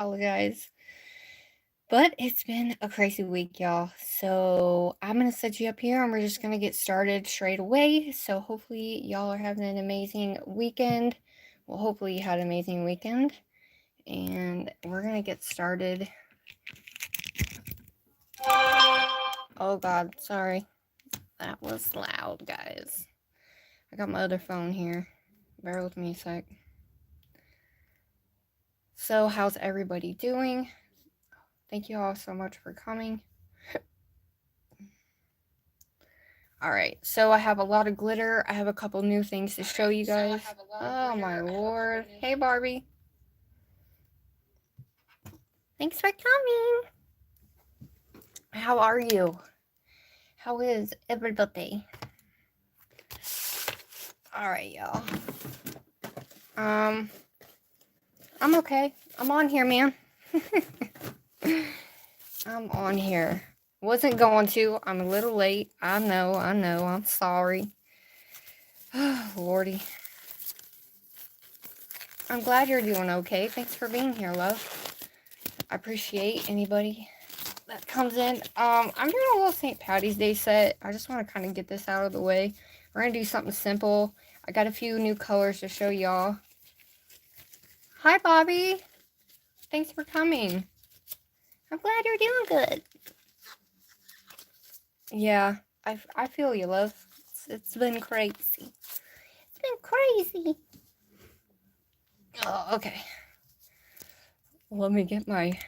Apologize. But it's been a crazy week, y'all. So I'm going to set you up here and we're just going to get started straight away. So hopefully y'all are having an amazing weekend. Well, hopefully you had an amazing weekend. And we're going to get started. Oh God, sorry. That was loud, guys. I got my other phone here. Bear with me a sec. So how's everybody doing? Thank you all so much for coming. Alright, so I have a lot of glitter. I have a couple new things to show you guys. Oh my lord. Hey Barbie. Thanks for coming. How are you? How is everybody? Alright, y'all. I'm okay. I'm on here, man. I'm on here. Wasn't going to. I'm a little late. I know. I'm sorry. Oh, Lordy. I'm glad you're doing okay. Thanks for being here, love. I appreciate anybody that comes in. I'm doing a little St. Patty's Day set. I just want to kind of get this out of the way. We're going to do something simple. I got a few new colors to show y'all. Hi, Bobby. Thanks for coming. I'm glad you're doing good. Yeah, I feel you, love. It's been crazy. It's been crazy. Oh, okay. Let me get my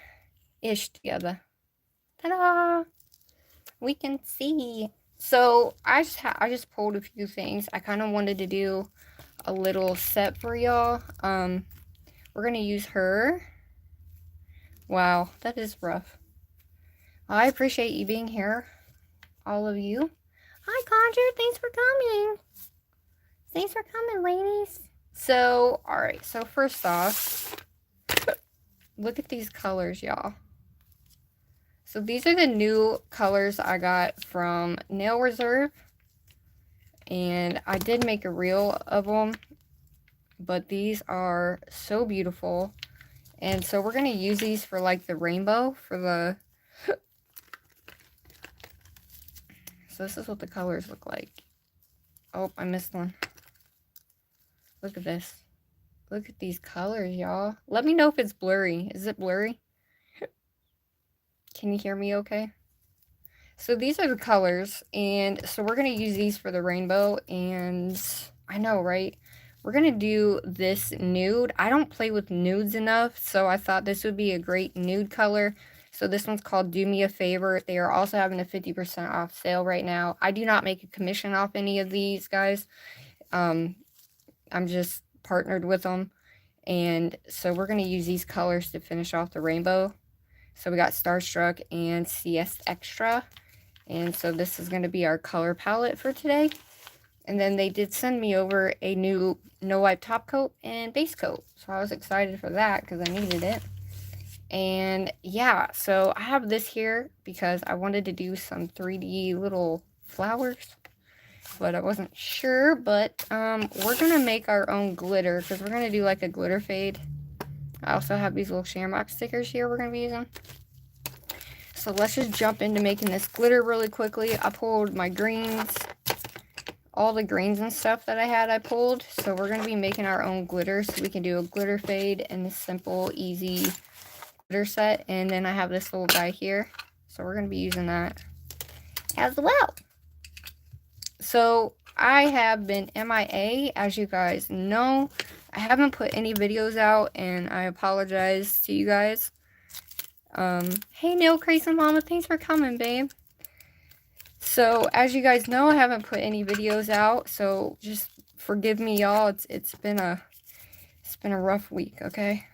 ish together. Ta-da! We can see. So I just pulled a few things. I kind of wanted to do a little set for y'all. We're gonna use her. Wow, that is rough. I appreciate you being here, all of you. Hi, Conjure. Thanks for coming. Thanks for coming, ladies. So, alright, so first off, look at these colors, y'all. So these are the new colors I got from Nail Reserve. And I did make a reel of them. But these are so beautiful. And so we're going to use these for like the rainbow for the... So this is what the colors look like. Oh, I missed one. Look at this. Look at these colors, y'all. Let me know if it's blurry. Is it blurry? Can you hear me okay? So these are the colors. And so we're going to use these for the rainbow. And I know, right? We're going to do this nude. I don't play with nudes enough. So I thought this would be a great nude color. So this one's called Do Me a Favor. They are also having a 50% off sale right now. I do not make a commission off any of these, guys. I'm just partnered with them. And so we're going to use these colors to finish off the rainbow. So we got Starstruck and CS Extra. And so this is going to be our color palette for today. And then they did send me over a new no wipe top coat and base coat. So I was excited for that because I needed it. And yeah, so I have this here because I wanted to do some 3D little flowers. But I wasn't sure. But we're going to make our own glitter because we're going to do like a glitter fade. I also have these little shamrock stickers here we're going to be using. So let's just jump into making this glitter really quickly. I pulled my greens. All the greens and stuff that I had, I pulled. So we're going to be making our own glitter. So we can do a glitter fade and a simple, easy glitter set. And then I have this little guy here. So we're going to be using that as well. So I have been MIA, as you guys know. I haven't put any videos out, and I apologize to you guys. Hey, Nail Crazy Mama, thanks for coming, babe. So, as you guys know, I haven't put any videos out, so just forgive me, y'all. It's been a rough week, okay?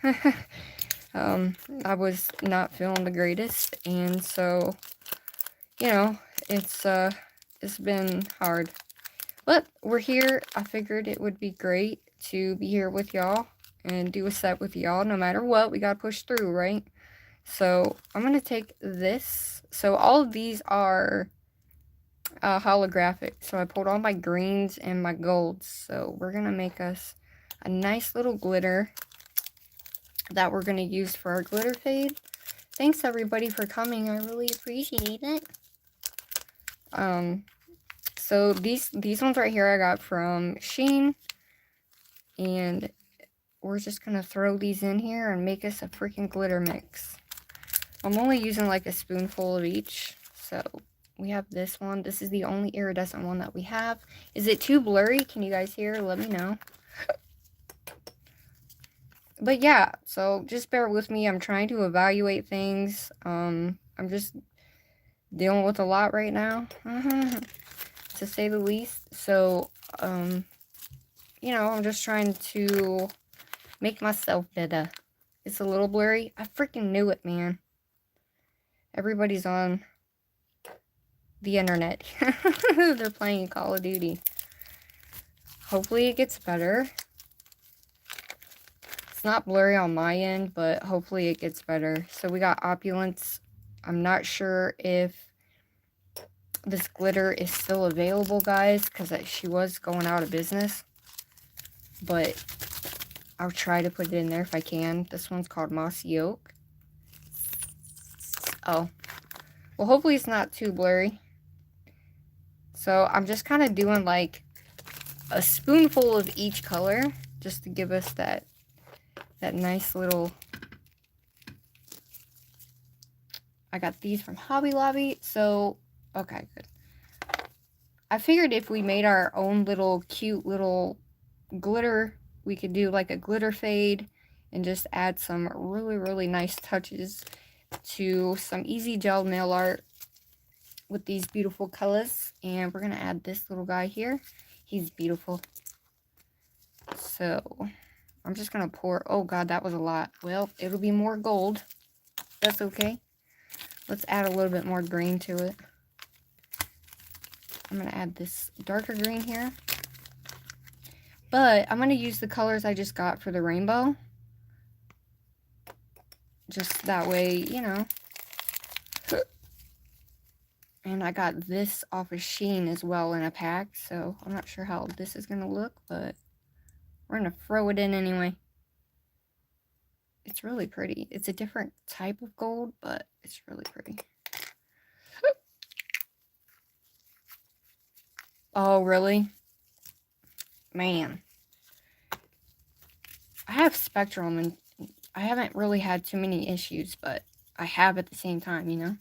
I was not feeling the greatest, and so, you know, it's been hard. But we're here. I figured it would be great to be here with y'all and do a set with y'all. No matter what, we gotta push through, right? So I'm gonna take this. So all of these are holographic. So I pulled all my greens and my golds. So we're gonna make us a nice little glitter. that we're going to use for our glitter fade. Thanks everybody for coming. I really appreciate it. So these ones right here I got from Shein. And we're just going to throw these in here and make us a freaking glitter mix. I'm only using like a spoonful of each. So we have this one. This is the only iridescent one that we have. Is it too blurry? Can you guys hear? Let me know. But yeah, so just bear with me. I'm trying to evaluate things. I'm just dealing with a lot right now, to say the least. So, you know, I'm just trying to make myself better. It's a little blurry. I freaking knew it, man. Everybody's on the internet. They're playing Call of Duty. Hopefully it gets better. It's not blurry on my end, but hopefully it gets better. So we got Opulence. I'm not sure if this glitter is still available, guys, because she was going out of business. But I'll try to put it in there if I can. This one's called Mossy Oak. Oh. Well, hopefully it's not too blurry. So I'm just kind of doing like a spoonful of each color just to give us that nice little... I got these from Hobby Lobby. So, okay, good. I figured if we made our own little cute little glitter, we could do like a glitter fade and just add some really nice touches to some easy gel nail art with these beautiful colors. And we're gonna add this little guy here. He's beautiful. So I'm just gonna pour... Oh god, that was a lot. Well, it'll be more gold. That's okay. Let's add a little bit more green to it. I'm gonna add this darker green here. But I'm going to use the colors I just got for the rainbow. Just that way, you know. And I got this off of Shein as well in a pack. So I'm not sure how this is going to look, but we're going to throw it in anyway. It's really pretty. It's a different type of gold, but it's really pretty. Oh, really? Man. I have Spectrum and I haven't really had too many issues, but I have at the same time, you know?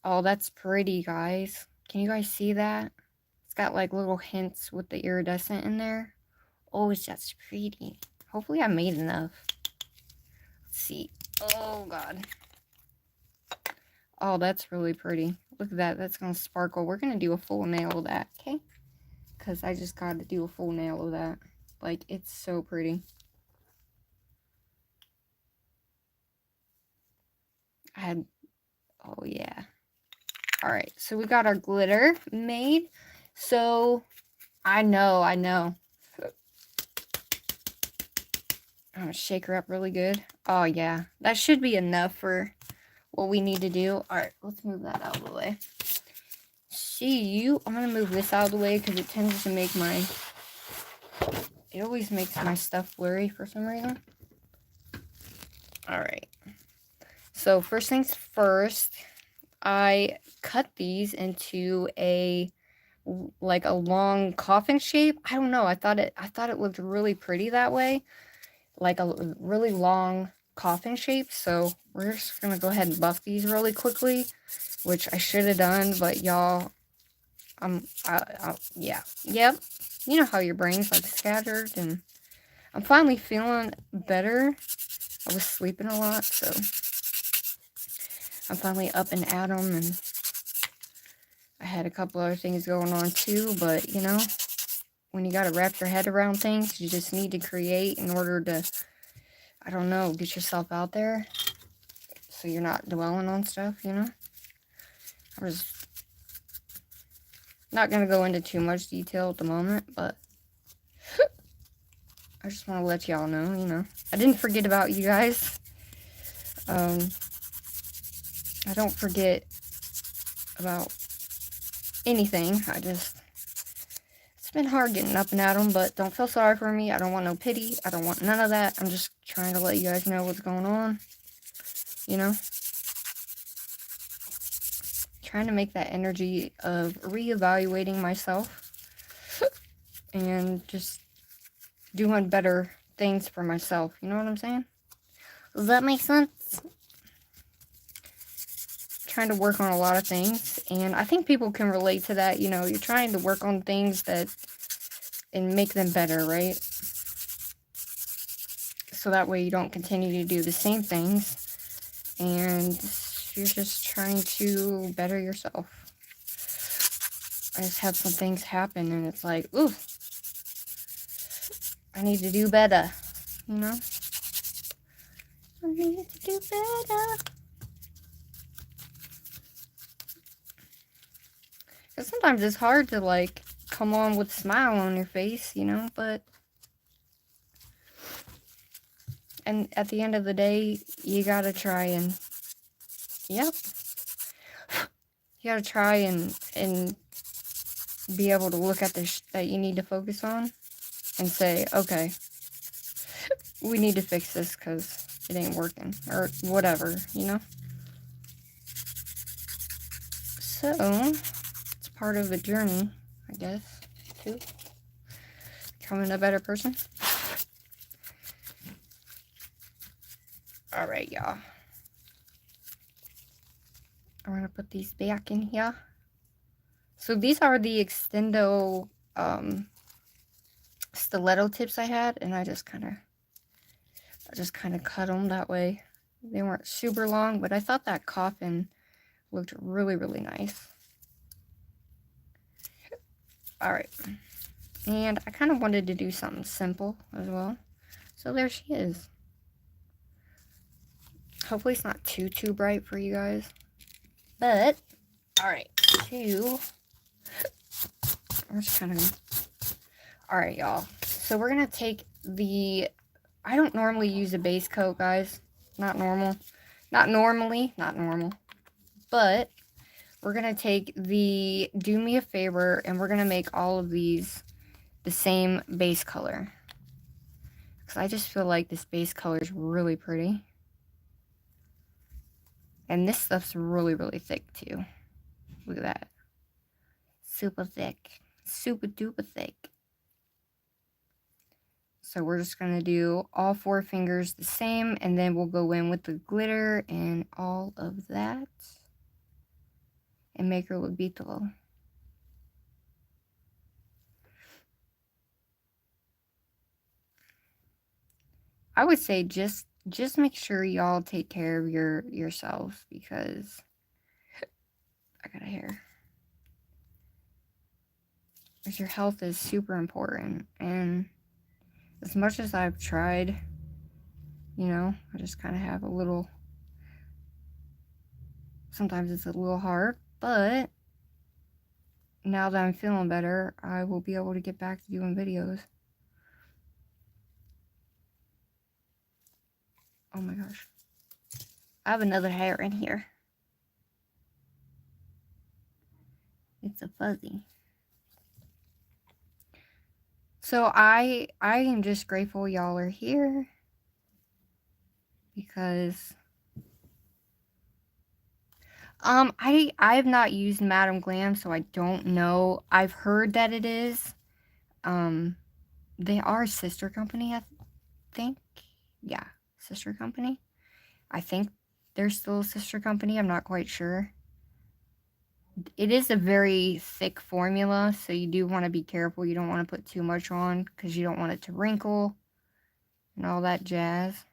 Oh, that's pretty, guys. Can you guys see that? It's got like little hints with the iridescent in there. Oh, it's just pretty. Hopefully I made enough. Let's see. Oh, God. Oh, that's really pretty. Look at that. That's going to sparkle. We're going to do a full nail of that, okay? Because I just got to do a full nail of that. Like, it's so pretty. Oh, yeah. Alright, so we got our glitter made. So, I know. I'm going to shake her up really good. Oh, yeah. That should be enough for what we need to do. Alright, let's move that out of the way. I'm going to move this out of the way because it tends to make my... It always makes my stuff blurry for some reason. Alright. So, first things first, I cut these into a long coffin shape. I don't know. I thought it looked really pretty that way. Like a really long coffin shape. So, we're just going to go ahead and buff these really quickly, which I should have done, but y'all, yeah. Yep. You know how your brain's like scattered, and I'm finally feeling better. I was sleeping a lot, so I'm finally up and at 'em, and I had a couple other things going on too, but you know, when you gotta wrap your head around things, you just need to create in order to, I don't know, get yourself out there so you're not dwelling on stuff, you know? I'm just not going to go into too much detail at the moment, but I just want to let y'all know, you know. I didn't forget about you guys. I don't forget about anything. It's been hard getting up and at them, but don't feel sorry for me. I don't want no pity. I don't want none of that. I'm just trying to let you guys know what's going on. You know? Trying to make that energy of reevaluating myself and just doing better things for myself. You know what I'm saying? Does that make sense? Trying to work on a lot of things, and I think people can relate to that. You know, you're trying to work on things that and make them better, right? So that way you don't continue to do the same things, and you're just trying to better yourself. I just had some things happen, and it's like, ooh, I need to do better, you know? I need to do better. Because sometimes it's hard to, like, come on with a smile on your face, you know? But, and at the end of the day, you gotta try and, yep. You gotta try and be able to look at the that you need to focus on and say, okay, we need to fix this because it ain't working, or whatever, you know? So, it's part of a journey, I guess, too. Becoming a better person. Alright, y'all. I'm gonna put these back in here. So these are the extendo stiletto tips I had, and I just kind of cut them that way. They weren't super long, but I thought that coffin looked really, really nice. Alright. And I kind of wanted to do something simple as well. So there she is. Hopefully it's not too bright for you guys. But, alright. I'm just kind of... Alright, y'all. So we're going to take the... I don't normally use a base coat, guys. Not normal. Not normally. Not normal. But we're going to take the Do Me a Favor, and we're going to make all of these the same base color. Because I just feel like this base color is really pretty. And this stuff's really, really thick, too. Look at that. Super thick. Super duper thick. So we're just going to do all 4 fingers the same, and then we'll go in with the glitter and all of that. And make her look beautiful. I would say just make sure y'all take care of yourselves, because I got a hair. Because your health is super important, and as much as I've tried, you know, I just kind of have a little, sometimes it's a little hard, but now that I'm feeling better, I will be able to get back to doing videos. Oh my gosh. I have another hair in here. It's a fuzzy. So I am just grateful y'all are here, because I've not used Madam Glam, so I don't know. I've heard that it is. They are a sister company, I think. Yeah, sister company. I think they're still a sister company. I'm not quite sure. It is a very thick formula, so you do want to be careful. You don't want to put too much on, because you don't want it to wrinkle and all that jazz.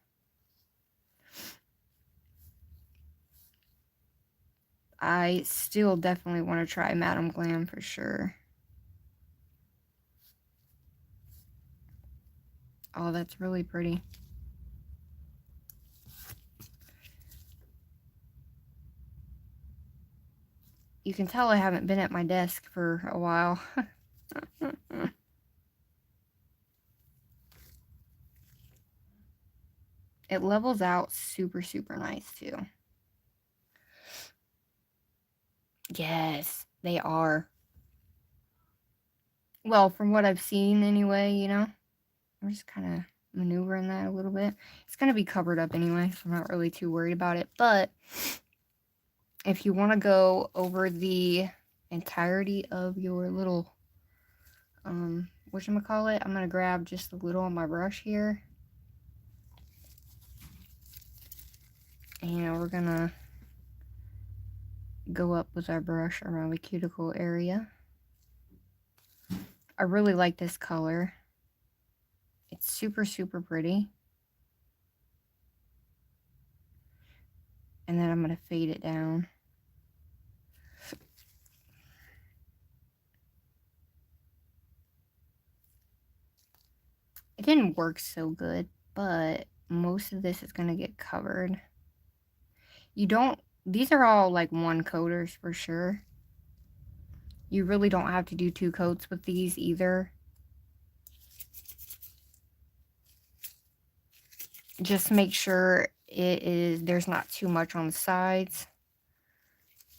I still definitely want to try Madam Glam for sure. Oh, that's really pretty. You can tell I haven't been at my desk for a while. It levels out super, super nice, too. Yes, they are. Well, from what I've seen anyway, you know. I'm just kind of maneuvering that a little bit. It's going to be covered up anyway, so I'm not really too worried about it. But if you want to go over the entirety of your little, whatchamacallit, I'm going to grab just a little on my brush here. And we're going to go up with our brush around the cuticle area. I really like this color. It's super, super pretty. And then I'm going to fade it down. It didn't work so good, but most of this is going to get covered. You don't, these are all like one coaters for sure. You really don't have to do 2 coats with these either. Just make sure there's not too much on the sides.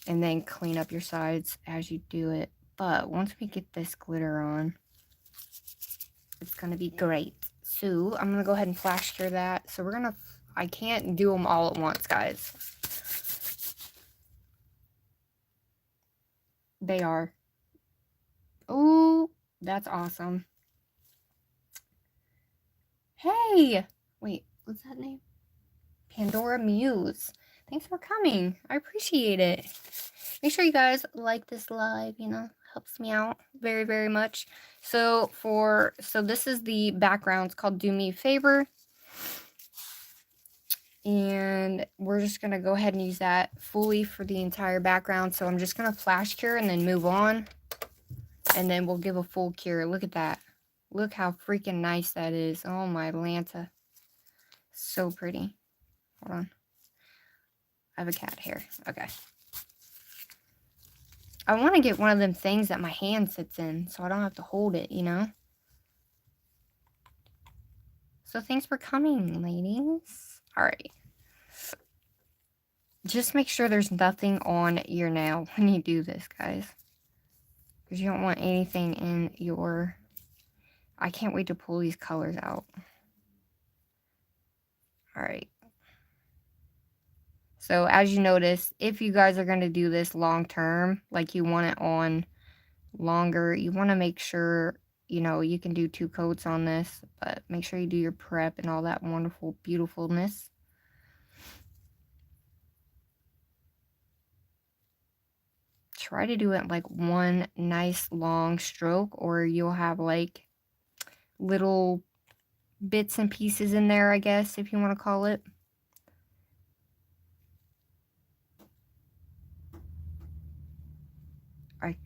And then clean up your sides as you do it. But once we get this glitter on, it's going to be great. So I'm going to go ahead and flash cure that. So we're going to, I can't do them all at once, guys. They are. Oh, that's awesome. Hey, wait, what's that name? Pandora Muse. Thanks for coming. I appreciate it. Make sure you guys like this live, you know, helps me out very, very much. So this is the background. It's called Do Me a Favor. And we're just going to go ahead and use that fully for the entire background. So I'm just going to flash cure and then move on. And then we'll give a full cure. Look at that. Look how freaking nice that is. Oh my Lanta. So pretty. Hold on. I have a cat here. Okay. I want to get one of them things that my hand sits in so I don't have to hold it, you know? So thanks for coming, ladies. Alright. Just make sure there's nothing on your nail when you do this, guys. Because you don't want anything in your... I can't wait to pull these colors out. Alright. So as you notice, if you guys are going to do this long term, like you want it on longer, you want to make sure, you know, you can do 2 coats on this, but make sure you do your prep and all that wonderful beautifulness. Try to do it like one nice long stroke, or you'll have like little bits and pieces in there, I guess, if you want to call it.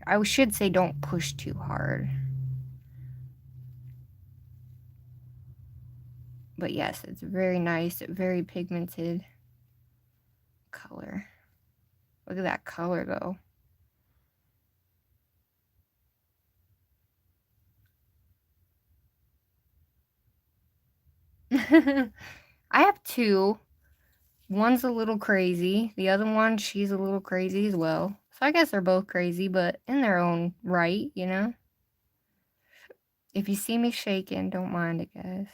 I should say don't push too hard. But yes, it's very nice, very pigmented color. Look at that color, though. I have 2. One's a little crazy. The other one, she's a little crazy as well. So I guess they're both crazy, but in their own right, you know? If you see me shaking, don't mind it, guys.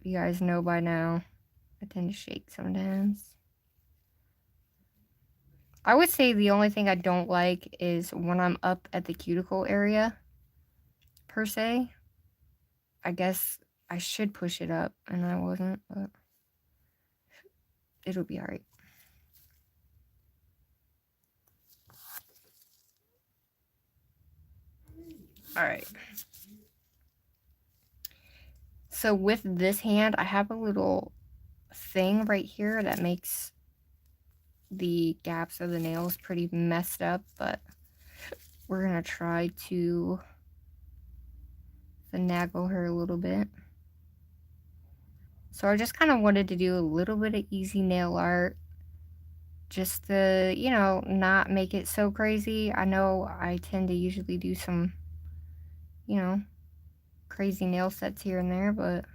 You guys know by now, I tend to shake sometimes. I would say the only thing I don't like is when I'm up at the cuticle area, per se. I guess I should push it up, and I wasn't, but it'll be alright. Alright. So with this hand, I have a little thing right here that makes the gaps of the nails pretty messed up, but we're gonna try to finagle her a little bit. So I just kind of wanted to do a little bit of easy nail art just to, you know, not make it so crazy. I know I tend to usually do some, you know, crazy nail sets here and there, but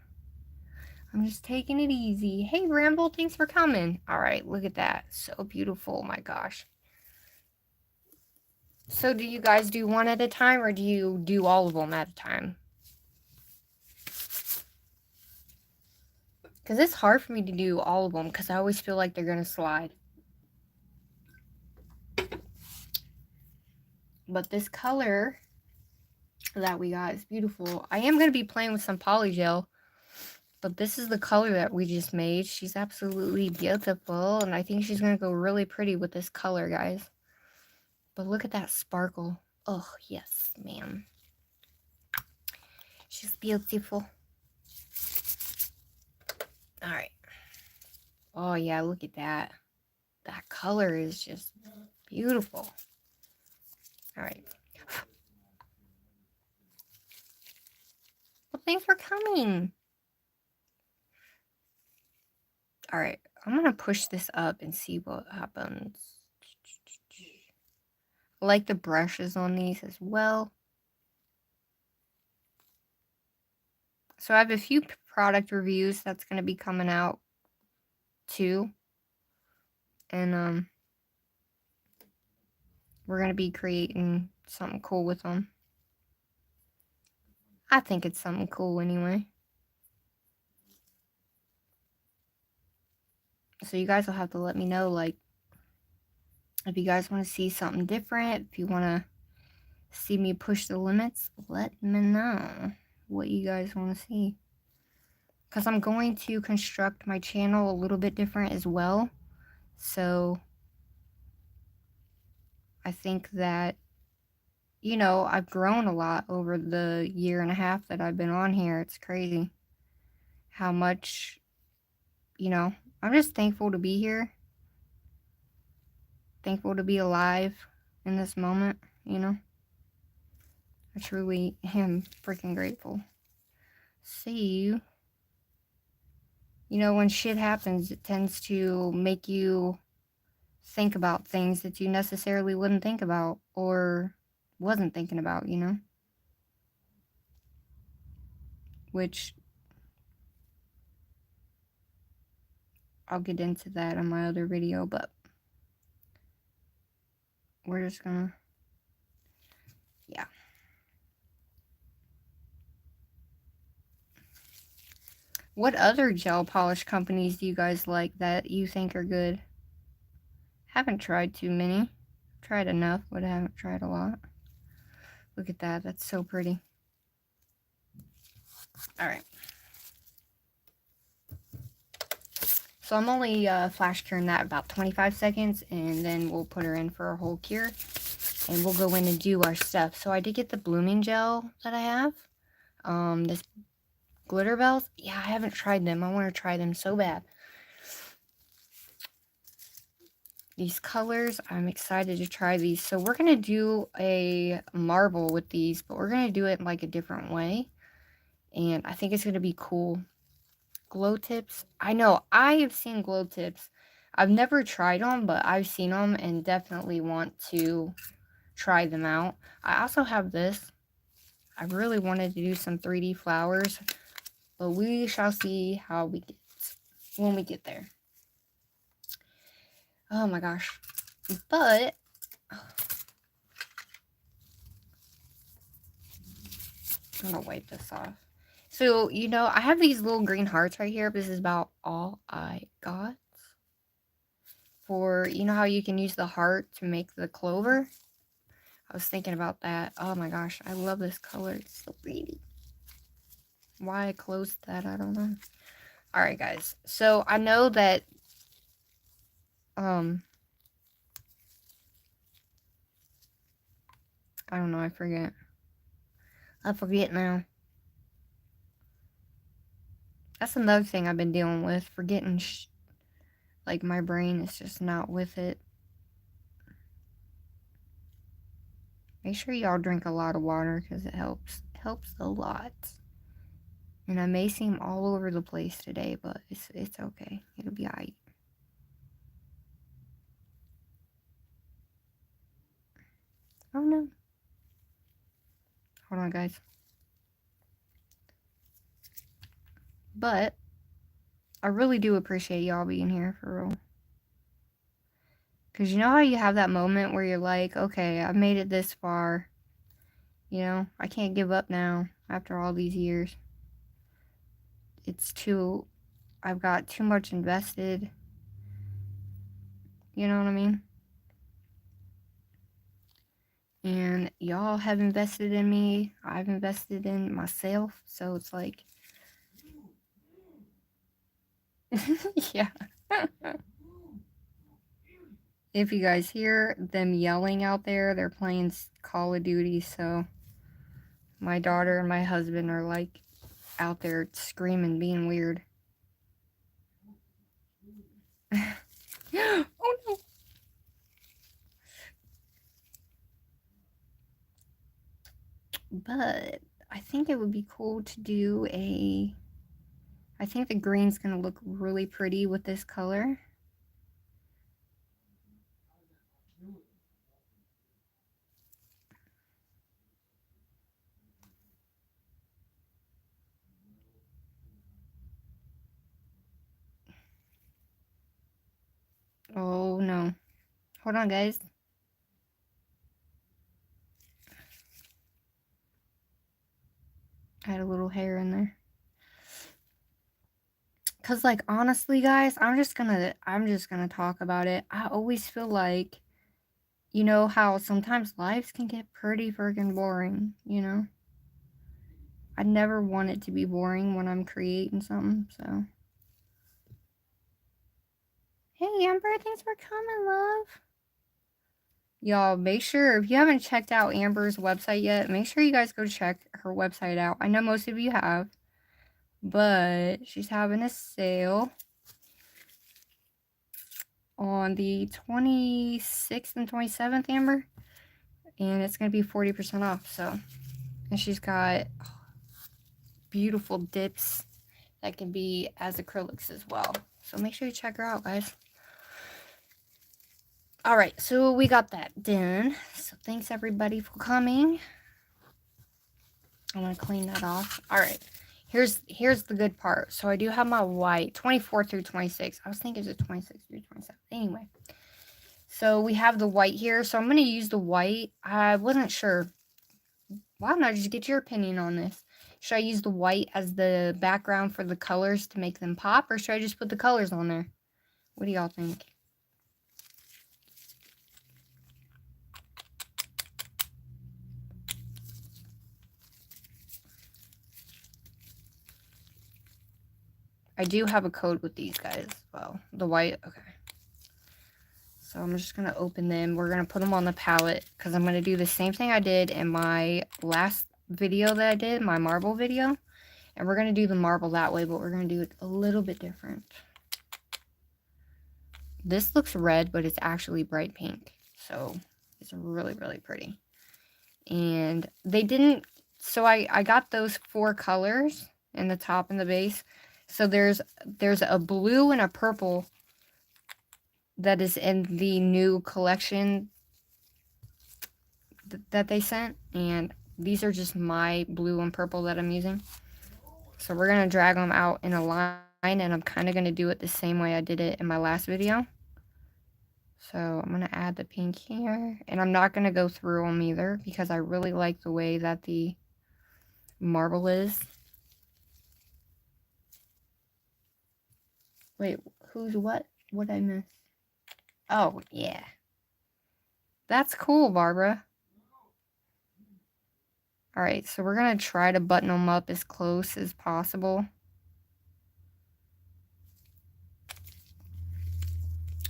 I'm just taking it easy. Hey, Ramble, thanks for coming. All right, look at that. So beautiful. Oh my gosh. So do you guys do one at a time, or do you do all of them at a time? Because it's hard for me to do all of them, because I always feel like they're going to slide. But this color that we got is beautiful. I am going to be playing with some polygel, but this is the color that we just made. She's absolutely beautiful, and I think she's going to go really pretty with this color, guys. But look at that sparkle. Oh, yes, ma'am. She's beautiful. All right. Oh, yeah, look at that. That color is just beautiful. All right. Well, thanks for coming. All right. I'm going to push this up and see what happens. I like the brushes on these as well. So I have a few product reviews that's going to be coming out too. And we're going to be creating something cool with them. I think it's something cool anyway. So you guys will have to let me know, like, if you guys want to see something different, if you want to see me push the limits, let me know what you guys want to see. Because I'm going to construct my channel a little bit different as well. So I think that, you know, I've grown a lot over the year and a half that I've been on here. It's crazy how much, you know, I'm just thankful to be here. Thankful to be alive in this moment, you know. I truly am freaking grateful. See, you know, when shit happens, it tends to make you think about things that you necessarily wouldn't think about or wasn't thinking about, you know? Which I'll get into that in my other video, but we're just gonna, yeah. What other gel polish companies do you guys like that you think are good? Haven't tried too many. Tried enough, but I haven't tried a lot. Look at that. That's so pretty. All right. So I'm only flash curing that about 25 seconds, and then we'll put her in for a whole cure, and we'll go in and do our stuff. So I did get the blooming gel that I have. This glitter bells. Yeah, I haven't tried them. I want to try them so bad. These colors, I'm excited to try these. So we're going to do a marble with these, but we're going to do it in like a different way. And I think it's going to be cool. Glow tips. I know, I have seen glow tips. I've never tried them, but I've seen them and definitely want to try them out. I also have this. I really wanted to do some 3D flowers, but we shall see how we get when we get there. Oh my gosh. But I'm gonna wipe this off. So, you know, I have these little green hearts right here. This is about all I got. For, you know how you can use the heart to make the clover? I was thinking about that. Oh my gosh, I love this color. It's so pretty. Why I closed that, I don't know. Alright, guys. So, I know that, I don't know, I forget. I forget now. That's another thing I've been dealing with. Forgetting, like, my brain is just not with it. Make sure y'all drink a lot of water, because it helps. It helps a lot. And I may seem all over the place today, but it's okay. It'll be alright. Oh no. Hold on, guys. But I really do appreciate y'all being here, for real. Because you know how you have that moment where you're like, okay, I've made it this far. You know, I can't give up now after all these years. I've got too much invested. You know what I mean? And y'all have invested in me. I've invested in myself. So it's like, yeah. If you guys hear them yelling out there, they're playing Call of Duty. So my daughter and my husband are like out there screaming, being weird. Oh no. But I think it would be cool to do I think the green's gonna look really pretty with this color. Oh no. Hold on, guys. I had a little hair in there. Cause like honestly guys, I'm just gonna talk about it. I always feel like, you know how sometimes lives can get pretty friggin' boring, you know? I never want it to be boring when I'm creating something, so. Hey Amber, thanks for coming, love. Y'all, make sure, if you haven't checked out Amber's website yet, make sure you guys go check her website out. I know most of you have, but she's having a sale on the 26th and 27th, Amber, and it's going to be 40% off, so. And she's got beautiful dips that can be as acrylics as well. So make sure you check her out, guys. All right, so we got that done. So thanks everybody for coming. I'm gonna clean that off. All right, here's the good part. So I do have my white 24 through 26. I was thinking it was 26 through 27. Anyway, so we have the white here. So I'm gonna use the white. I wasn't sure. Why don't I just get your opinion on this? Should I use the white as the background for the colors to make them pop, or should I just put the colors on there? What do y'all think? I do have a code with these guys as well. The white, okay. So I'm just going to open them. We're going to put them on the palette because I'm going to do the same thing I did in my last video that I did, my marble video. And we're going to do the marble that way, but we're going to do it a little bit different. This looks red, but it's actually bright pink. So it's really, really pretty. And they didn't, so I got those 4 colors in the top and the base. So there's a blue and a purple that is in the new collection that they sent, and these are just my blue and purple that I'm using. So we're gonna drag them out in a line, and I'm kind of gonna do it the same way I did it in my last video. So I'm gonna add the pink here, and I'm not gonna go through them either because I really like the way that the marble is. Wait, who's what? What'd I miss? Oh, yeah. That's cool, Barbara. Alright, so we're going to try to button them up as close as possible.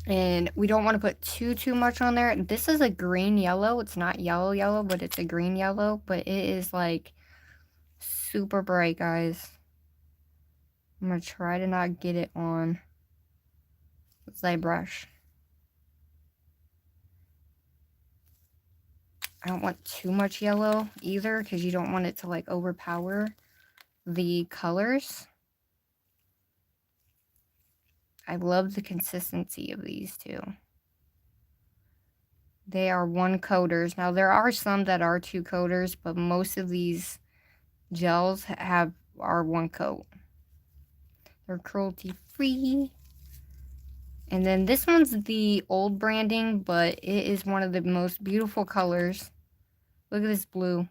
And we don't want to put too much on there. This is a green yellow. It's not yellow, but it's a green yellow. But it is like super bright, guys. I'm going to try to not get it on with my brush. I don't want too much yellow either because you don't want it to like overpower the colors. I love the consistency of these two. They are 1 coaters. Now there are some that are 2 coaters, but most of these gels are 1 coat. They're cruelty free. And then this one's the old branding, but it is one of the most beautiful colors. Look at this blue.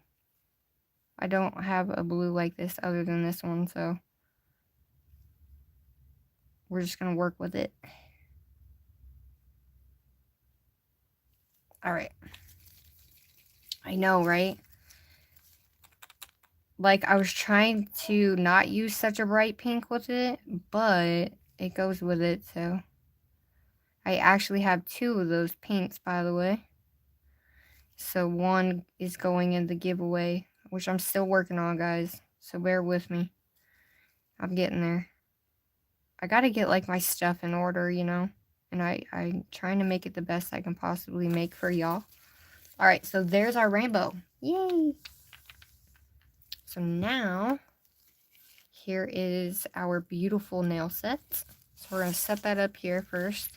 I don't have a blue like this other than this one, so we're just going to work with it. All right. I know, right? Like, I was trying to not use such a bright pink with it, but it goes with it, so. I actually have 2 of those pinks, by the way. So one is going in the giveaway, which I'm still working on, guys. So bear with me. I'm getting there. I gotta get, like, my stuff in order, you know? And I'm trying to make it the best I can possibly make for y'all. Alright, so there's our rainbow. Yay! So now, here is our beautiful nail set. So we're going to set that up here first.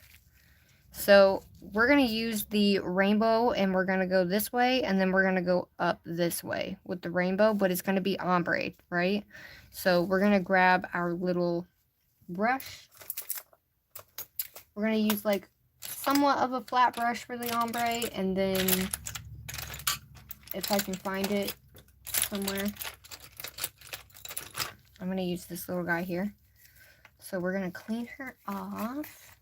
So we're going to use the rainbow and we're going to go this way and then we're going to go up this way with the rainbow, but it's going to be ombre, right? So we're going to grab our little brush. We're going to use like somewhat of a flat brush for the ombre, and then if I can find it somewhere, I'm going to use this little guy here. So we're going to clean her off.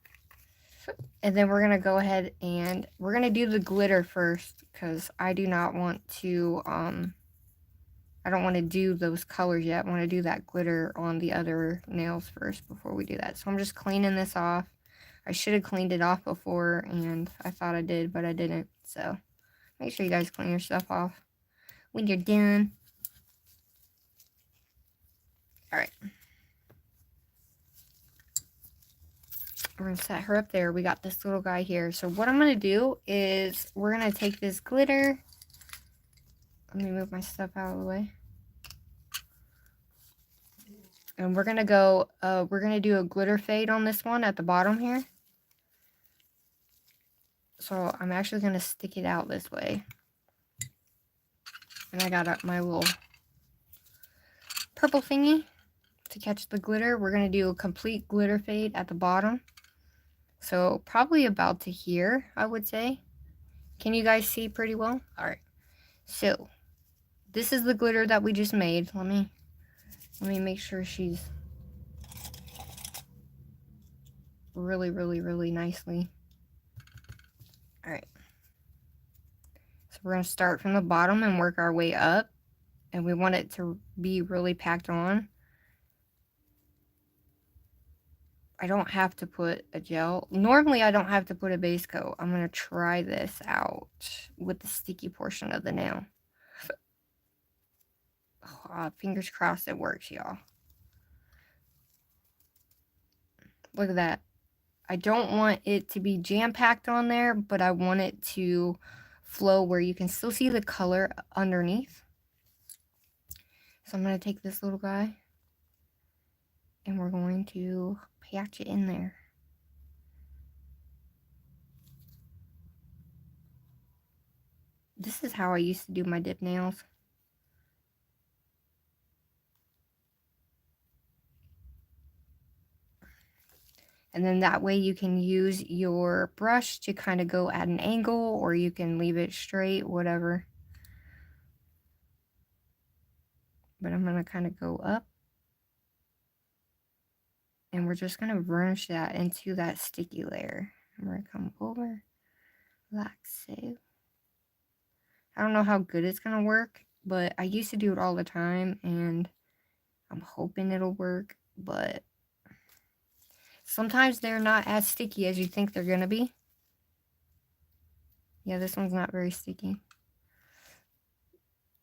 And then we're going to go ahead and we're going to do the glitter first, because I do not want to, I don't want to do those colors yet. I want to do that glitter on the other nails first before we do that. So I'm just cleaning this off. I should have cleaned it off before, and I thought I did, but I didn't. So make sure you guys clean your stuff off when you're done. Alright. We're going to set her up there. We got this little guy here. So what I'm going to do is we're going to take this glitter. Let me move my stuff out of the way. And we're going to go, we're going to do a glitter fade on this one at the bottom here. So I'm actually going to stick it out this way. And I got my little purple thingy to catch the glitter. We're going to do a complete glitter fade at the bottom. So probably about to here, I would say. Can you guys see pretty well? Alright. So this is the glitter that we just made. Let me make sure she's really nicely. Alright. So we're going to start from the bottom and work our way up. And we want it to be really packed on. I don't have to put a gel. Normally, I don't have to put a base coat. I'm going to try this out with the sticky portion of the nail. Oh, fingers crossed it works, y'all. Look at that. I don't want it to be jam-packed on there, but I want it to flow where you can still see the color underneath. So I'm going to take this little guy and we're going to patch it in there. This is how I used to do my dip nails. And then that way you can use your brush to kind of go at an angle, or you can leave it straight, whatever. But I'm going to kind of go up. And we're just going to burnish that into that sticky layer. I'm going to come over like so. I don't know how good it's going to work, but I used to do it all the time, and I'm hoping it'll work, but sometimes they're not as sticky as you think they're going to be. Yeah, this one's not very sticky.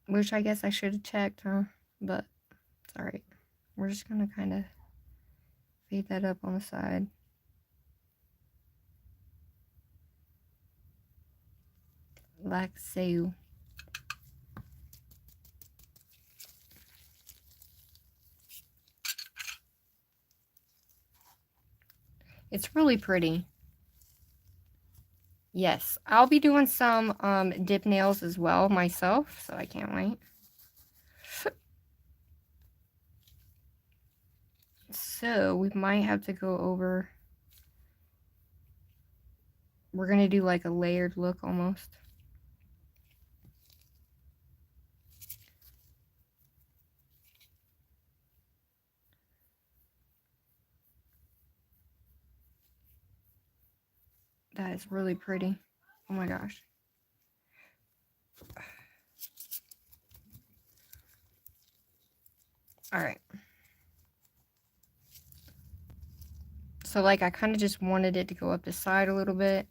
Which I guess I should have checked, huh? But it's alright. We're just going to kind of fade that up on the side. Like so. It's really pretty. Yes, I'll be doing some dip nails as well myself, so I can't wait. So we might have to go over we're going to do like a layered look almost. That is really pretty. Oh my gosh. All right. So like I kind of just wanted it to go up the side a little bit.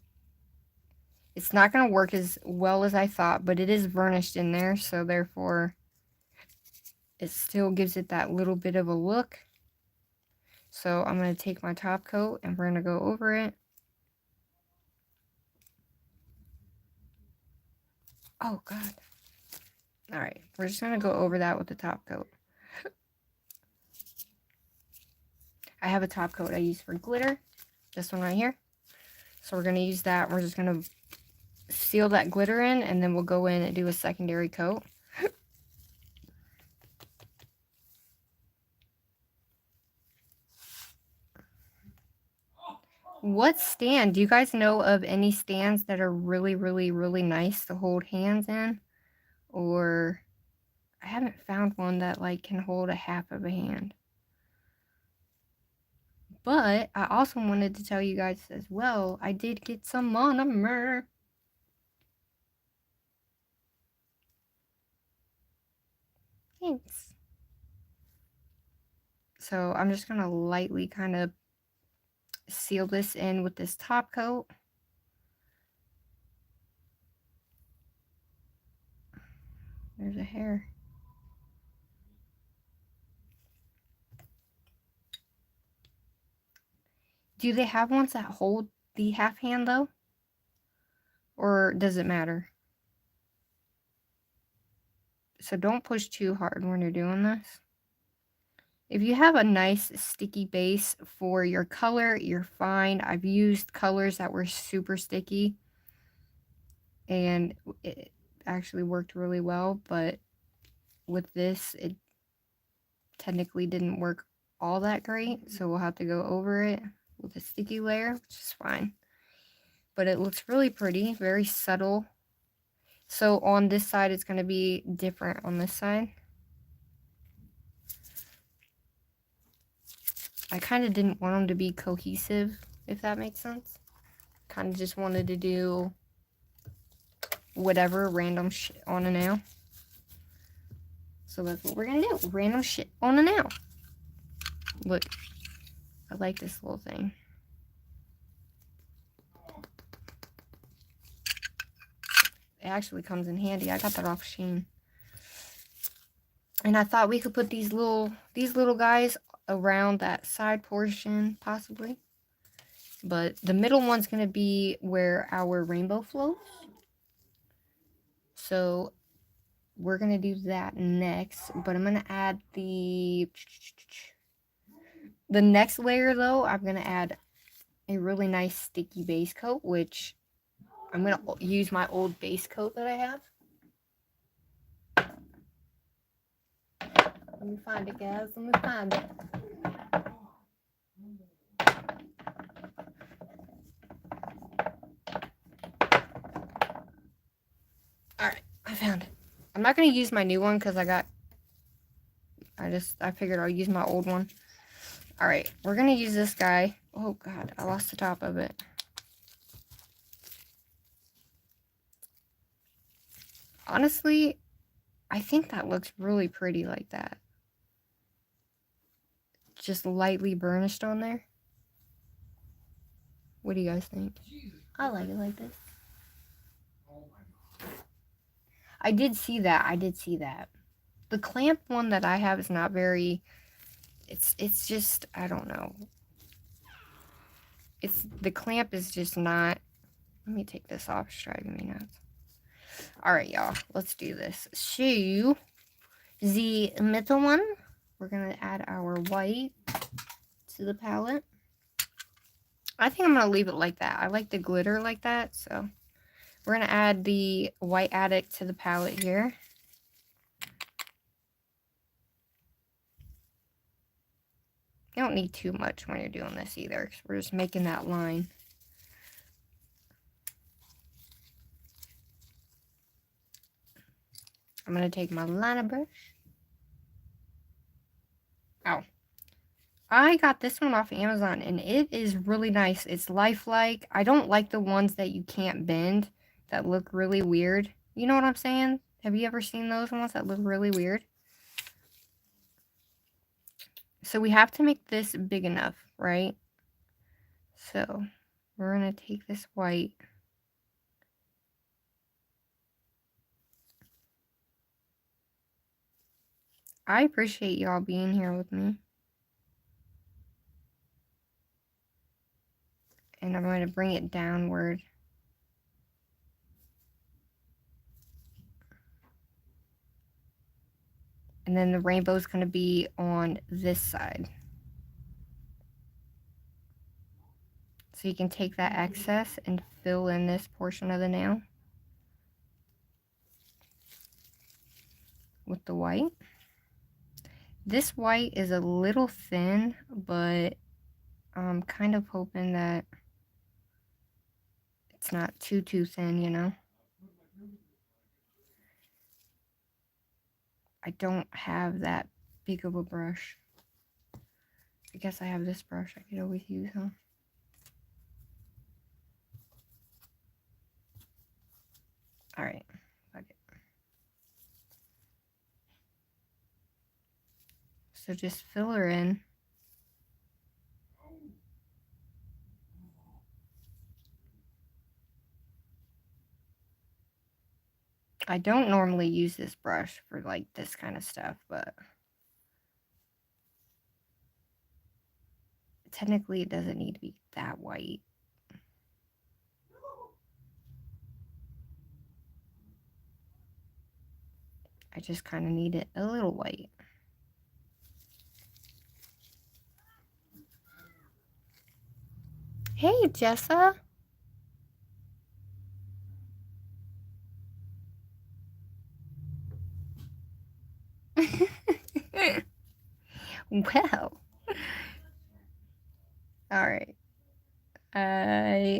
It's not going to work as well as I thought, but it is varnished in there, so therefore it still gives it that little bit of a look. So I'm going to take my top coat and we're going to go over it. Oh God. All right, we're just going to go over that with the top coat. I have a top coat I use for glitter, this one right here. So we're going to use that. We're just going to seal that glitter in, and then we'll go in and do a secondary coat. What stand? Do you guys know of any stands that are really, really, really nice to hold hands in? Or I haven't found one that like can hold a half of a hand. But I also wanted to tell you guys as well, I did get some monomer. Thanks. So I'm just gonna lightly kind of seal this in with this top coat. There's a hair. Do they have ones that hold the half hand though? Or does it matter? So don't push too hard when you're doing this. If you have a nice sticky base for your color, you're fine. I've used colors that were super sticky and it actually worked really well, but with this, it technically didn't work all that great, so we'll have to go over it with a sticky layer, which is fine. But it looks really pretty, very subtle. So on this side, it's going to be different on this side. I kind of didn't want them to be cohesive, if that makes sense. Kind of just wanted to do whatever random shit on a nail. So that's what we're going to do. Random shit on a nail. Look, I like this little thing. It actually comes in handy. I got that off Shein. And I thought we could put these little guys around that side portion, possibly. But the middle one's going to be where our rainbow floats. So we're going to do that next. But I'm going to add the next layer, though. I'm going to add a really nice sticky base coat, which I'm going to use my old base coat that I have. Let me find it, guys. Let me find it. Alright, I found it. I'm not going to use my new one because I figured I'll use my old one. Alright, we're going to use this guy. Oh God, I lost the top of it. Honestly, I think that looks really pretty like that. Just lightly burnished on there. What do you guys think? I like it like this. I did see that. The clamp one that I have is not very... It's just, I don't know. The clamp is just not... Let me take this off. It's driving me nuts. Alright, y'all. Let's do this. So, the middle one, we're going to add our white to the palette. I think I'm going to leave it like that. I like the glitter like that, so we're going to add the White Addict to the palette here. You don't need too much when you're doing this either, because we're just making that line. I'm going to take my liner brush. Oh. I got this one off Amazon, and it is really nice. It's lifelike. I don't like the ones that you can't bend that look really weird. You know what I'm saying? Have you ever seen those ones that look really weird? So we have to make this big enough, right? So we're going to take this white. I appreciate y'all being here with me. And I'm going to bring it downward. And then the rainbow is going to be on this side. So you can take that excess and fill in this portion of the nail with the white. This white is a little thin, but I'm kind of hoping that it's not too thin, you know? I don't have that big of a brush. I guess I have this brush I could always use, huh? Alright, fuck it. So just fill her in. I don't normally use this brush for like this kind of stuff, but technically it doesn't need to be that white. I just kind of need it a little white. Hey, Jessa. Well. Alright. I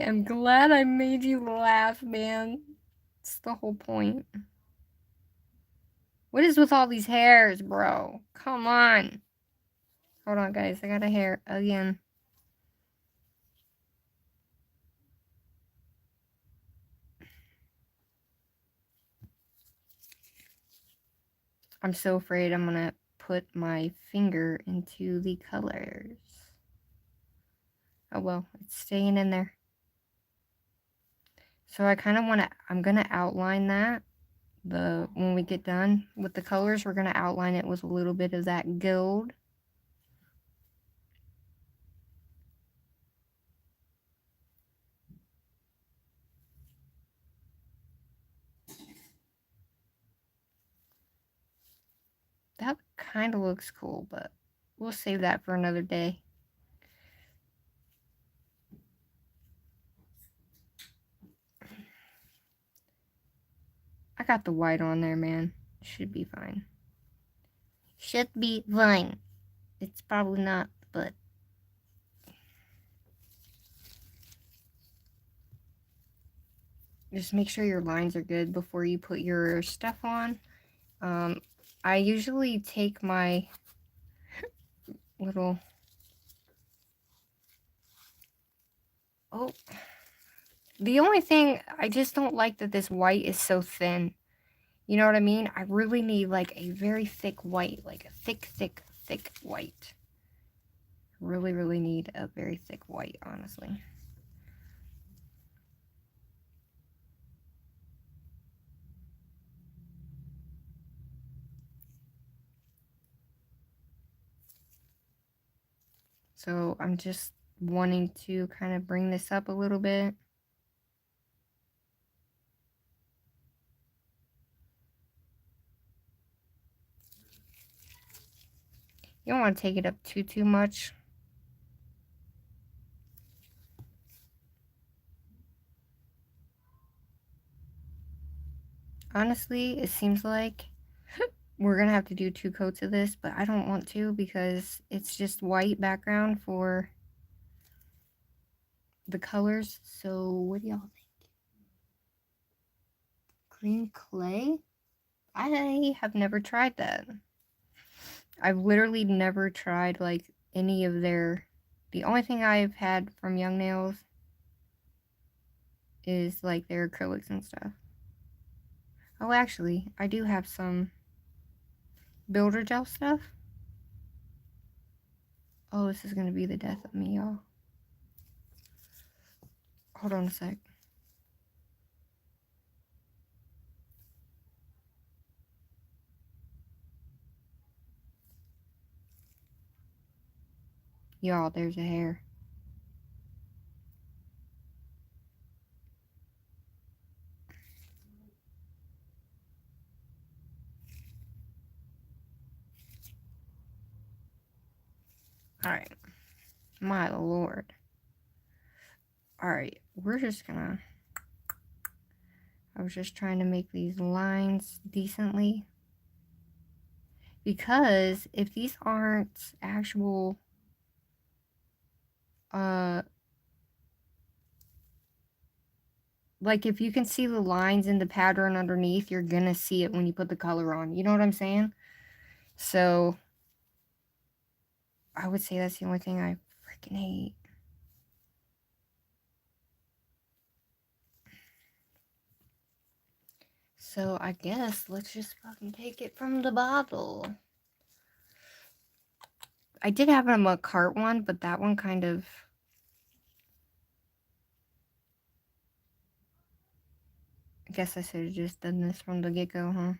am glad I made you laugh, man. It's the whole point. What is with all these hairs, bro? Come on. Hold on, guys. I got a hair again. I'm so afraid I'm gonna put my finger into the colors. Oh well, it's staying in there. So I kind of want to, I'm gonna outline that. When we get done with the colors, we're gonna outline it with a little bit of that gold. That kind of looks cool, but we'll save that for another day. I got the white on there, man. Should be fine. Should be fine. It's probably not, but just make sure your lines are good before you put your stuff on. I usually take my little... Oh. The only thing, I just don't like that this white is so thin. You know what I mean? I really need like a very thick white, like a thick white. Really, really need a very thick white, honestly. So I'm just wanting to kind of bring this up a little bit. You don't want to take it up too much. Honestly, it seems like we're going to have to do 2 coats of this, but I don't want to because it's just white background for the colors. So what do y'all think? Green clay? I have never tried that. I've literally never tried, like, any of their... The only thing I've had from Young Nails is, like, their acrylics and stuff. Oh, actually, I do have some builder gel stuff. Oh, this is gonna be the death of me, y'all. Hold on a sec. Y'all, there's a hair. Alright. My lord. Alright, we're just gonna... I was just trying to make these lines decently. Because if these aren't actual... like, if you can see the lines in the pattern underneath, you're gonna see it when you put the color on. You know what I'm saying? So, I would say that's the only thing I freaking hate. So, I guess let's just fucking take it from the bottle. I did have a McCart one, but that one kind of... I guess I should have just done this from the get-go, huh?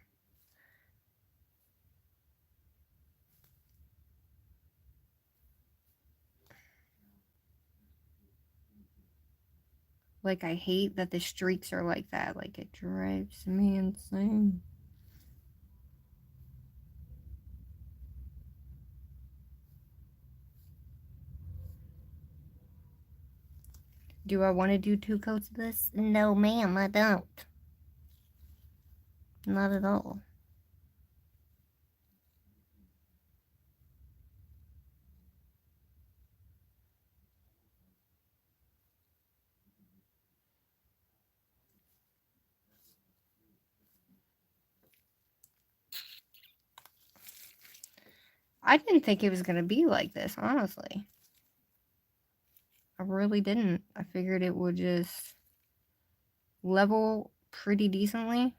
Like, I hate that the streaks are like that. Like, it drives me insane. Do I want to do 2 coats of this? No, ma'am, I don't. Not at all. I didn't think it was going to be like this, honestly. I really didn't. I figured it would just level pretty decently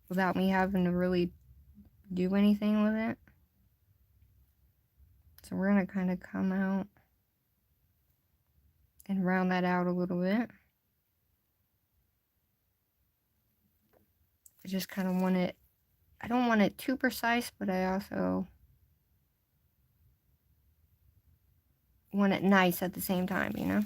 without me having to really do anything with it. So we're going to kind of come out and round that out a little bit. I just kind of want it, I don't want it too precise, but I also want it nice at the same time, you know?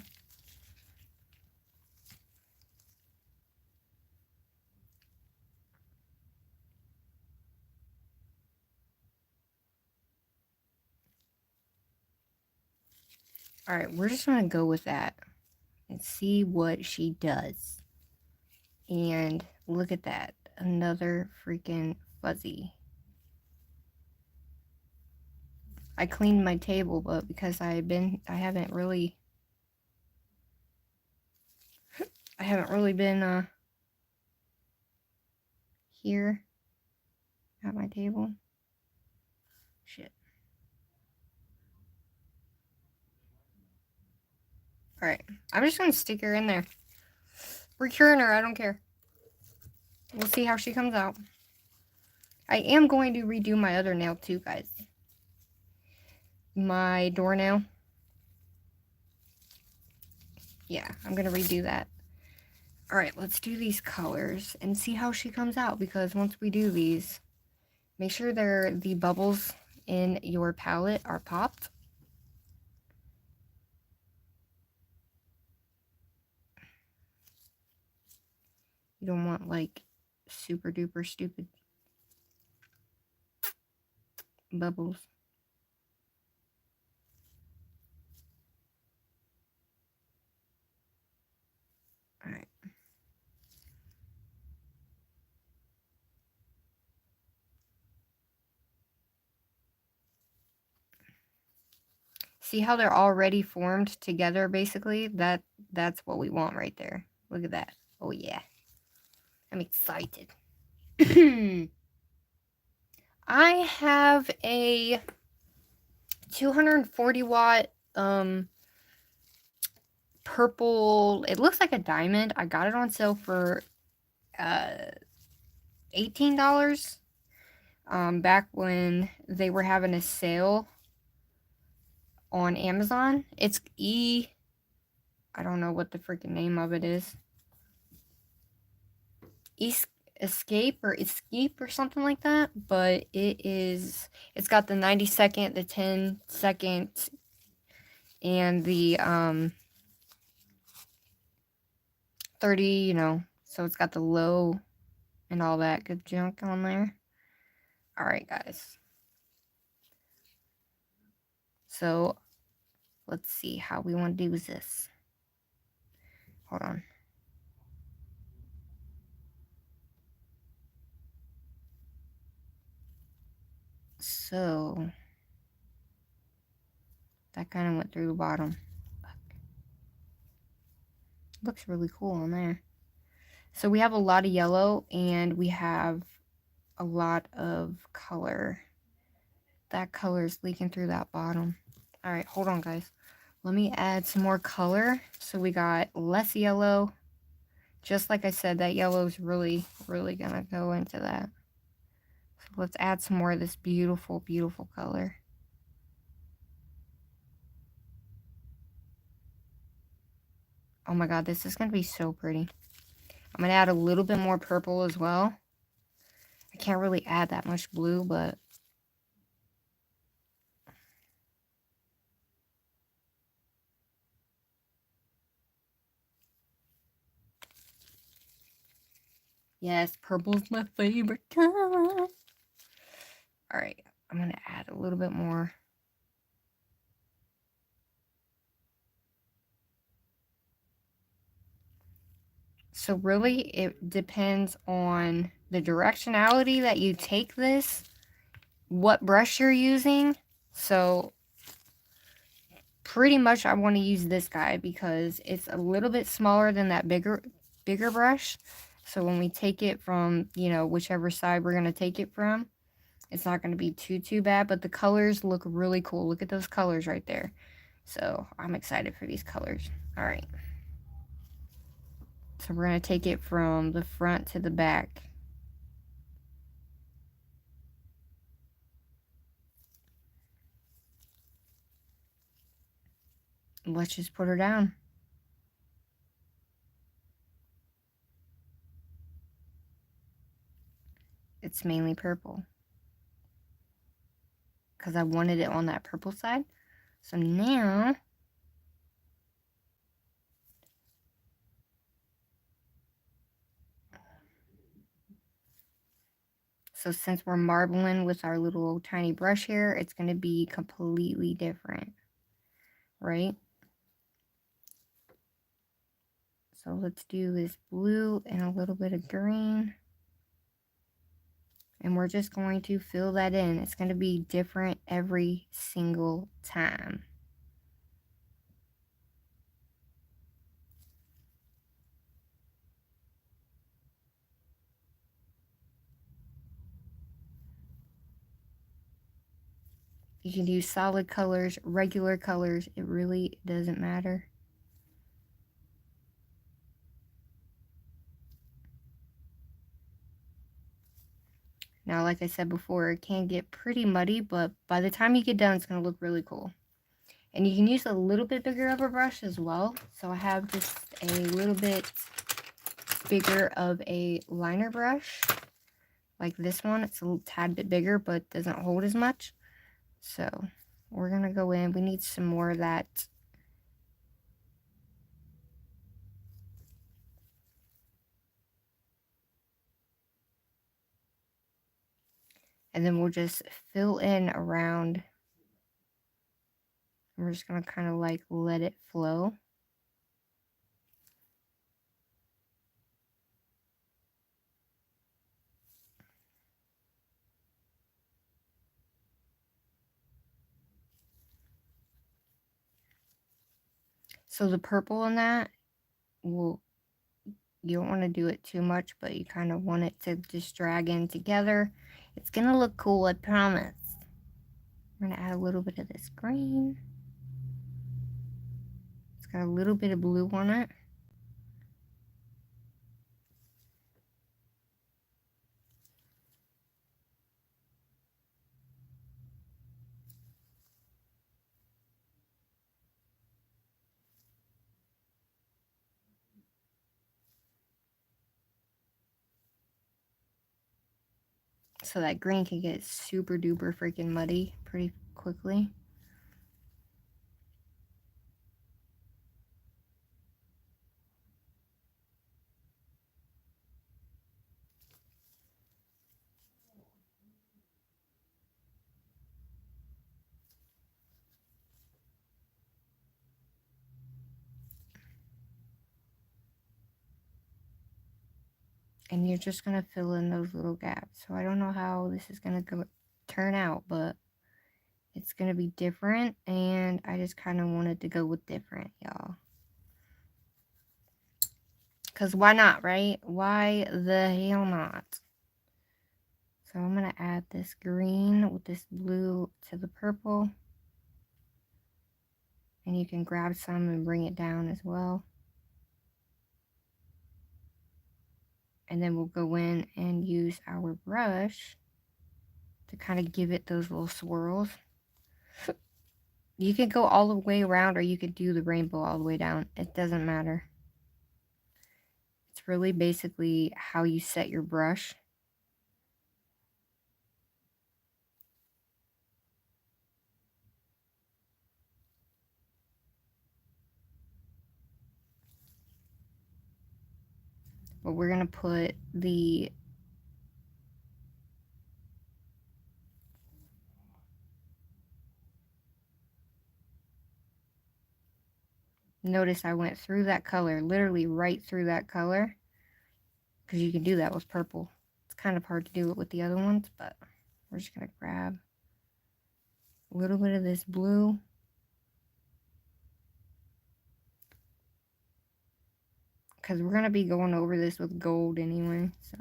Alright, we're just gonna go with that and see what she does. And look at that. Another freaking fuzzy. I cleaned my table, but because I haven't really been here at my table. Shit. Alright, I'm just gonna stick her in there. We're curing her, I don't care. We'll see how she comes out. I am going to redo my other nail too, guys. My doornail. Yeah, I'm gonna redo that. Alright, let's do these colors and see how she comes out, because once we do these, make sure the bubbles in your palette are popped. You don't want, like, super duper stupid bubbles. Alright. See how they're already formed together, basically? That's what we want right there. Look at that. Oh, yeah. I'm excited. I have a 240 watt purple, it looks like a diamond. I got it on sale for $18 back when they were having a sale on Amazon. It's I don't know what the freaking name of it is. Escape or something like that, but it's got the 90-second, the 10-second, and the 30, so it's got the low and all that good junk on there. All right, guys. So let's see how we want to do this. Hold on. So that kind of went through the bottom. Looks really cool on there. So we have a lot of yellow and we have a lot of color. That color is leaking through that bottom. All right, hold on, guys. Let me add some more color. So we got less yellow. Just like I said, that yellow is really, really gonna go into that. So let's add some more of this beautiful, beautiful color. Oh my god, this is gonna be so pretty. I'm gonna add a little bit more purple as well. I can't really add that much blue, but yes, purple's my favorite color. Alright, I'm gonna add a little bit more. So really, it depends on the directionality that you take this, what brush you're using. So pretty much I want to use this guy because it's a little bit smaller than that bigger brush. So when we take it from, whichever side we're going to take it from, it's not going to be too bad, but the colors look really cool. Look at those colors right there. So I'm excited for these colors. All right. So we're going to take it from the front to the back. Let's just put her down. It's mainly purple because I wanted it on that purple side. So now since we're marbling with our little tiny brush here, it's going to be completely different, right? So let's do this blue and a little bit of green. And we're just going to fill that in. It's going to be different every single time. You can use solid colors, regular colors. It really doesn't matter. Now, like I said before, it can get pretty muddy, but by the time you get done, it's going to look really cool. And you can use a little bit bigger of a brush as well. So I have just a little bit bigger of a liner brush. Like this one, it's a little tad bit bigger, but doesn't hold as much. So we're going to go in. We need some more of that. And then we'll just fill in around. We're just going to kind of like let it flow. So the purple in that will You don't want to do it too much, but you kind of want it to just drag in together. It's going to look cool, I promise. I'm going to add a little bit of this green. It's got a little bit of blue on it. So that green can get super duper freaking muddy pretty quickly. And you're just going to fill in those little gaps. So I don't know how this is going to turn out, but it's going to be different. And I just kind of wanted to go with different, y'all. Because why not, right? Why the hell not? So I'm going to add this green with this blue to the purple. And you can grab some and bring it down as well. And then we'll go in and use our brush to kind of give it those little swirls. You can go all the way around, or you could do the rainbow all the way down. It doesn't matter. It's really basically how you set your brush. But we're going to put the notice I went through that color, literally right through that color, because you can do that with purple. It's kind of hard to do it with the other ones, but we're just going to grab a little bit of this blue. Because we're going to be going over this with gold anyway, so.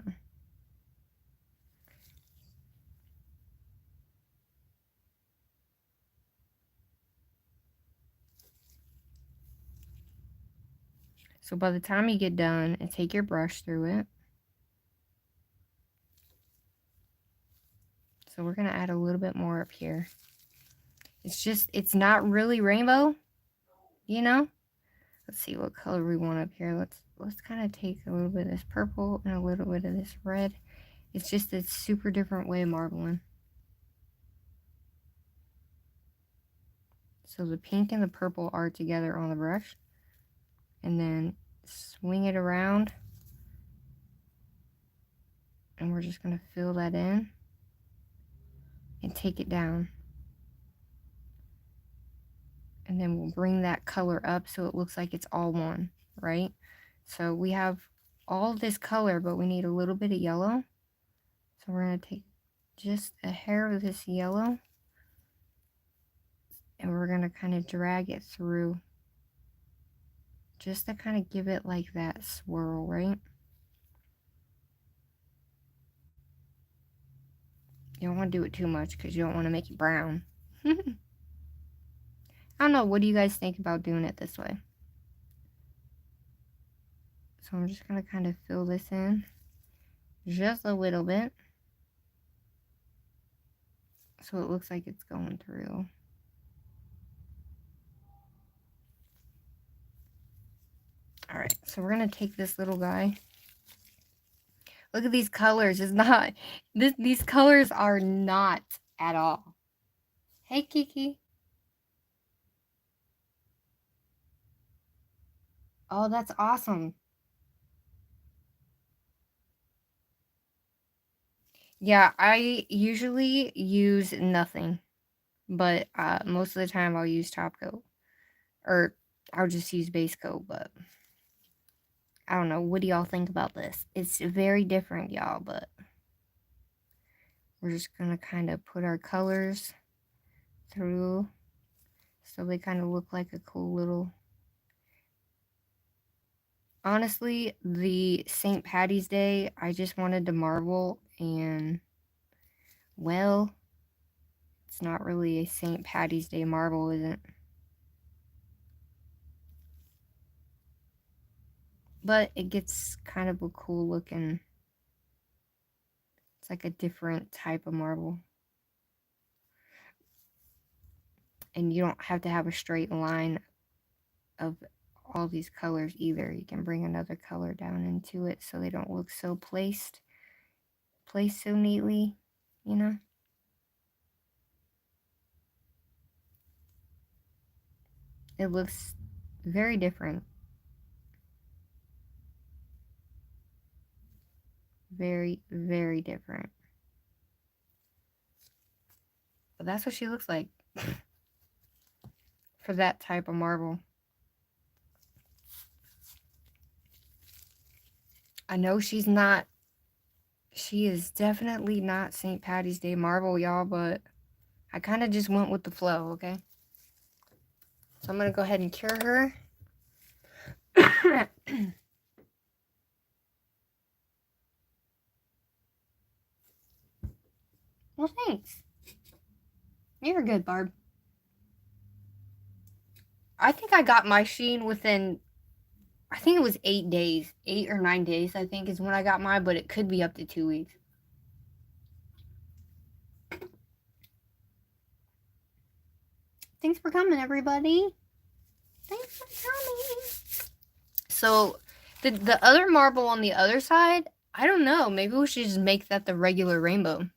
So by the time you get done and take your brush through it, so we're going to add a little bit more up here. It's not really rainbow, you know? Let's see what color we want up here. Let's kind of take a little bit of this purple and a little bit of this red. It's just a super different way of marbling. So the pink and the purple are together on the brush. And then swing it around. And we're just going to fill that in. And take it down. And then we'll bring that color up so it looks like it's all one, right? So we have all this color, but we need a little bit of yellow. So we're going to take just a hair of this yellow. And we're going to kind of drag it through. Just to kind of give it like that swirl, right? You don't want to do it too much because you don't want to make it brown. I don't know. What do you guys think about doing it this way? So I'm just going to kind of fill this in just a little bit. So it looks like it's going through. Alright, so we're going to take this little guy. Look at these colors. It's not, these colors are not at all. Hey, Kiki. Oh, that's awesome. Yeah, I usually use nothing. But most of the time I'll use top coat. Or I'll just use base coat, but I don't know. What do y'all think about this? It's very different, y'all, but we're just going to kind of put our colors through so they kind of look like a cool little Honestly, the St. Patty's Day, I just wanted to marble, and, well, it's not really a St. Patty's Day marble, is it? But it gets kind of a cool looking, it's like a different type of marble. And you don't have to have a straight line of all these colors either. You can bring another color down into it so they don't look so placed so neatly, you know? It looks very different. Very, very different. But that's what she looks like for that type of marble. I know she's not, she is definitely not St. Patty's Day marble, y'all, but I kind of just went with the flow, okay? So I'm going to go ahead and cure her. Well, thanks. You're good, Barb. I think I got my sheen within, I think it was 8 days. 8 or 9 days, I think, is when I got mine, but it could be up to 2 weeks. Thanks for coming, everybody. Thanks for coming. So, the other marble on the other side, I don't know. Maybe we should just make that the regular rainbow.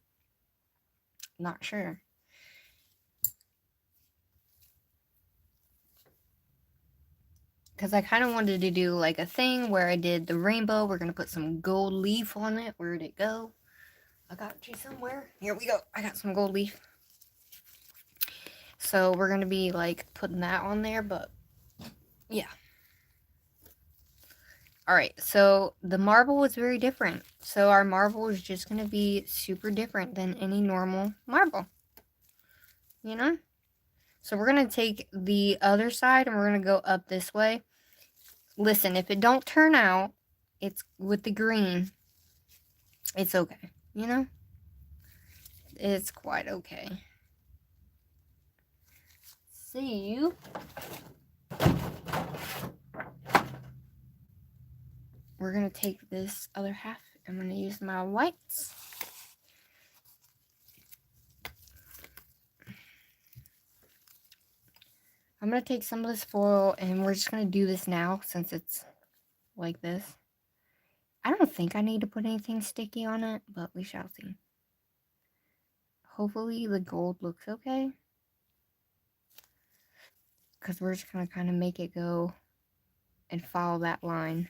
Not sure. Because I kind of wanted to do like a thing where I did the rainbow. We're going to put some gold leaf on it. Where'd it go? I got you somewhere. Here we go. I got some gold leaf. So we're going to be like putting that on there, but yeah. Alright, so the marble was very different. So our marble is just going to be super different than any normal marble. You know? So we're going to take the other side and we're going to go up this way. Listen, if it don't turn out, it's with the green, it's okay. You know? It's quite okay. See you. We're going to take this other half. I'm going to use my whites. I'm going to take some of this foil and we're just going to do this now since it's like this. I don't think I need to put anything sticky on it, but we shall see. Hopefully the gold looks okay. Because we're just going to kind of make it go and follow that line.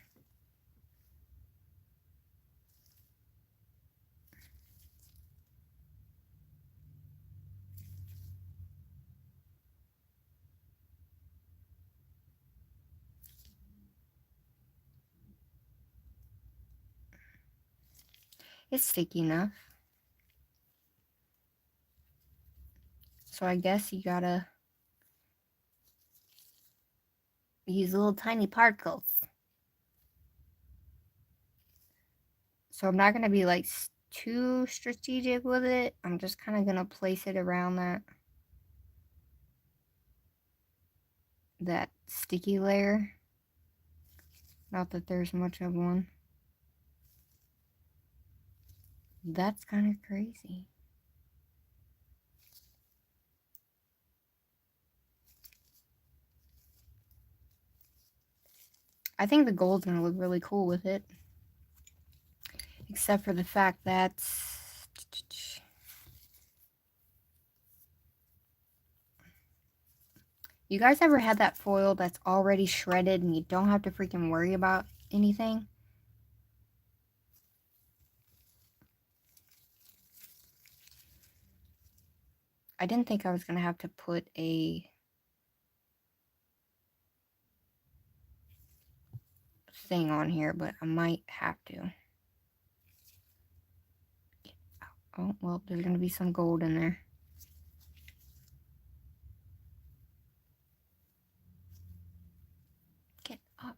It's sticky enough. So I guess you gotta use little tiny particles. So I'm not gonna be like too strategic with it. I'm just kind of gonna place it around that sticky layer. Not that there's much of one. That's kind of crazy. I think the gold's gonna look really cool with it. Except for the fact that you guys ever had that foil that's already shredded and you don't have to freaking worry about anything? I didn't think I was gonna have to put a thing on here, but I might have to. Oh, well, there's gonna be some gold in there. Get up.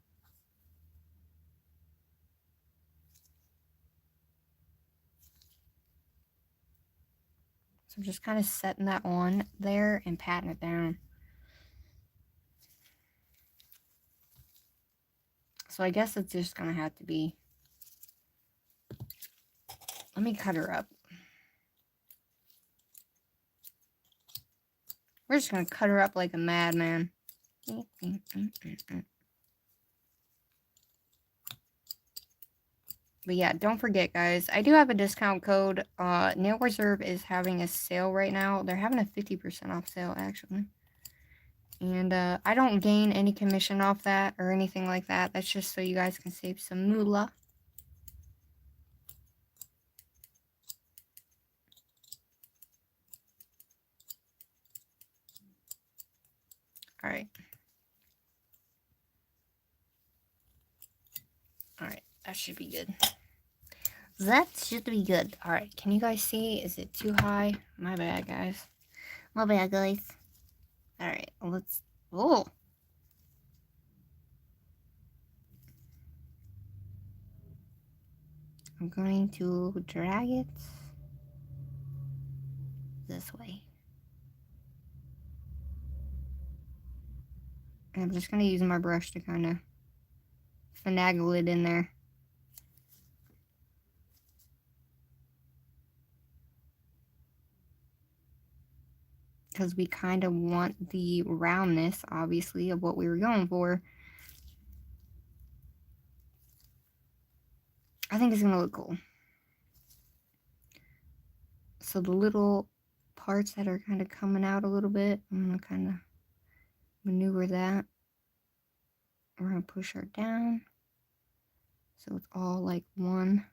So I'm just kind of setting that on there and patting it down. So I guess it's just gonna have to be, let me cut her up. We're just gonna cut her up like a madman. But yeah, don't forget, guys, I do have a discount code. Nail Reserve is having a sale right now. They're having a 50% off sale, actually. And I don't gain any commission off that or anything like that. That's just so you guys can save some moolah. Alright. Alright, that should be good. That should be good. Alright, can you guys see? Is it too high? My bad, guys. My bad, guys. Alright, let's... Oh! I'm going to drag it this way. And I'm just going to use my brush to kind of finagle it in there. Because we kind of want the roundness, obviously, of what we were going for. I think it's going to look cool. So the little parts that are kind of coming out a little bit, I'm going to kind of maneuver that. We're going to push her down. So it's all like one.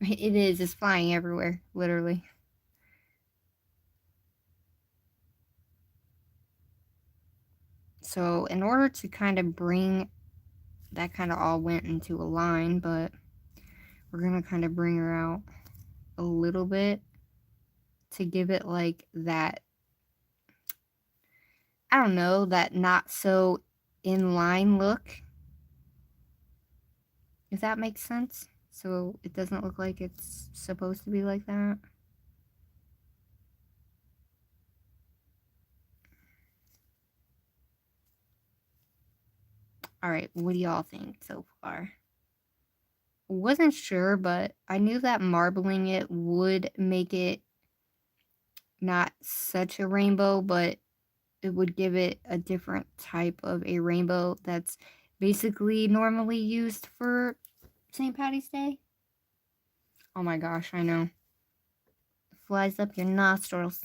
It is. It's flying everywhere, literally. So in order to kind of bring, that kind of all went into a line, but we're going to kind of bring her out a little bit to give it like that, I don't know, that not so in line look. If that makes sense. So it doesn't look like it's supposed to be like that. Alright, what do y'all think so far? Wasn't sure, but I knew that marbling it would make it not such a rainbow, but it would give it a different type of a rainbow that's basically normally used for St. Patty's Day. Oh my gosh, I know. Flies up your nostrils.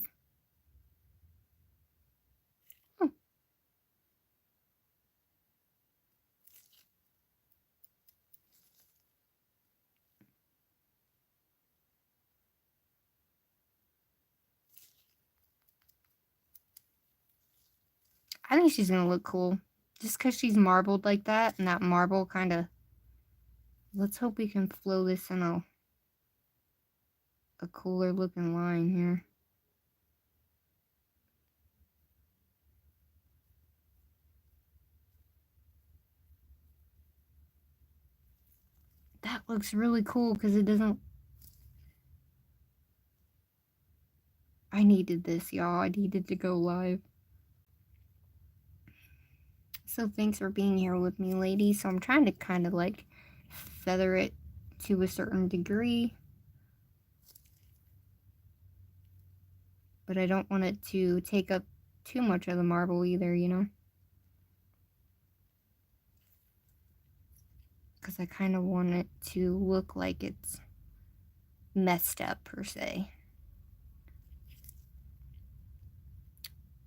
I think she's gonna look cool. Just because she's marbled like that, and that marble kind of... Let's hope we can flow this in a cooler looking line here. That looks really cool because it doesn't... I needed this, y'all. I needed to go live. So thanks for being here with me, ladies. So I'm trying to kind of like feather it to a certain degree. But I don't want it to take up too much of the marble either, you know? Because I kind of want it to look like it's messed up, per se.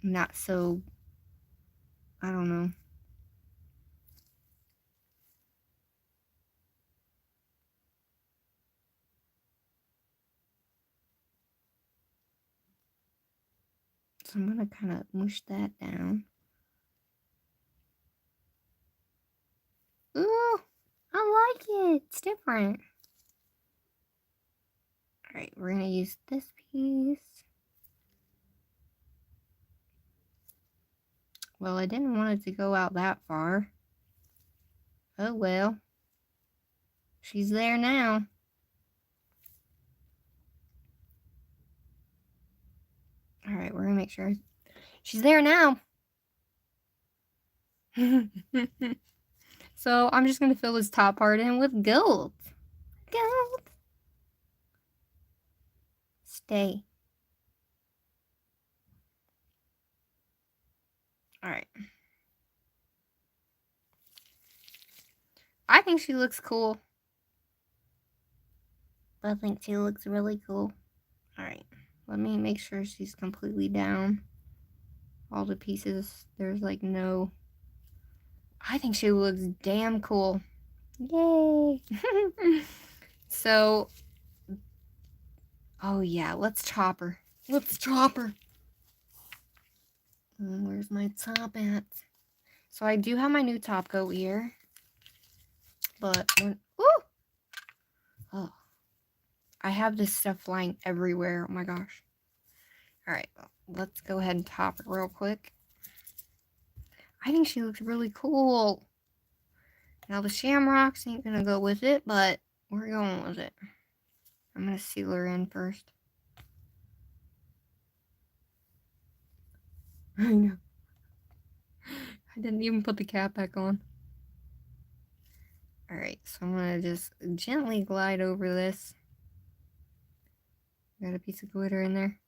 Not so... I don't know. So I'm going to kind of mush that down. Ooh, I like it. It's different. Alright, we're going to use this piece. Well, I didn't want it to go out that far. Oh well. She's there now. Alright, we're gonna make sure. She's there now. So I'm just gonna fill this top part in with gold. Gold. Stay. Alright. I think she looks cool. I think she looks really cool. Alright. Let me make sure she's completely down. All the pieces. There's like no... I think she looks damn cool. Yay! So... Oh yeah, let's chop her. Let's chop her. Where's my top at? So I do have my new top coat here. But when... Ooh! Oh. I have this stuff flying everywhere. Oh my gosh. Alright, well, let's go ahead and top it real quick. I think she looks really cool. Now the shamrocks ain't gonna go with it, but we're going with it. I'm gonna seal her in first. I know. I didn't even put the cap back on. Alright, so I'm gonna just gently glide over this. Got a piece of glitter in there.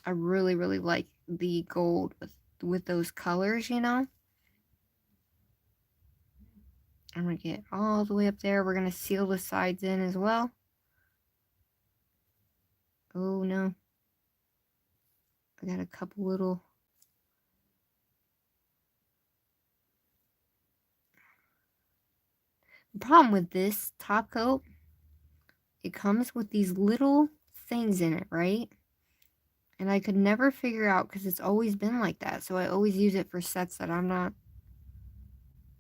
I really, really like the gold with those colors, you know? I'm gonna get all the way up there. We're gonna seal the sides in as well. Oh no. I got a couple little... The problem with this top coat, it comes with these little things in it, right? And I could never figure out because it's always been like that. So I always use it for sets that I'm not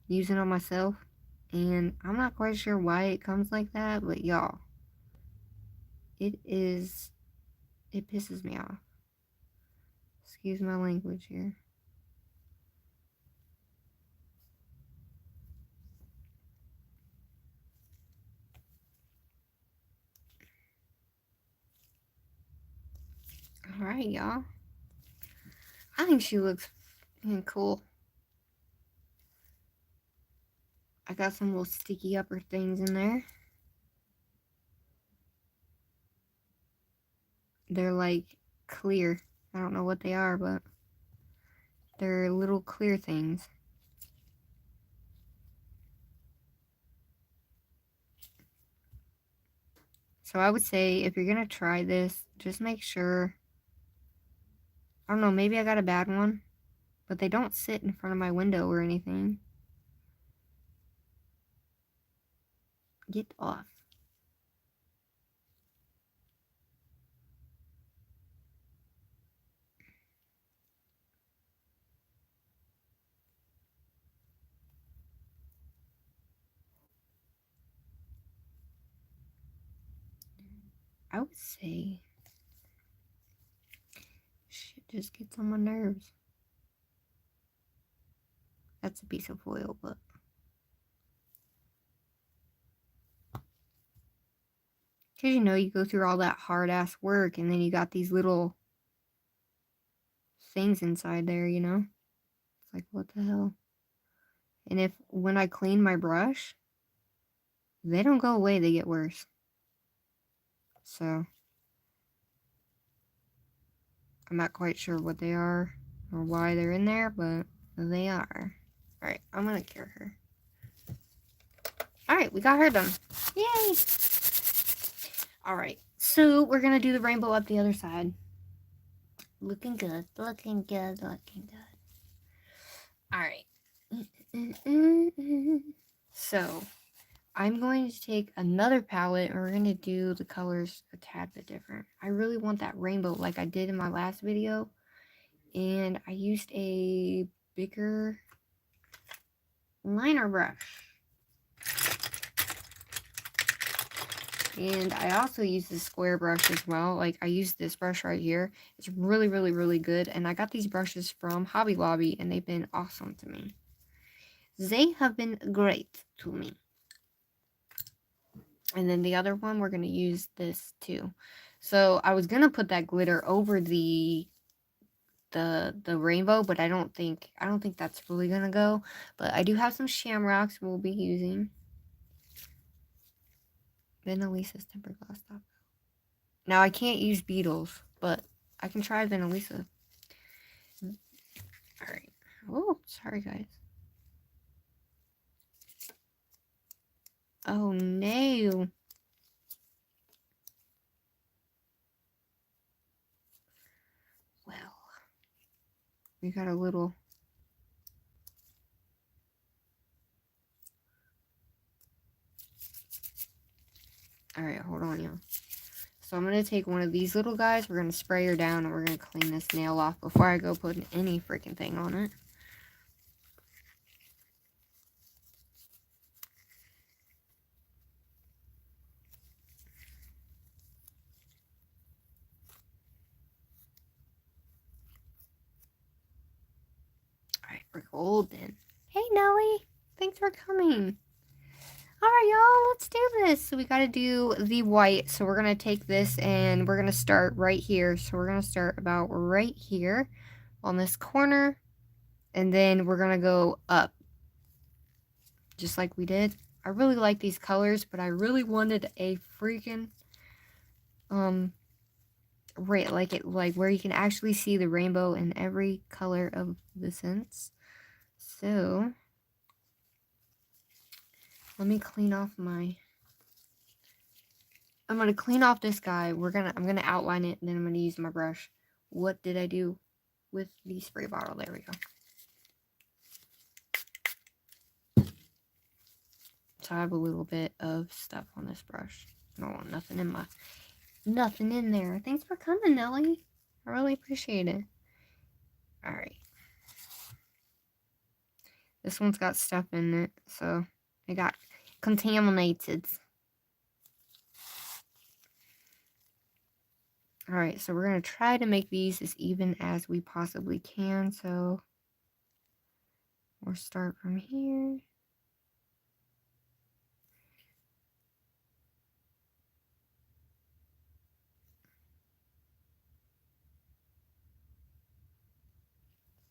using on myself. And I'm not quite sure why it comes like that, but y'all, it pisses me off. Excuse my language here. Alright, y'all. I think she looks cool. I got some little sticky upper things in there. They're like clear. I don't know what they are, but they're little clear things. So I would say if you're gonna try this, just make sure... I don't know, maybe I got a bad one, but they don't sit in front of my window or anything. Get off. I would say shit just gets on my nerves. That's a piece of foil, but because you know, you go through all that hard ass work and then you got these little things inside there, you know? It's like, what the hell? And when I clean my brush, they don't go away, they get worse. So I'm not quite sure what they are or why they're in there, but they are. Alright, I'm gonna cure her. Alright, we got her done. Yay! Alright, so we're gonna do the rainbow up the other side. Looking good, looking good, looking good. Alright. So, I'm going to take another palette and we're going to do the colors a tad bit different. I really want that rainbow like I did in my last video. And I used a bigger liner brush. And I also use this square brush as well. Like, I use this brush right here. It's really, really, really good. And I got these brushes from Hobby Lobby, and they've been awesome to me. They have been great to me. And then the other one, we're going to use this too. So I was going to put that glitter over the rainbow, but I don't think that's really going to go. But I do have some shamrocks we'll be using. Vanillisa's tempered glass top. Now I can't use beetles, but I can try Vanillisa. Alright. Oh, sorry guys. Oh no. Well, we got a little... Alright, hold on, y'all. So I'm going to take one of these little guys. We're going to spray her down, and we're going to clean this nail off before I go putting any freaking thing on it. Alright, we're golden. Hey, Nelly. Thanks for coming. Alright, y'all, let's do this. So we got to do the white. So we're going to take this and we're going to start right here. So we're going to start about right here on this corner. And then we're going to go up. Just like we did. I really like these colors, but I really wanted a freaking, right, like where you can actually see the rainbow in every color of the scents. So... let me clean off my... I'm going to clean off this guy. I'm going to outline it, and then I'm going to use my brush. What did I do with the spray bottle? There we go. So I have a little bit of stuff on this brush. I don't want nothing in there. Thanks for coming, Nelly. I really appreciate it. Alright. This one's got stuff in it, so it got contaminated. Alright, so we're going to try to make these as even as we possibly can. So we'll start from here.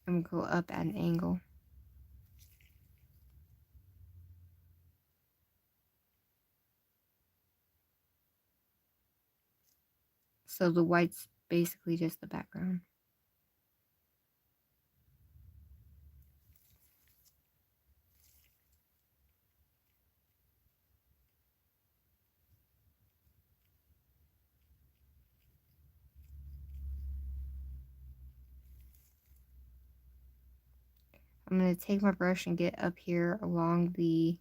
And we'll go up at an angle. So the white's basically just the background. I'm going to take my brush and get up here along the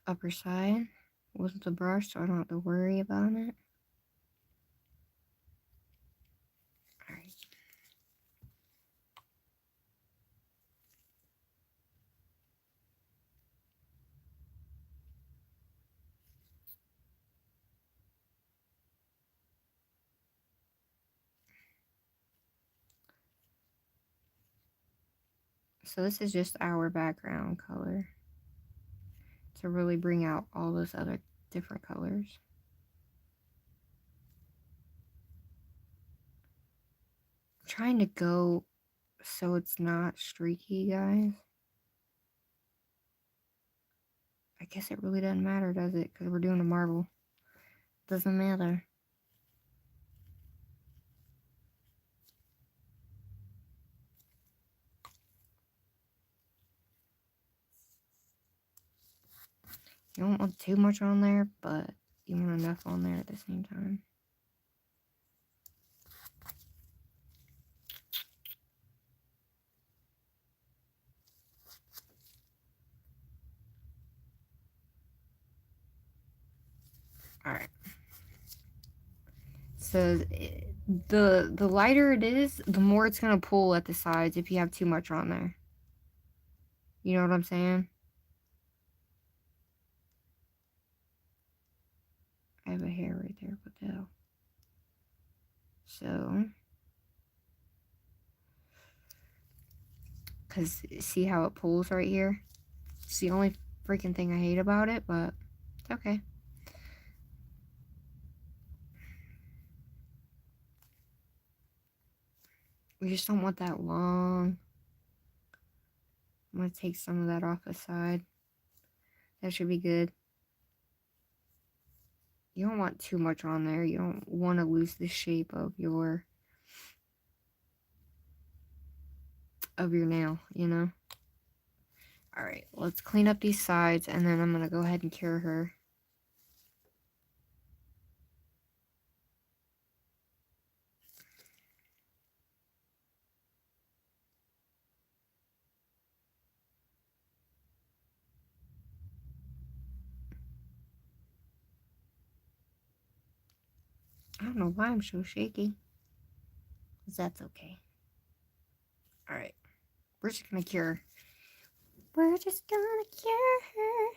upper side with the brush so I don't have to worry about it. Alright. So this is just our background color to really bring out all those other different colors. I'm trying to go so it's not streaky, guys. I guess it really doesn't matter, does it? Because we're doing a marble. Doesn't matter. You don't want too much on there, but you want enough on there at the same time. Alright. So the lighter it is, the more it's going to pull at the sides if you have too much on there. You know what I'm saying? I have a hair right there. What the hell? So, because see how it pulls right here? It's the only freaking thing I hate about it, but it's okay. We just don't want that long. I'm going to take some of that off the side. That should be good. You don't want too much on there. You don't want to lose the shape of your nail, you know? Alright, let's clean up these sides, and then I'm going to go ahead and cure her. I don't know why I'm so shaky. Because that's okay. Alright. We're just gonna cure her. We're just gonna cure her.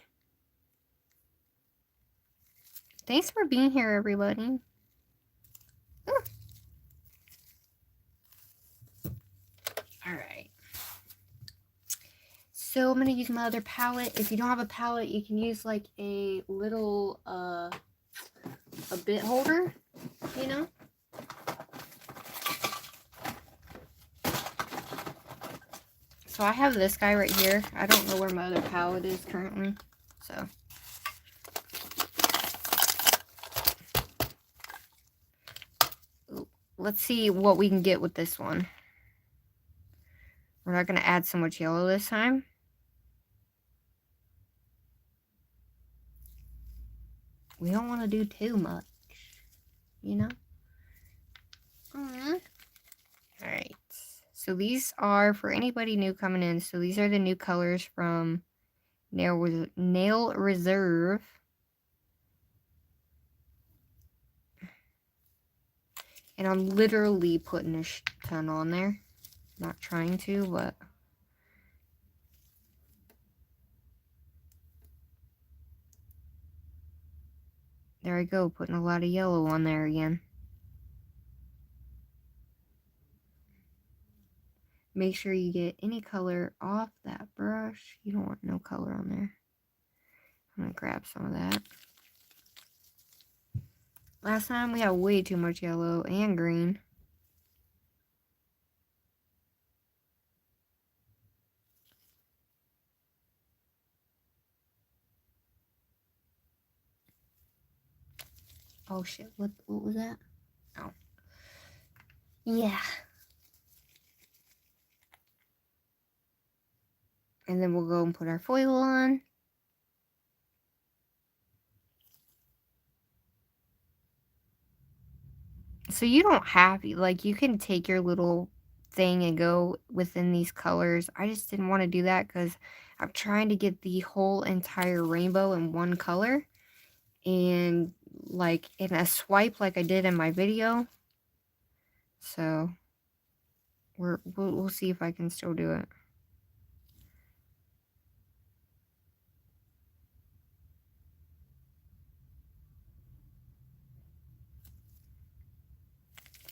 Thanks for being here, everybody. Alright. So I'm gonna use my other palette. If you don't have a palette, you can use like a little a bit holder, you know? So I have this guy right here. I don't know where my other palette is currently. So let's see what we can get with this one. We're not going to add so much yellow this time. We don't want to do too much, you know? Alright. So these are, for anybody new coming in, so these are the new colors from Nail Reserve. And I'm literally putting a ton on there. Not trying to, but... There I go, putting a lot of yellow on there again. Make sure you get any color off that brush. You don't want no color on there. I'm going to grab some of that. Last time we had way too much yellow and green. Oh shit, what was that? Oh. Yeah. And then we'll go and put our foil on. So you don't have, like, you can take your little thing and go within these colors. I just didn't want to do that because I'm trying to get the whole entire rainbow in one color. And, like, in a swipe like I did in my video. So, we'll see if I can still do it.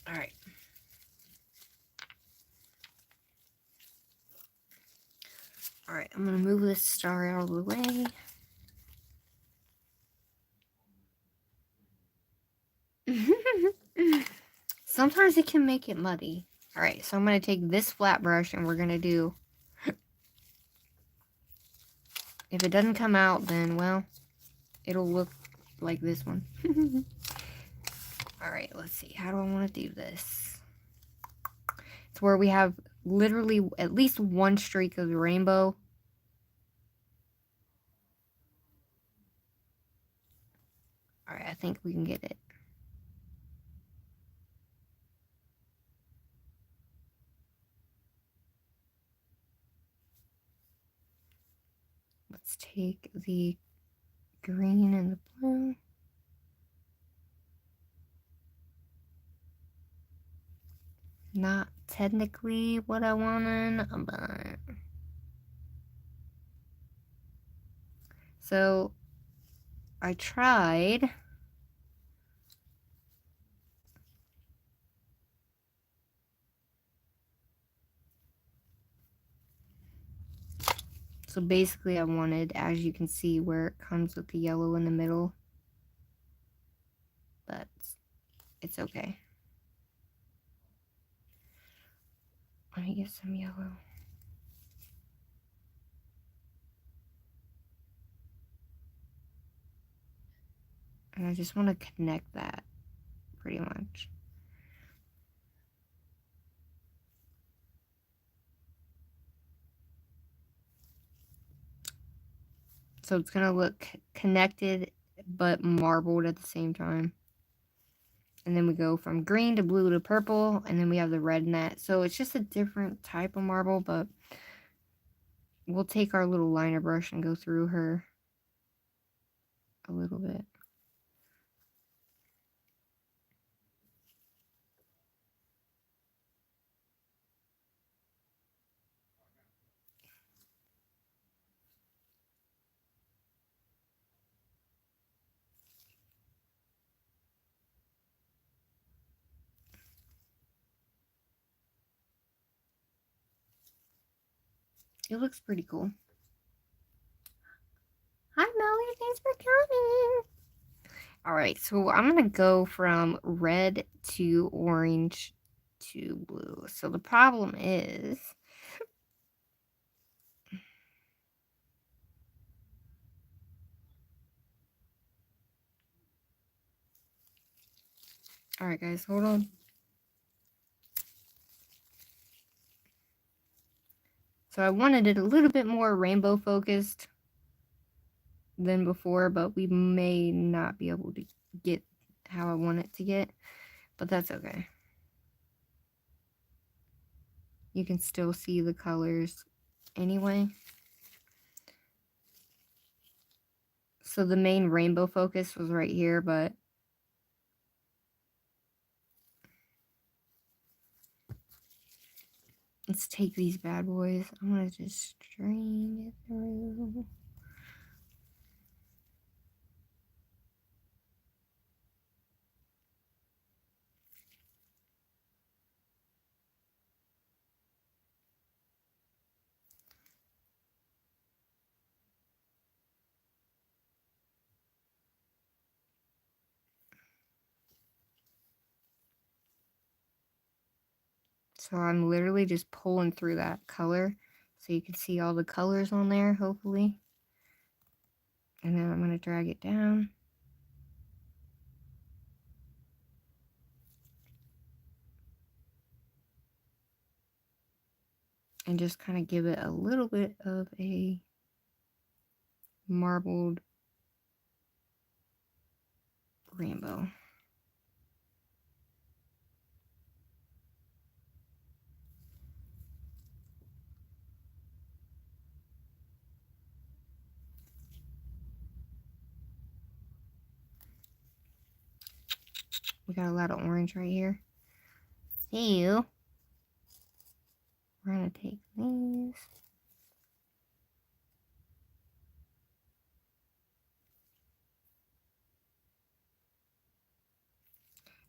Alright. Alright, I'm going to move this star out of the way. Sometimes it can make it muddy. Alright, so I'm going to take this flat brush and we're going to do... If it doesn't come out, then, well, it'll look like this one. Alright, let's see. How do I want to do this? It's where we have literally at least one streak of the rainbow. Alright, I think we can get it. Let's take the green and the blue. Not technically what I wanted, but... So, I tried So basically I wanted, as you can see, where it comes with the yellow in the middle. But it's okay. Let me get some yellow. And I just want to connect that pretty much. So it's going to look connected but marbled at the same time. And then we go from green to blue to purple, and then we have the red net. So it's just a different type of marble, but we'll take our little liner brush and go through her a little bit. It looks pretty cool. Hi, Melly. Thanks for coming. Alright, so I'm going to go from red to orange to blue. So the problem is... Alright, guys, hold on. So I wanted it a little bit more rainbow focused than before, but we may not be able to get how I want it to get, but that's okay. You can still see the colors anyway. So the main rainbow focus was right here, but let's take these bad boys. I'm gonna just string it through. So I'm literally just pulling through that color so you can see all the colors on there, hopefully. And then I'm going to drag it down. And just kind of give it a little bit of a marbled rainbow. We got a lot of orange right here. So, we're going to take these.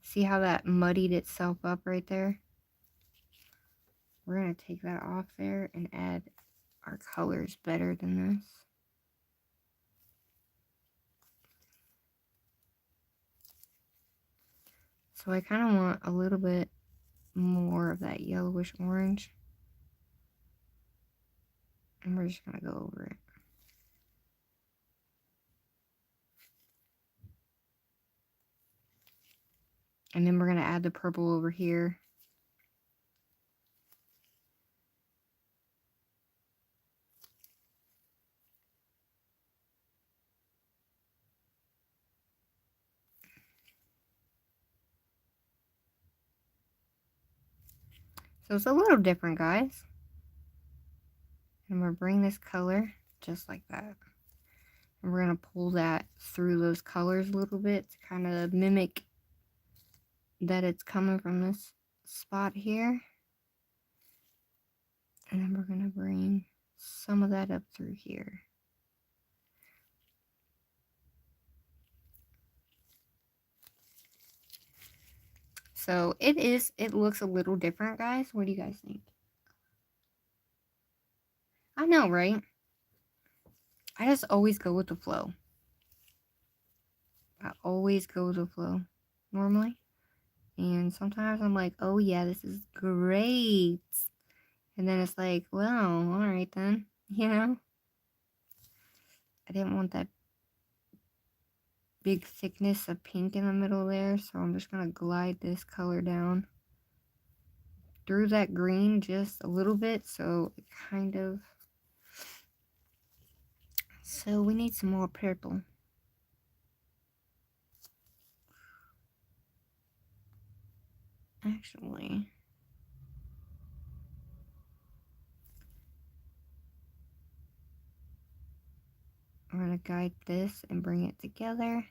See how that muddied itself up right there? We're going to take that off there and add our colors better than this. So I kind of want a little bit more of that yellowish orange. And we're just going to go over it. And then we're going to add the purple over here. So it's a little different, guys. And we're bring this color just like that. And we're going to pull that through those colors a little bit to kind of mimic that it's coming from this spot here. And then we're going to bring some of that up through here. So it looks a little different, guys. What do you guys think? I know, right? I just always go with the flow. I always go with the flow, normally. And sometimes I'm like, oh yeah, this is great. And then it's like, well, alright then, you know? I didn't want that big thickness of pink in the middle there, so I'm just gonna glide this color down through that green just a little bit, so it kind of... So we need some more purple. Actually, I'm gonna guide this and bring it together.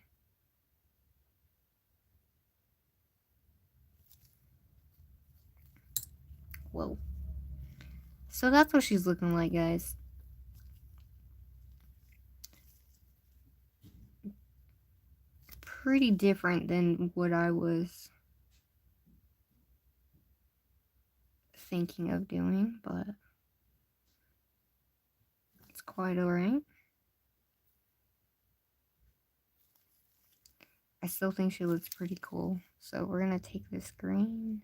Whoa. So that's what she's looking like, guys. Pretty different than what I was thinking of doing, but it's quite alright. I still think she looks pretty cool. So we're gonna take this green.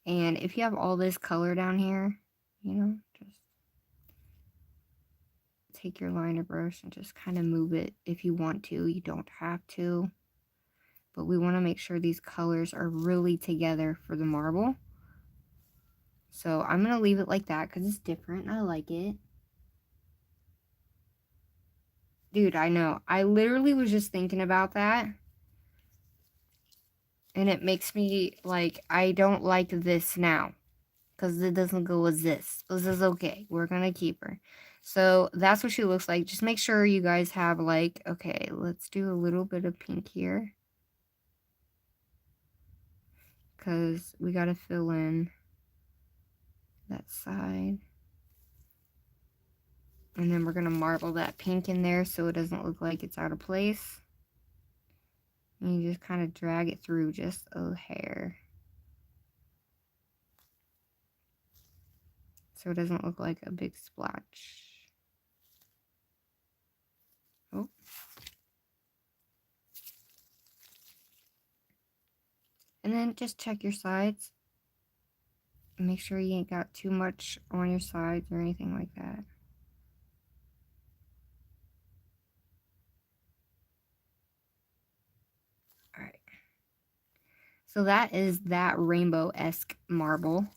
And if you have all this color down here, you know, just take your liner brush and just kind of move it if you want to. You don't have to. But we want to make sure these colors are really together for the marble. So I'm going to leave it like that because it's different and I like it. Dude, I know. I literally was just thinking about that. And it makes me, like, I don't like this now. Because it doesn't go with this. This is okay. We're going to keep her. So that's what she looks like. Just make sure you guys have, like, okay, let's do a little bit of pink here. Because we got to fill in that side. And then we're going to marble that pink in there so it doesn't look like it's out of place. And you just kind of drag it through just a hair. So it doesn't look like a big splotch. Oh. And then just check your sides. Make sure you ain't got too much on your sides or anything like that. Alright. So that is that rainbow-esque marble.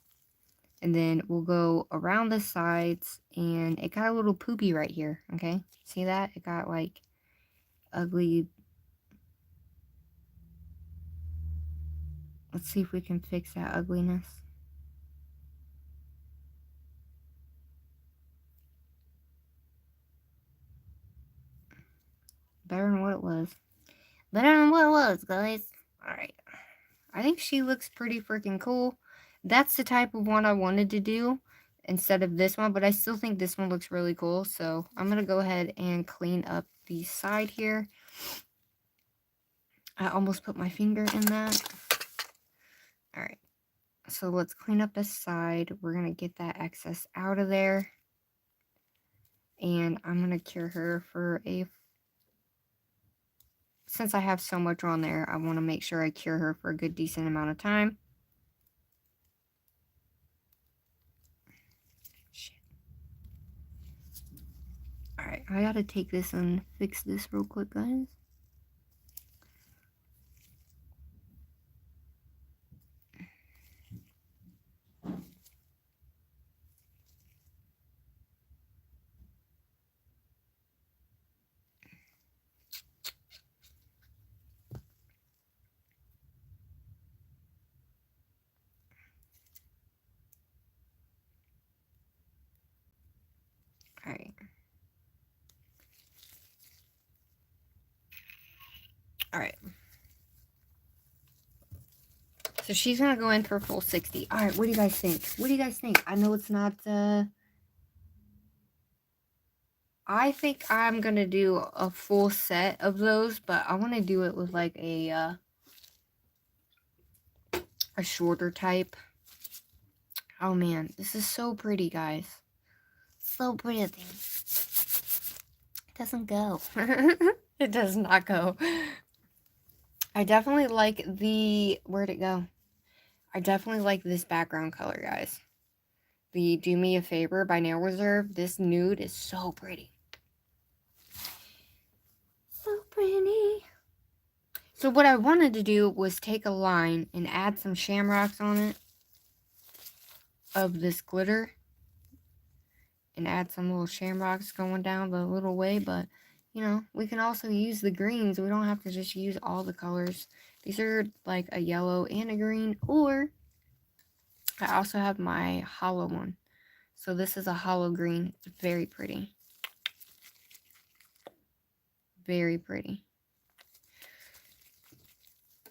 And then we'll go around the sides, and it got a little poopy right here, okay? See that? It got, like, ugly. Let's see if we can fix that ugliness. Better than what it was. Better than what it was, guys. Alright. I think she looks pretty freaking cool. That's the type of one I wanted to do instead of this one, but I still think this one looks really cool. So I'm going to go ahead and clean up the side here. I almost put my finger in that. Alright. So let's clean up this side. We're going to get that excess out of there. And I'm going to cure her for since I have so much on there, I want to make sure I cure her for a good decent amount of time. Shit. Alright, I gotta take this and fix this real quick, guys. Alright. Alright. So she's gonna go in for full 60. Alright, what do you guys think? What do you guys think? I know it's not, I think I'm going to do a full set of those, but I want to do it with like a shorter type. Oh man, this is so pretty, guys. So pretty. It doesn't go. It does not go. I definitely like the... Where'd it go? I definitely like this background color, guys. The Do Me a Favor by Nail Reserve. This nude is so pretty. So pretty. So what I wanted to do was take a line and add some shamrocks on it of this glitter. And add some little shamrocks going down the little way. But, you know, we can also use the greens. We don't have to just use all the colors. These are like a yellow and a green. Or I also have my hollow one. So this is a hollow green. It's very pretty. Very pretty.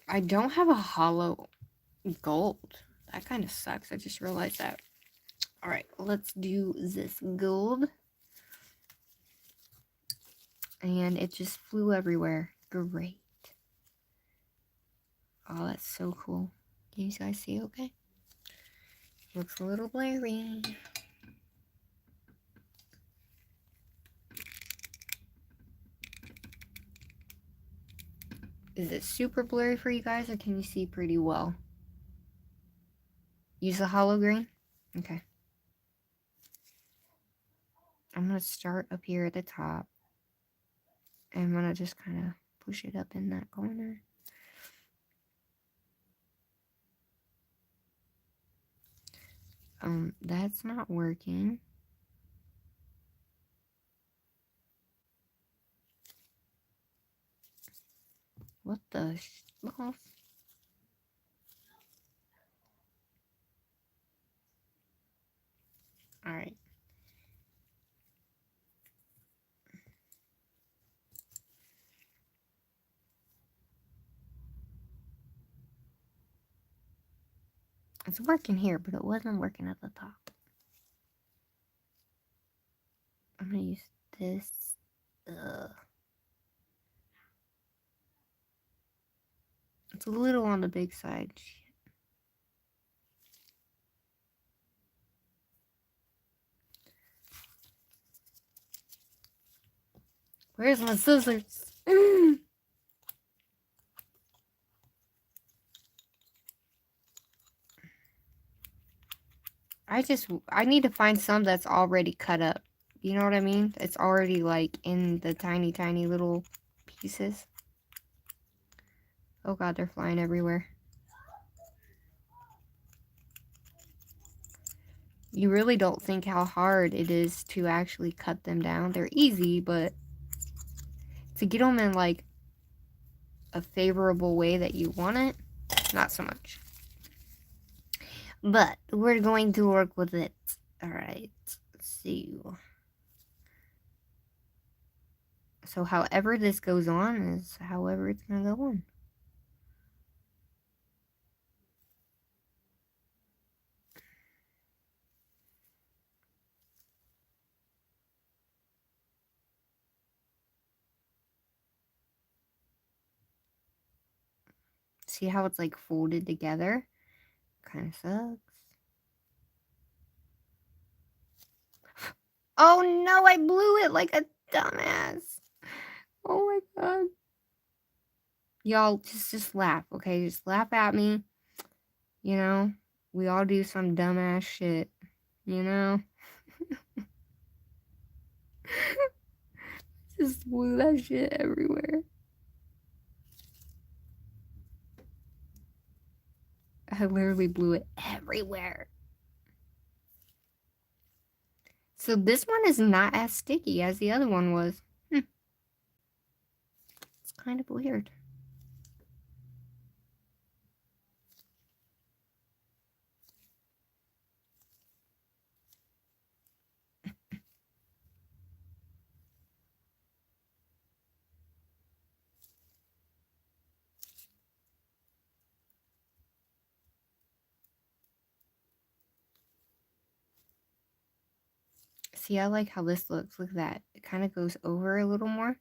I don't have a hollow gold. That kind of sucks. I just realized that. Alright, let's do this gold. And it just flew everywhere. Great. Oh, that's so cool. Can you guys see okay? Looks a little blurry. Is it super blurry for you guys, or can you see pretty well? Use the hollow green? Okay. I'm going to start up here at the top. And I'm going to just kind of push it up in that corner. That's not working. What the balls? Alright. It's working here, but it wasn't working at the top. I'm gonna use this. It's a little on the big side. Where's my scissors? I need to find some that's already cut up. You know what I mean? It's already like in the tiny, tiny little pieces. Oh god, they're flying everywhere. You really don't think how hard it is to actually cut them down. They're easy, but to get them in like a favorable way that you want it, not so much. But we're going to work with it. Alright, let's see. So however this goes on is however it's going to go on. See how it's like folded together? Kind of sucks. Oh no, I blew it like a dumbass. Oh my god. Y'all, just laugh, okay? Just laugh at me. You know, we all do some dumbass shit. You know? Just blew that shit everywhere. I literally blew it everywhere. So this one is not as sticky as the other one was. It's kind of weird. See, I like how this looks. Look at that. It kind of goes over a little more.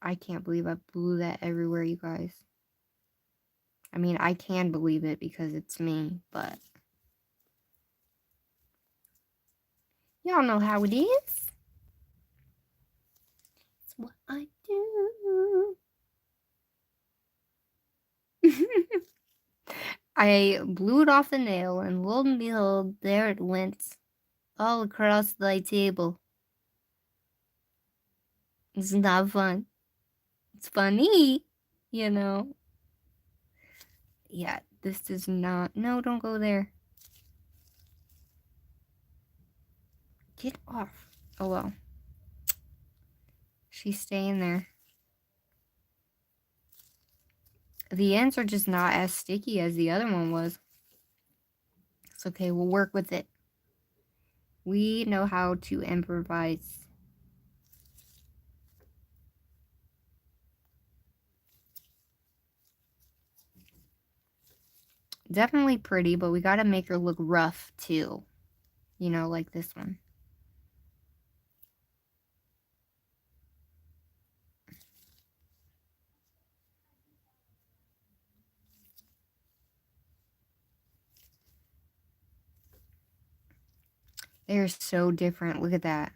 I can't believe I blew that everywhere, you guys. I mean, I can believe it because it's me, but y'all know how it is. It's what I do. I blew it off the nail, and lo and behold, there it went all across the table. It's not fun. It's funny, you know. Yeah, this does not. No, don't go there. Get off. Oh well. She's staying there. The ends are just not as sticky as the other one was. It's okay, we'll work with it. We know how to improvise. Definitely pretty, but we gotta make her look rough too. You know, like this one. They're so different. Look at that.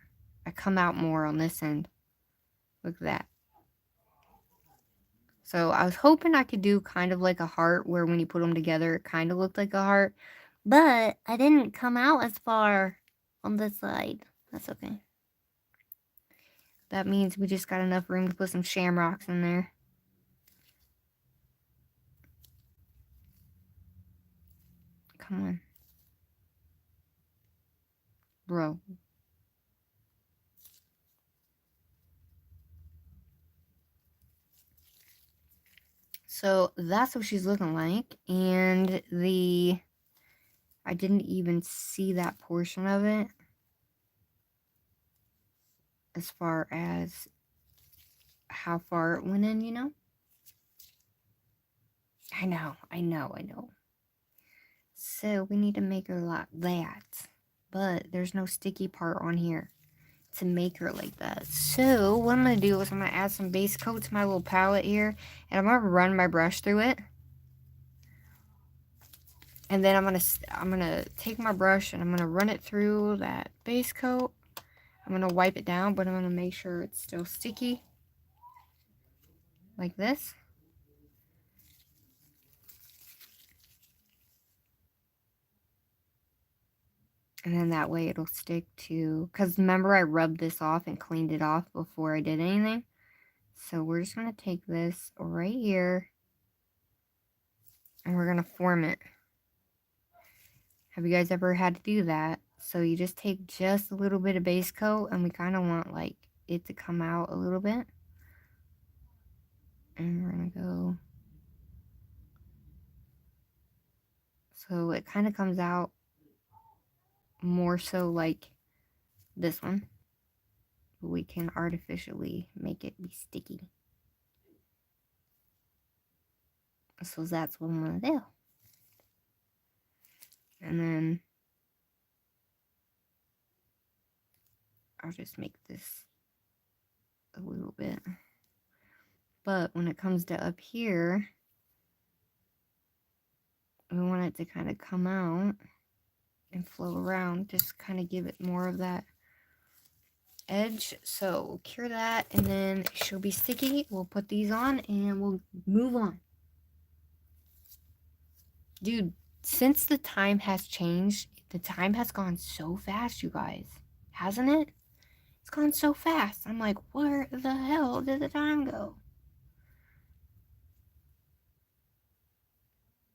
I come out more on this end. Look at that. So I was hoping I could do kind of like a heart where when you put them together, it kind of looked like a heart. But I didn't come out as far on this side. That's okay. That means we just got enough room to put some shamrocks in there. Come on. Bro. So that's what she's looking like. And I didn't even see that portion of it. As far as how far it went in, you know? I know. So we need to make her like that. But there's no sticky part on here to make her like that. So what I'm going to do is I'm going to add some base coat to my little palette here. And I'm going to run my brush through it. And then I'm going to take my brush and I'm going to run it through that base coat. I'm going to wipe it down, but I'm going to make sure it's still sticky. Like this. And then that way it'll stick to, because remember I rubbed this off and cleaned it off before I did anything. So we're just going to take this right here and we're going to form it. Have you guys ever had to do that? So you just take just a little bit of base coat and we kind of want like it to come out a little bit. And we're going to go. So it kind of comes out more so like this one. We can artificially make it be sticky. So that's what I'm going to do. And then I'll just make this a little bit. But when it comes to up here, we want it to kind of come out and flow around. Just kind of give it more of that edge. So we'll cure that and then she'll be sticky. We'll put these on and we'll move on. Dude, since the time has changed, the time has gone so fast, you guys. Hasn't it? It's gone so fast. I'm like, where the hell did the time go?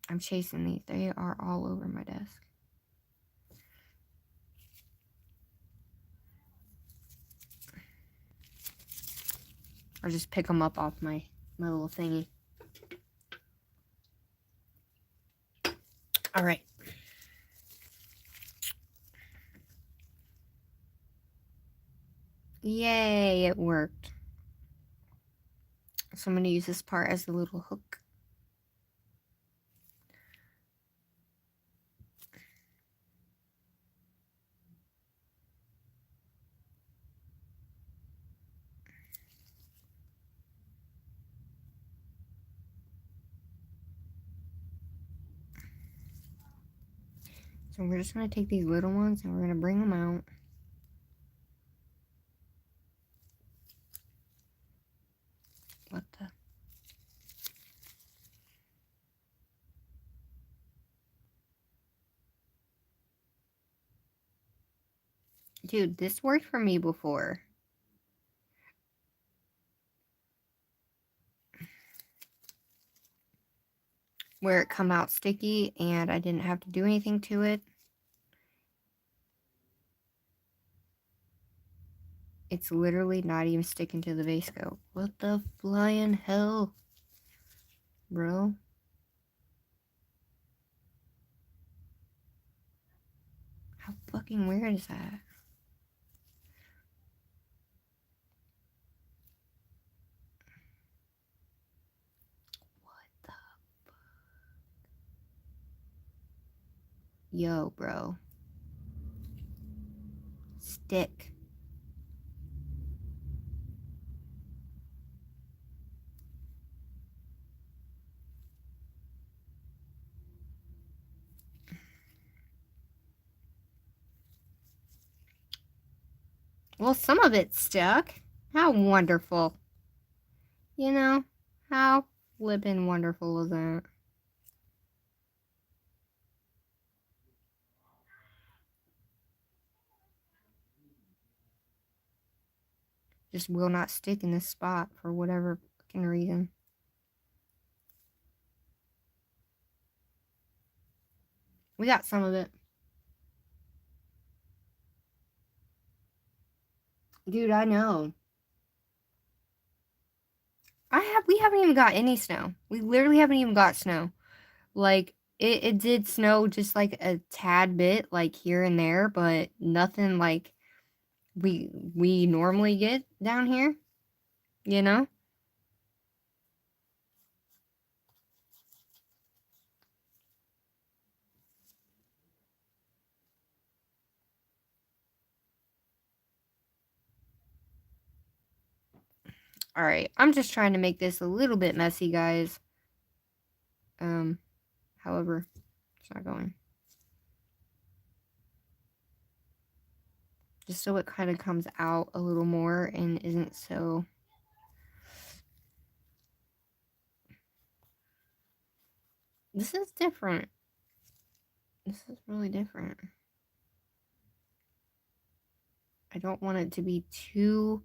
I'm chasing these. They are all over my desk. Or just pick them up off my little thingy. All right. Yay, it worked. So I'm going to use this part as the little hook. So we're just going to take these little ones and we're going to bring them out. What the? Dude, this worked for me before. Where it come out sticky and I didn't have to do anything to it. It's literally not even sticking to the vase coat. What the flying hell, bro? How fucking weird is that? What the fuck? Yo, bro. Stick. Well, some of it stuck. How wonderful. You know, how flippin' wonderful is that? Just will not stick in this spot for whatever fucking reason. We got some of it. Dude, I know. We haven't even got any snow. We literally haven't even got snow. Like, it did snow just like a tad bit, like here and there, but nothing like we normally get down here, you know? Alright, I'm just trying to make this a little bit messy, guys. However, it's not going. Just so it kind of comes out a little more and isn't so... This is different. This is really different. I don't want it to be too...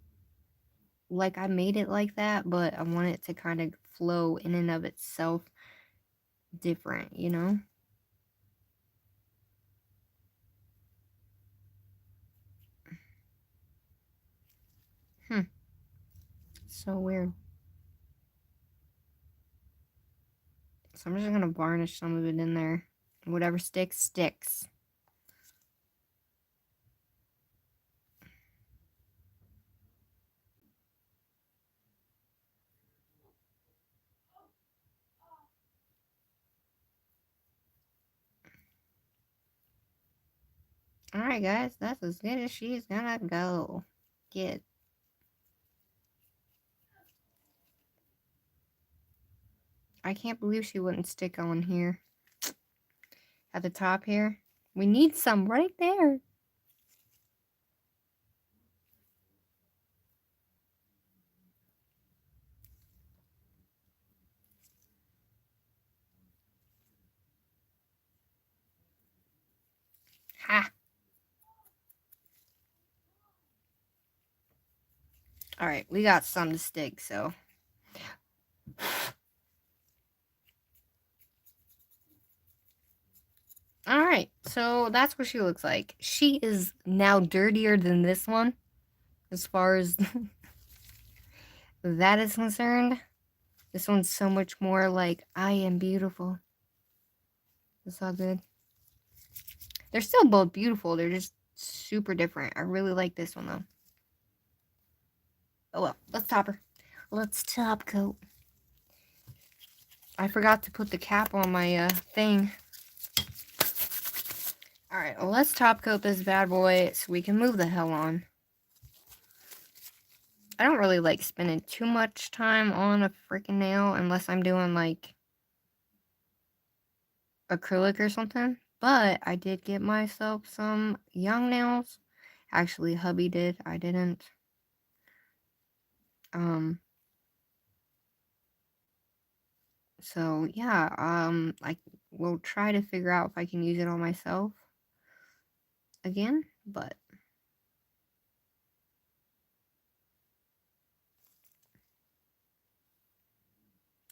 like I made it like that, but I want it to kind of flow in and of itself different, you know? So weird. So I'm just gonna varnish some of it in there. Whatever sticks, sticks. Alright, guys, that's as good as she's gonna go. Get. I can't believe she wouldn't stick on here. At the top here. We need some right there. Ha! Alright, we got some to stick, so. Alright, so that's what she looks like. She is now dirtier than this one, as far as that is concerned. This one's so much more like, I am beautiful. It's all good. They're still both beautiful. They're just super different. I really like this one, though. Oh well, let's top her. Let's top coat. I forgot to put the cap on my thing. Alright, well, let's top coat this bad boy so we can move the hell on. I don't really like spending too much time on a freaking nail unless I'm doing like acrylic or something. But I did get myself some young nails. Actually, hubby did. I didn't. So yeah, I will try to figure out if I can use it on myself again, but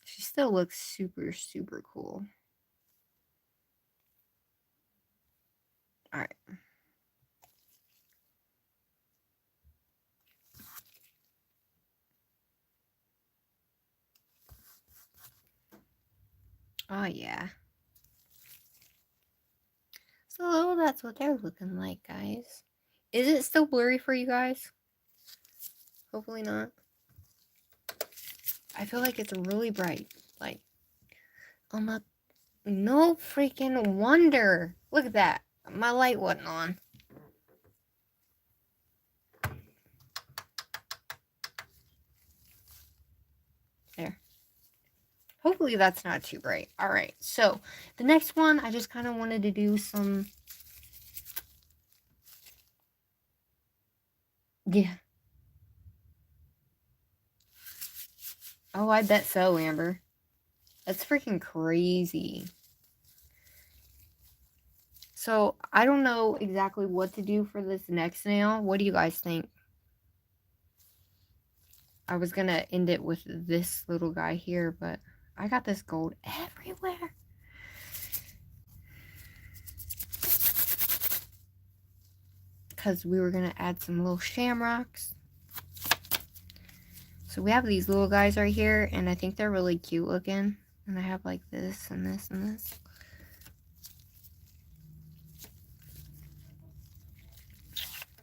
she still looks super, super cool. Alright. Oh yeah. So that's what they're looking like, guys. Is it still blurry for you guys? Hopefully not. I feel like it's really bright. Like, I'm a no freaking wonder. Look at that. My light wasn't on. There. Hopefully that's not too bright. Alright, so the next one, I just kind of wanted to do some... Yeah. Oh, I bet so, Amber. That's freaking crazy. So, I don't know exactly what to do for this next nail. What do you guys think? I was gonna end it with this little guy here, but I got this gold everywhere. Because we were gonna add some little shamrocks. So we have these little guys right here, and I think they're really cute looking. And I have like this and this and this.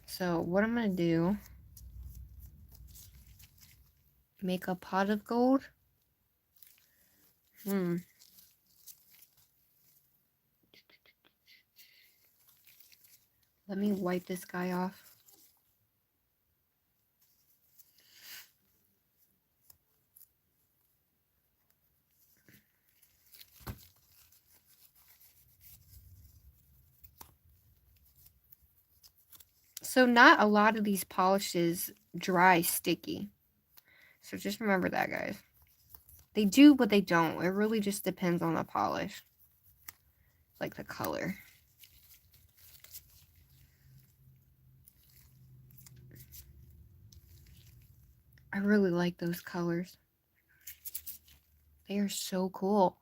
So what I'm gonna do, make a pot of gold. Let me wipe this guy off. So not a lot of these polishes dry sticky. So just remember that, guys. They do, but they don't. It really just depends on the polish. Like the color. I really like those colors. They are so cool.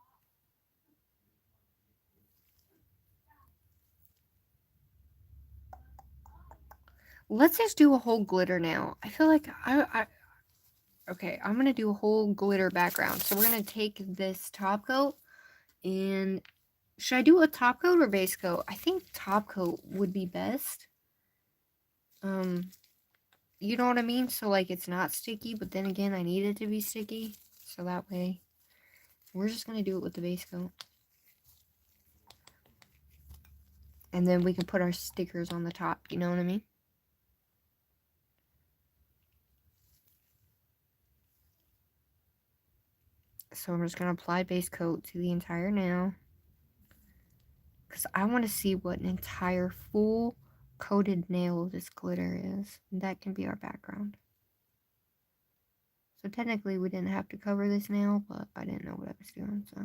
Let's just do a whole glitter now. I feel like okay, I'm going to do a whole glitter background. So we're going to take this top coat and should I do a top coat or base coat? I think top coat would be best. You know what I mean? So like it's not sticky, but then again, I need it to be sticky. So that way, we're just going to do it with the base coat. And then we can put our stickers on the top, you know what I mean? So I'm just going to apply base coat to the entire nail. Because I want to see what an entire full coated nail of this glitter is. And that can be our background. So technically we didn't have to cover this nail, but I didn't know what I was doing, so.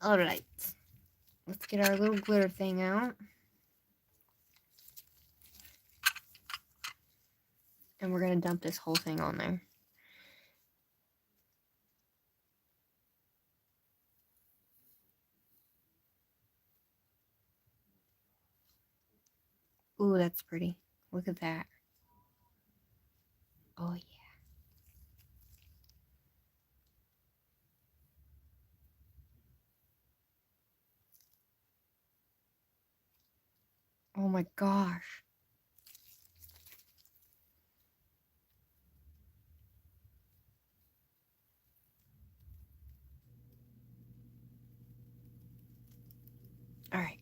Alright. Let's get our little glitter thing out. And we're going to dump this whole thing on there. Ooh, that's pretty. Look at that. Oh, yeah. Oh my gosh. All right.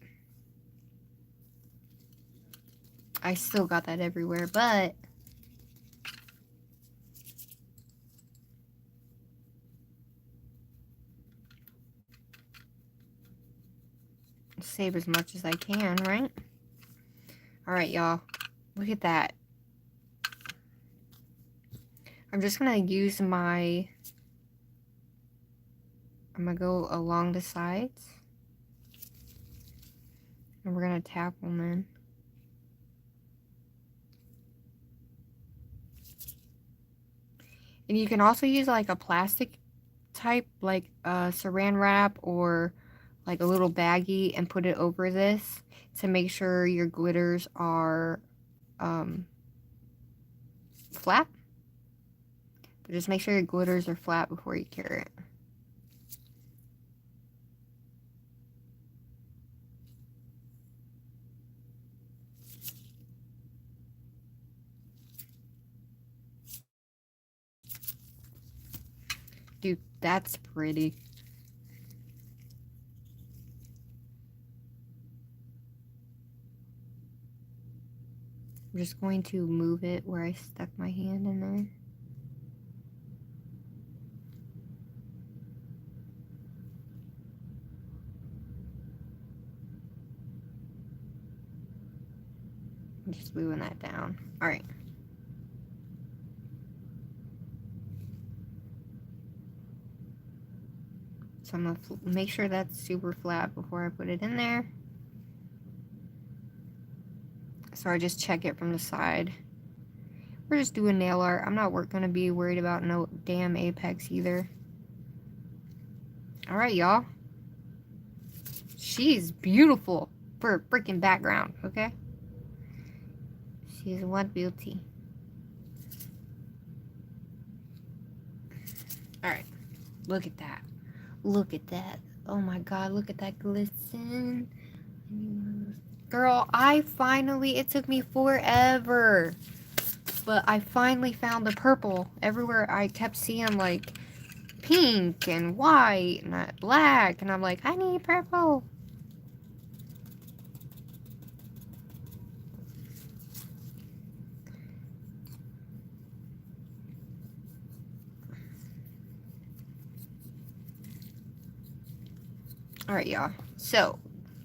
I still got that everywhere, but save as much as I can, right? All right, y'all. Look at that. I'm just gonna use my... I'm gonna go along the sides. And we're gonna tap them in. And you can also use like a plastic type, like saran wrap or like a little baggie, and put it over this to make sure your glitters are flat. But just make sure your glitters are flat before you cure it. Dude, that's pretty. I'm just going to move it where I stuck my hand in there. I'm just moving that down. All right. So I'm gonna make sure that's super flat before I put it in there. So I just check it from the side. We're just doing nail art. I'm not gonna be worried about no damn apex either. All right, y'all. She's beautiful for a freaking background, okay? She's one beauty. All right, look at that. Look at that. Oh my god, look at that glisten. Girl, it took me forever, but I finally found the purple. Everywhere I kept seeing like pink and white and black, and I'm like, I need purple. All right, y'all. So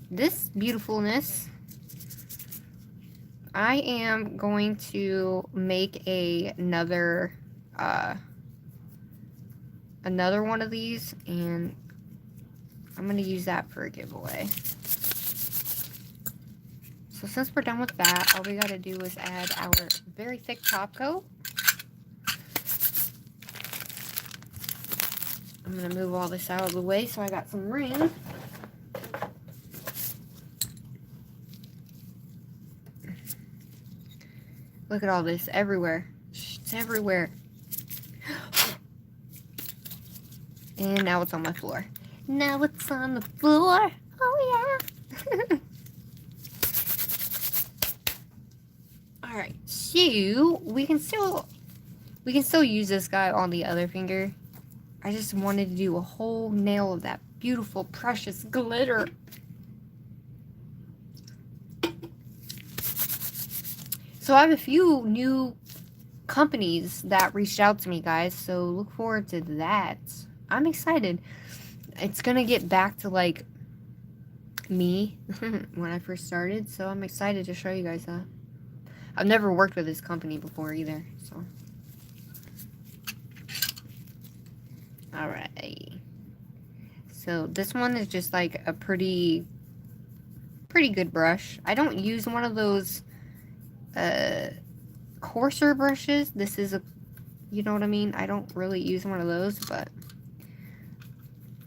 this beautifulness, I am going to make another one of these, and I'm going to use that for a giveaway. So since we're done with that, all we got to do is add our very thick top coat. I'm going to move all this out of the way so I got some room. Look at all this everywhere. It's everywhere. And now it's on my floor. Now it's on the floor. Oh yeah. All right. So we can still use this guy on the other finger. I just wanted to do a whole nail of that beautiful, precious glitter. So I have a few new companies that reached out to me, guys. So look forward to that. I'm excited. It's gonna get back to like me when I first started. So I'm excited to show you guys that. I've never worked with this company before either. So. Alright. So this one is just like a pretty good brush. I don't use one of those coarser brushes. This is a, you know what I mean? I don't really use one of those, but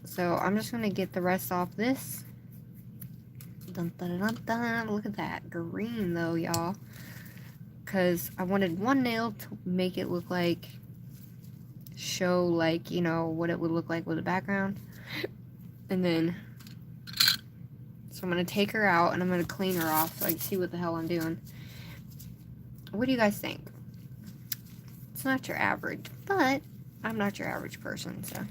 so I'm just gonna get the rest off this. Dun, dun, dun, dun. Look at that green though, y'all, because I wanted one nail to make it look like, show like, you know, what it would look like with the background. And then so I'm going to take her out and I'm going to clean her off so I can see what the hell I'm doing. What do you guys think? It's not your average, but I'm not your average person, so.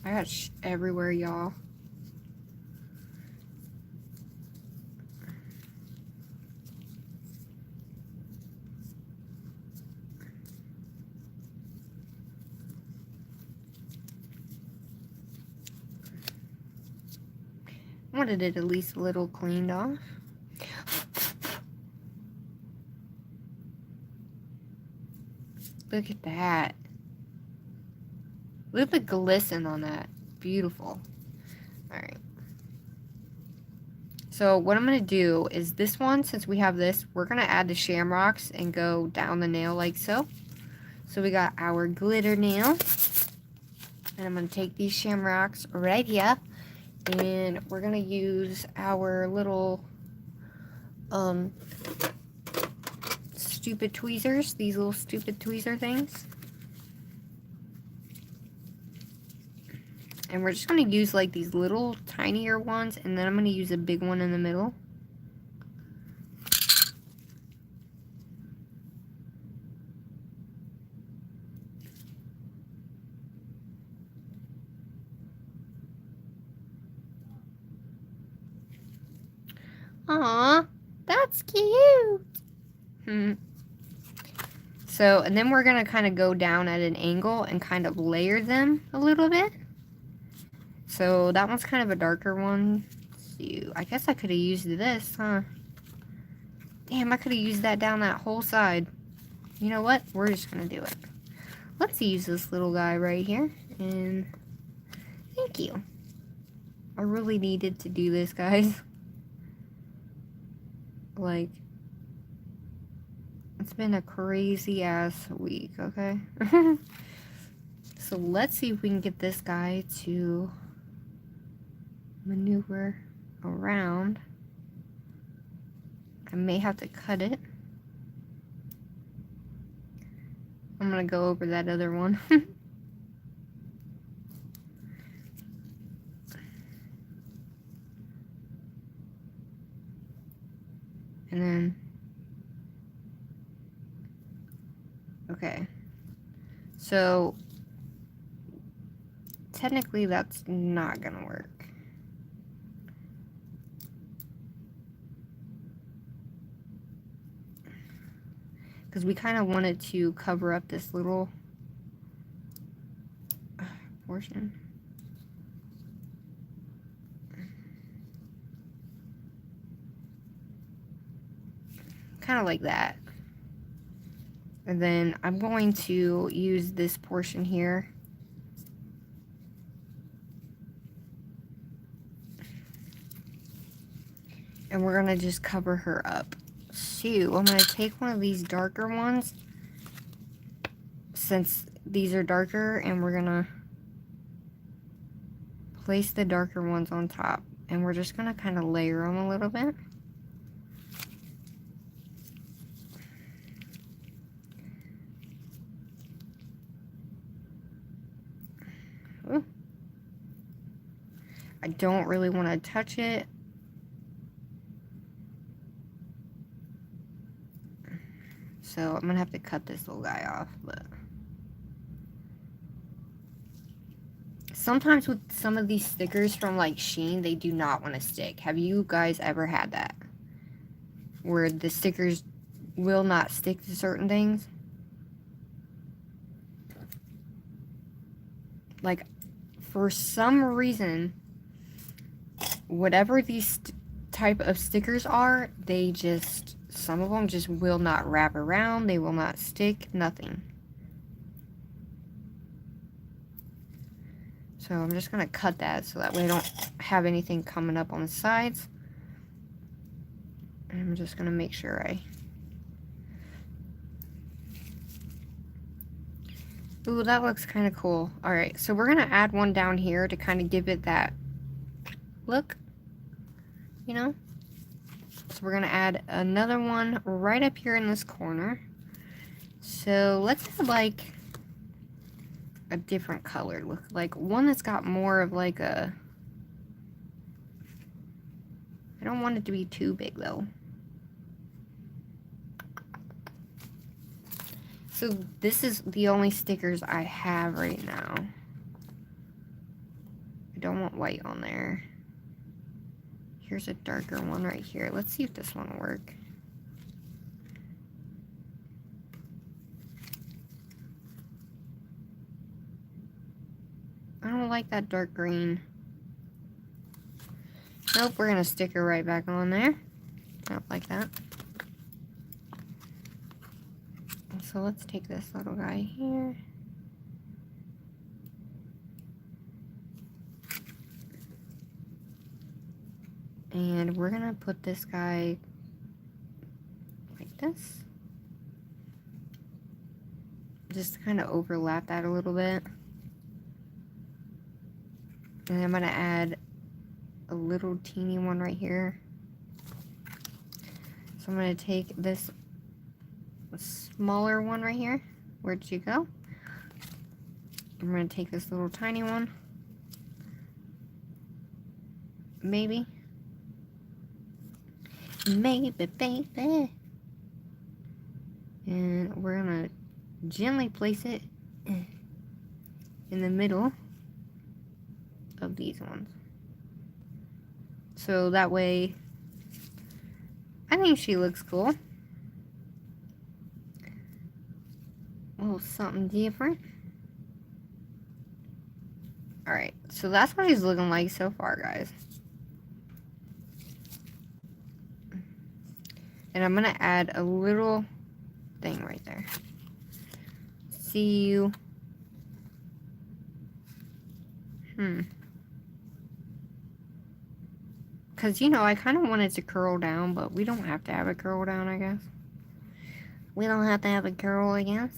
I got everywhere, y'all. I wanted it at least a little cleaned off. Look at that. Look at the glisten on that. Beautiful. Alright. So what I'm going to do is this one, since we have this, we're going to add the shamrocks and go down the nail like so. So we got our glitter nail. And I'm going to take these shamrocks right here. And we're going to use our little stupid tweezers. These little stupid tweezer things. And we're just going to use like these little tinier ones. And then I'm going to use a big one in the middle. Aw, that's cute. So, and then we're going to kind of go down at an angle and kind of layer them a little bit. So, that one's kind of a darker one. So, I guess I could have used this, huh? Damn, I could have used that down that whole side. You know what? We're just going to do it. Let's use this little guy right here. And thank you. I really needed to do this, guys. Like, it's been a crazy ass week, okay? So let's see if we can get this guy to maneuver around. I may have to cut it. I'm gonna go over that other one. And then, okay, so technically that's not gonna work. Because we kind of wanted to cover up this little portion. Kind of like that. And then I'm going to use this portion here. And we're going to just cover her up. So I'm going to take one of these darker ones, since these are darker, and we're going to place the darker ones on top. And we're just going to kind of layer them a little bit. Ooh. I don't really want to touch it. So I'm going to have to cut this little guy off, but sometimes with some of these stickers from like Shein, they do not want to stick. Have you guys ever had that? Where the stickers will not stick to certain things? Like, for some reason, whatever these type of stickers are, they just, some of them just will not wrap around, they will not stick, nothing. So I'm just going to cut that so that way I don't have anything coming up on the sides. And I'm just going to make sure I... Ooh, that looks kind of cool. Alright, so we're going to add one down here to kind of give it that look, you know? So we're going to add another one right up here in this corner. So let's have like a different color look, like one that's got more of like a, I don't want it to be too big though. So this is the only stickers I have right now. I don't want white on there. Here's a darker one right here. Let's see if this one will work. I don't like that dark green. Nope, we're gonna stick her right back on there. Not like that. So let's take this little guy here. And we're gonna put this guy like this. Just to kind of overlap that a little bit. And I'm gonna add a little teeny one right here. So I'm gonna take this smaller one right here. Where'd you go? I'm gonna take this little tiny one. Maybe, baby. And we're gonna gently place it in the middle of these ones. So that way, I think she looks cool. A little something different. Alright, so that's what he's looking like so far, guys. And I'm gonna add a little thing right there. See you. Because, you know, I kind of want it to curl down, but we don't have to have it curl down, I guess. We don't have to have it curl, I guess.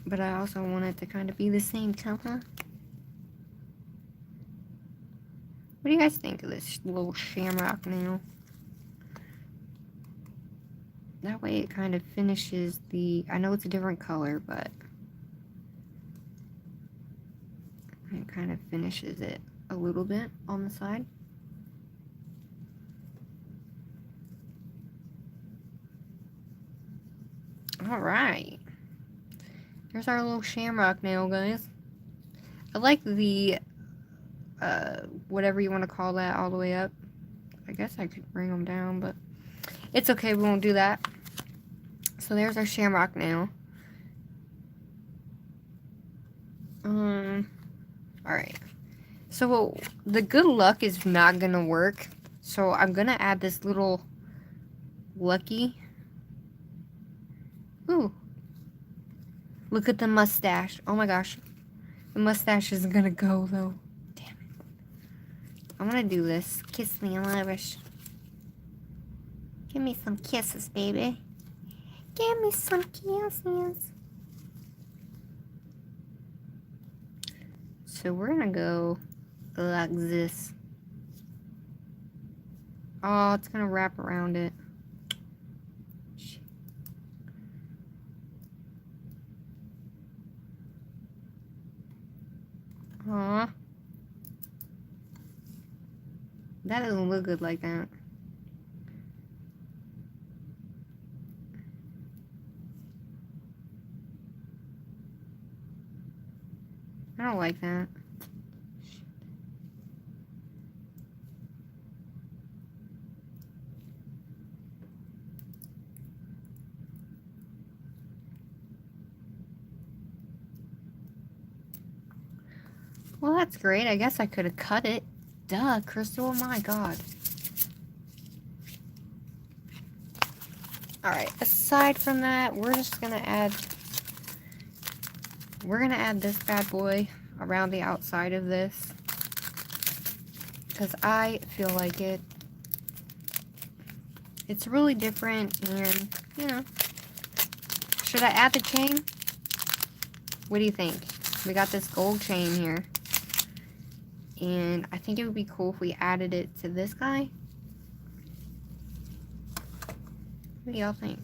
But I also want it to kind of be the same color. What do you guys think of this little shamrock nail? That way it kind of finishes the... I know it's a different color, but... it kind of finishes it a little bit on the side. Alright. There's our little shamrock nail, guys. I like the, whatever you want to call that, all the way up. I guess I could bring them down, but it's okay, we won't do that. So there's our shamrock nail. Alright. So the good luck is not gonna work. So I'm gonna add this little lucky. Ooh. Look at the mustache. Oh my gosh. The mustache isn't gonna go though. Damn it. I'm gonna do this. Kiss me, Irish. Give me some kisses, baby. Give me some kisses. So we're gonna go like this. Oh, it's gonna wrap around it. Aw. That doesn't look good like that. I don't like that. Well, that's great. I guess I could have cut it. Duh, Crystal, oh my god. Alright, aside from that, we're just gonna add... We're gonna add this bad boy around the outside of this. Because I feel like it. It's really different and, you know. Should I add the chain? What do you think? We got this gold chain here. And I think it would be cool if we added it to this guy. What do y'all think?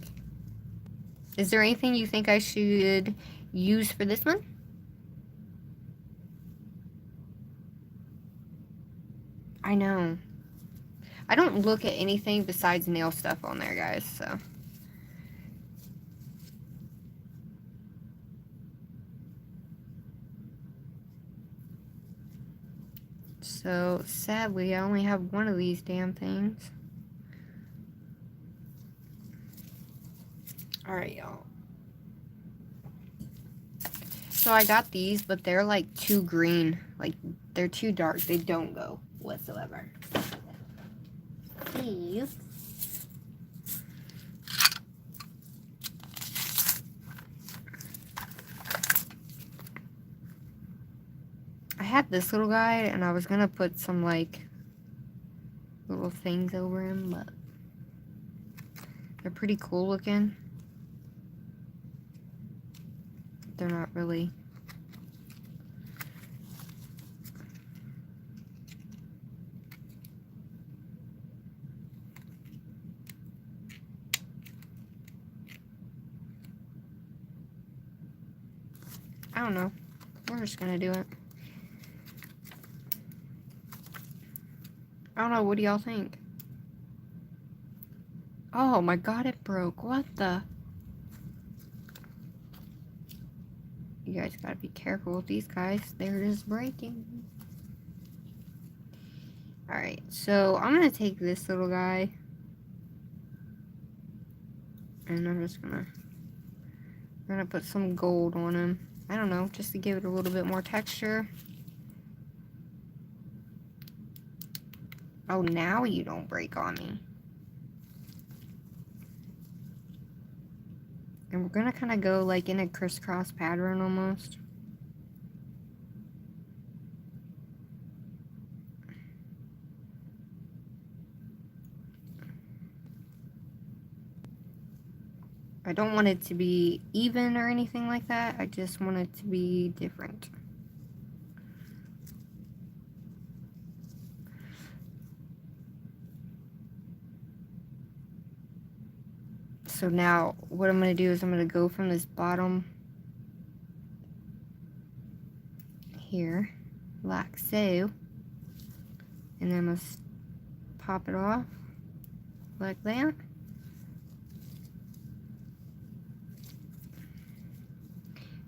Is there anything you think I should use for this one? I know. I don't look at anything besides nail stuff on there, guys, so. So, sadly, I only have one of these damn things. Alright, y'all. So I got these, but they're like too green. Like, they're too dark. They don't go whatsoever. These. I had this little guy, and I was gonna put some, like, little things over him, but they're pretty cool looking. They're not really. I don't know. We're just gonna do it. I don't know. What do y'all think? Oh my god, it broke. What the? You guys gotta be careful with these guys. They're just breaking. Alright, so I'm gonna take this little guy. And I'm just gonna put some gold on him. I don't know, just to give it a little bit more texture. Oh, now you don't break on me. And we're gonna kind of go like in a crisscross pattern almost. I don't want it to be even or anything like that. I just want it to be different. So now what I'm going to do is I'm going to go from this bottom here, like so, and then I'm going to pop it off like that.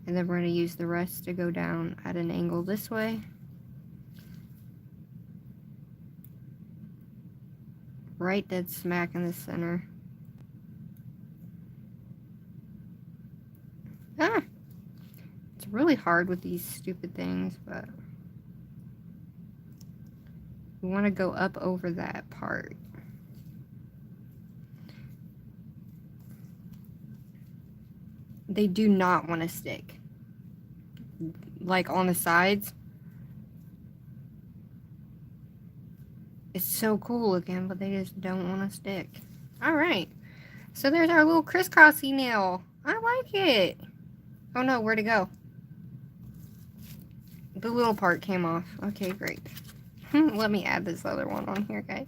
And then we're going to use the rest to go down at an angle this way. Right dead smack in the center. Ah! It's really hard with these stupid things, but we want to go up over that part. They do not want to stick. Like on the sides. It's so cool looking, but they just don't want to stick. Alright. So there's our little crisscrossy nail. I like it. Oh no, where'd it go? The little part came off. Okay, great. Let me add this other one on here, guys.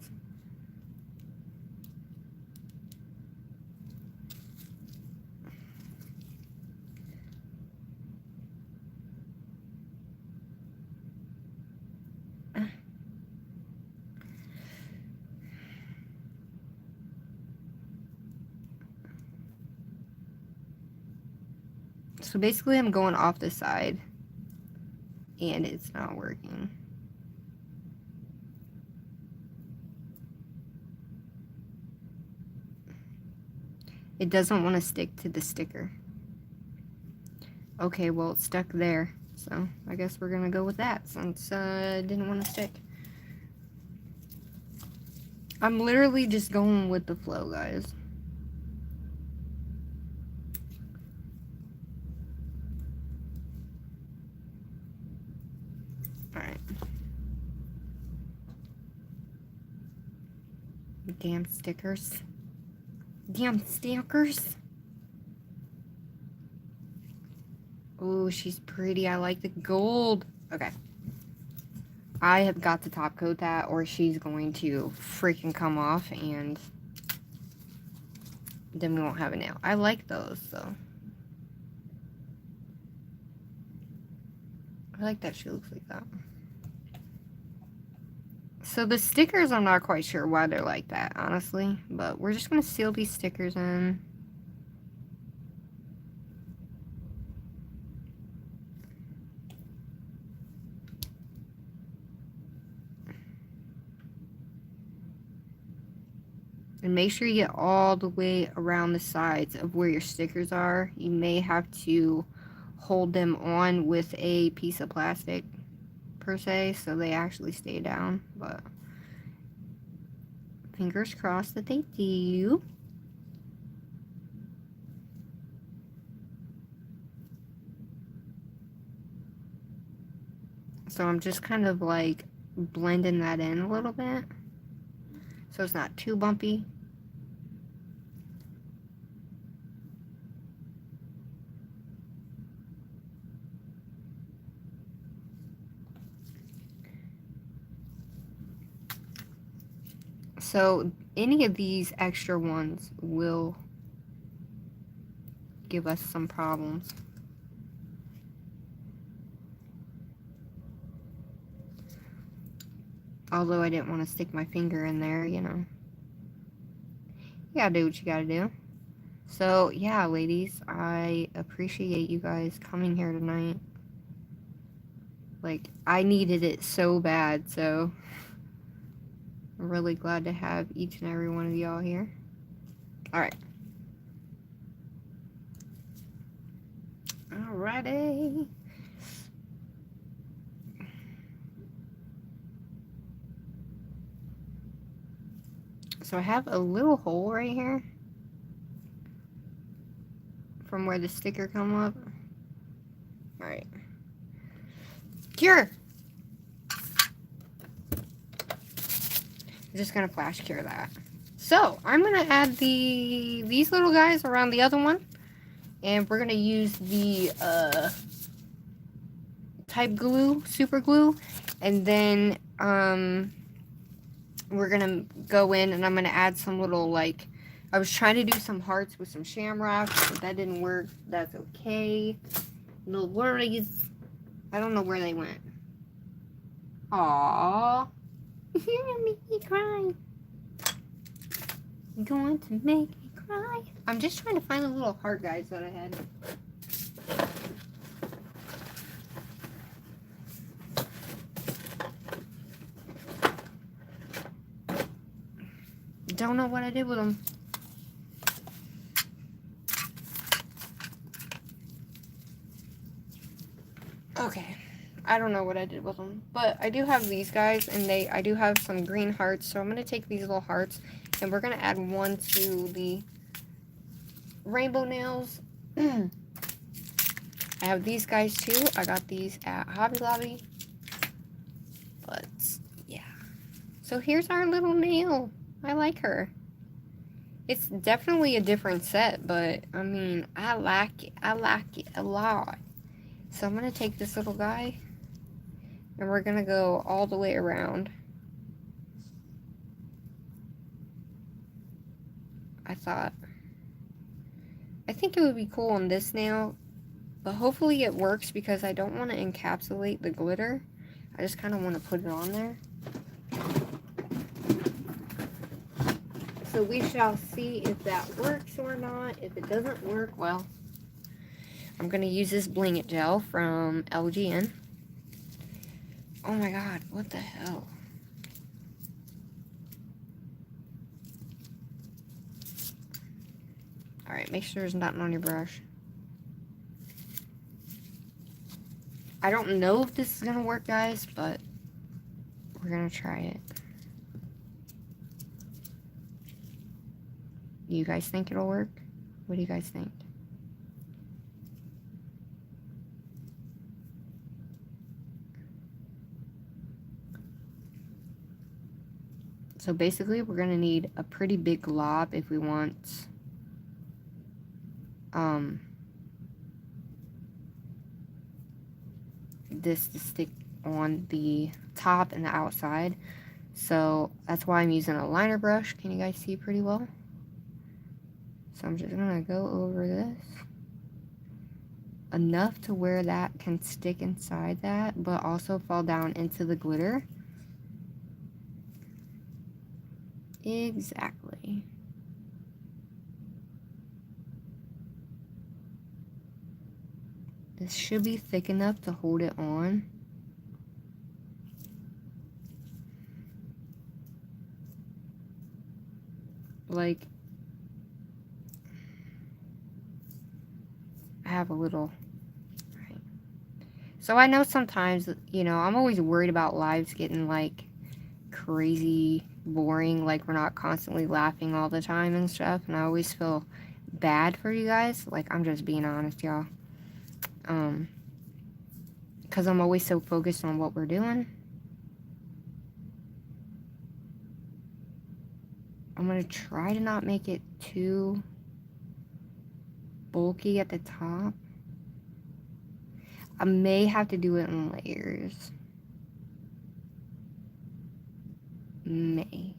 So basically I'm going off the side and it's not working. It doesn't want to stick to the sticker. Okay, well it's stuck there. So I guess we're gonna go with that since it didn't want to stick. I'm literally just going with the flow, guys. Alright. Damn stickers. Damn stickers. Oh, she's pretty. I like the gold. Okay. I have got to top coat that or she's going to freaking come off and then we won't have a nail. I like those though. I like that she looks like that. So the stickers, I'm not quite sure why they're like that, honestly. But we're just going to seal these stickers in. And make sure you get all the way around the sides of where your stickers are. You may have to hold them on with a piece of plastic, per se, so they actually stay down. But fingers crossed that they do. So I'm just kind of like blending that in a little bit so it's not too bumpy. So any of these extra ones will give us some problems. Although I didn't want to stick my finger in there, you know. You gotta do what you gotta do. So, yeah, ladies, I appreciate you guys coming here tonight. Like, I needed it so bad, so I'm really glad to have each and every one of y'all here. Alright. Alrighty. So I have a little hole right here from where the sticker come up. Alright. Cure! I'm just gonna flash cure that. So I'm gonna add these little guys around the other one. And we're gonna use the type glue, super glue. And then we're gonna go in and I'm gonna add some little, like, I was trying to do some hearts with some shamrocks, but that didn't work. That's okay. No worries. I don't know where they went. Aww. You're gonna make me cry. You're going to make me cry. I'm just trying to find the little heart guys that I had. Don't know what I did with them. Okay, I don't know what I did with them, but I do have these guys, and I do have some green hearts, so I'm going to take these little hearts, and we're going to add one to the rainbow nails. I have these guys too. I got these at Hobby Lobby, but yeah. So here's our little nail. I like her. It's definitely a different set, but I mean, I like it. I like it a lot. So I'm going to take this little guy and we're going to go all the way around. I think it would be cool on this nail, but hopefully it works because I don't want to encapsulate the glitter. I just kind of want to put it on there. So we shall see if that works or not. If it doesn't work, well, I'm going to use this Bling It gel from LGN. Oh my god, what the hell? Alright, make sure there's nothing on your brush. I don't know if this is going to work, guys, but we're going to try it. You guys think it'll work? What do you guys think? So basically, we're going to need a pretty big glob if we want this to stick on the top and the outside. So that's why I'm using a liner brush. Can you guys see pretty well? So I'm just gonna go over this enough to where that can stick inside that, but also fall down into the glitter. Exactly. This should be thick enough to hold it on. Like, I have a little... Right. So I know sometimes, you know, I'm always worried about lives getting, like, crazy boring. Like, we're not constantly laughing all the time and stuff. And I always feel bad for you guys. Like, I'm just being honest, y'all. Because I'm always so focused on what we're doing. I'm going to try to not make it too bulky at the top. I may have to do it in layers. May.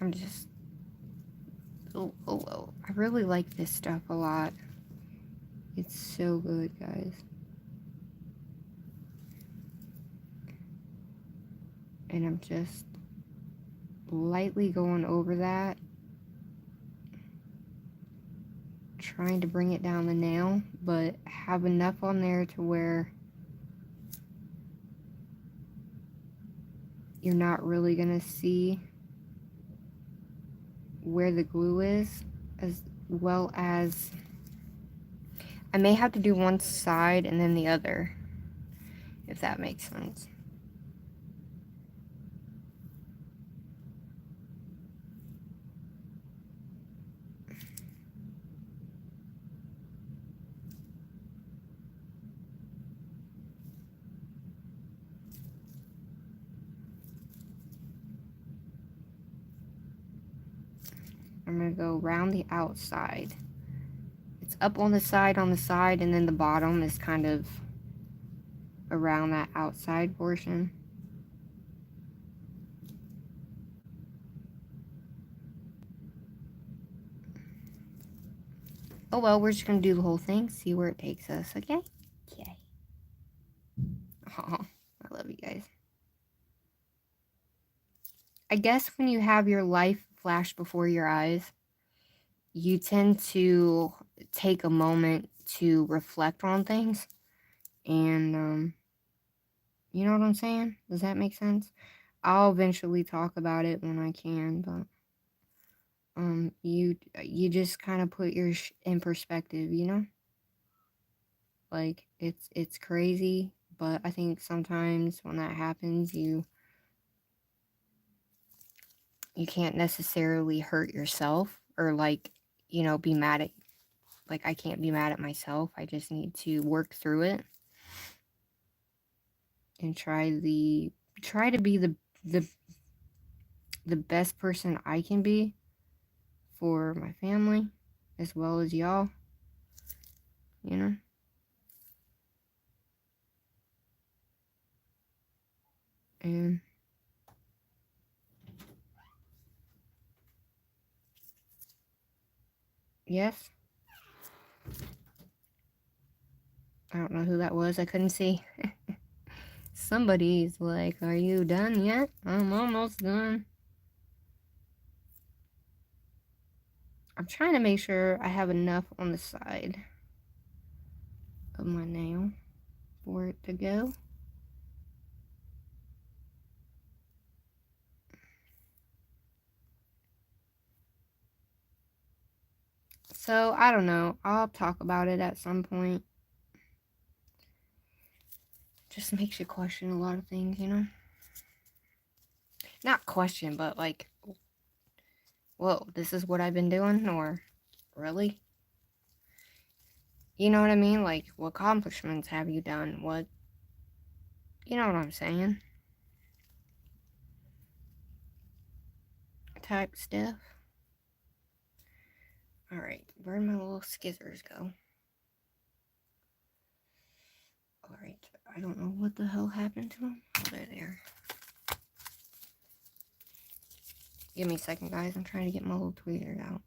I'm just... Oh. I really like this stuff a lot. It's so good, guys. And I'm just lightly going over that. Trying to bring it down the nail, but have enough on there to where you're not really gonna see where the glue is, as well as I may have to do one side and then the other, if that makes sense. I'm gonna go around the outside. It's up on the side, and then the bottom is kind of around that outside portion. Oh well, we're just gonna do the whole thing, see where it takes us, okay? Okay. Oh, I love you guys. I guess when you have your life flash before your eyes, you tend to take a moment to reflect on things. And, you know what I'm saying? Does that make sense? I'll eventually talk about it when I can, but, you just kind of put your in perspective, you know? Like, it's crazy, but I think sometimes when that happens, you can't necessarily hurt yourself or, like, you know, be mad at, like, I can't be mad at myself. I just need to work through it and try to be the best person I can be for my family as well as y'all, you know? And yes, I don't know who that was. I couldn't see. Somebody's like, are you done yet? I'm almost done. I'm trying to make sure I have enough on the side of my nail for it to go. So, I don't know. I'll talk about it at some point. Just makes you question a lot of things, you know? Not question, but like, whoa, this is what I've been doing? Or, really? You know what I mean? Like, what accomplishments have you done? What, you know what I'm saying? Type stuff. Alright, where'd my little skizzers go? Alright, I don't know what the hell happened to them. Oh, they're there. Give me a second, guys. I'm trying to get my little tweeter out.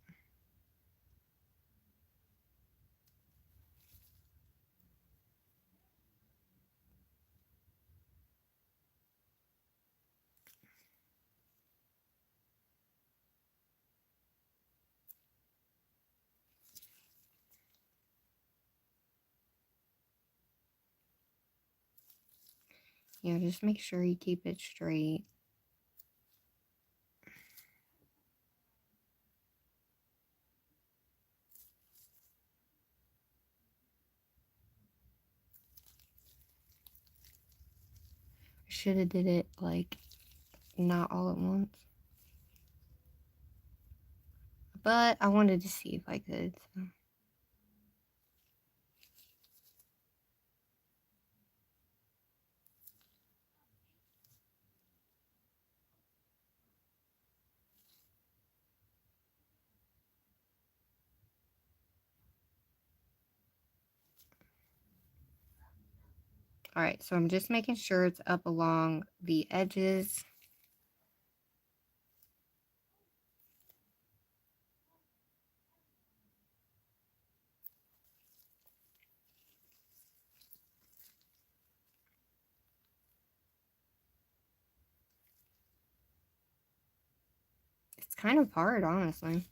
Yeah, just make sure you keep it straight. I should have did it, like, not all at once. But I wanted to see if I could, so. Alright, so I'm just making sure it's up along the edges. It's kind of hard, honestly.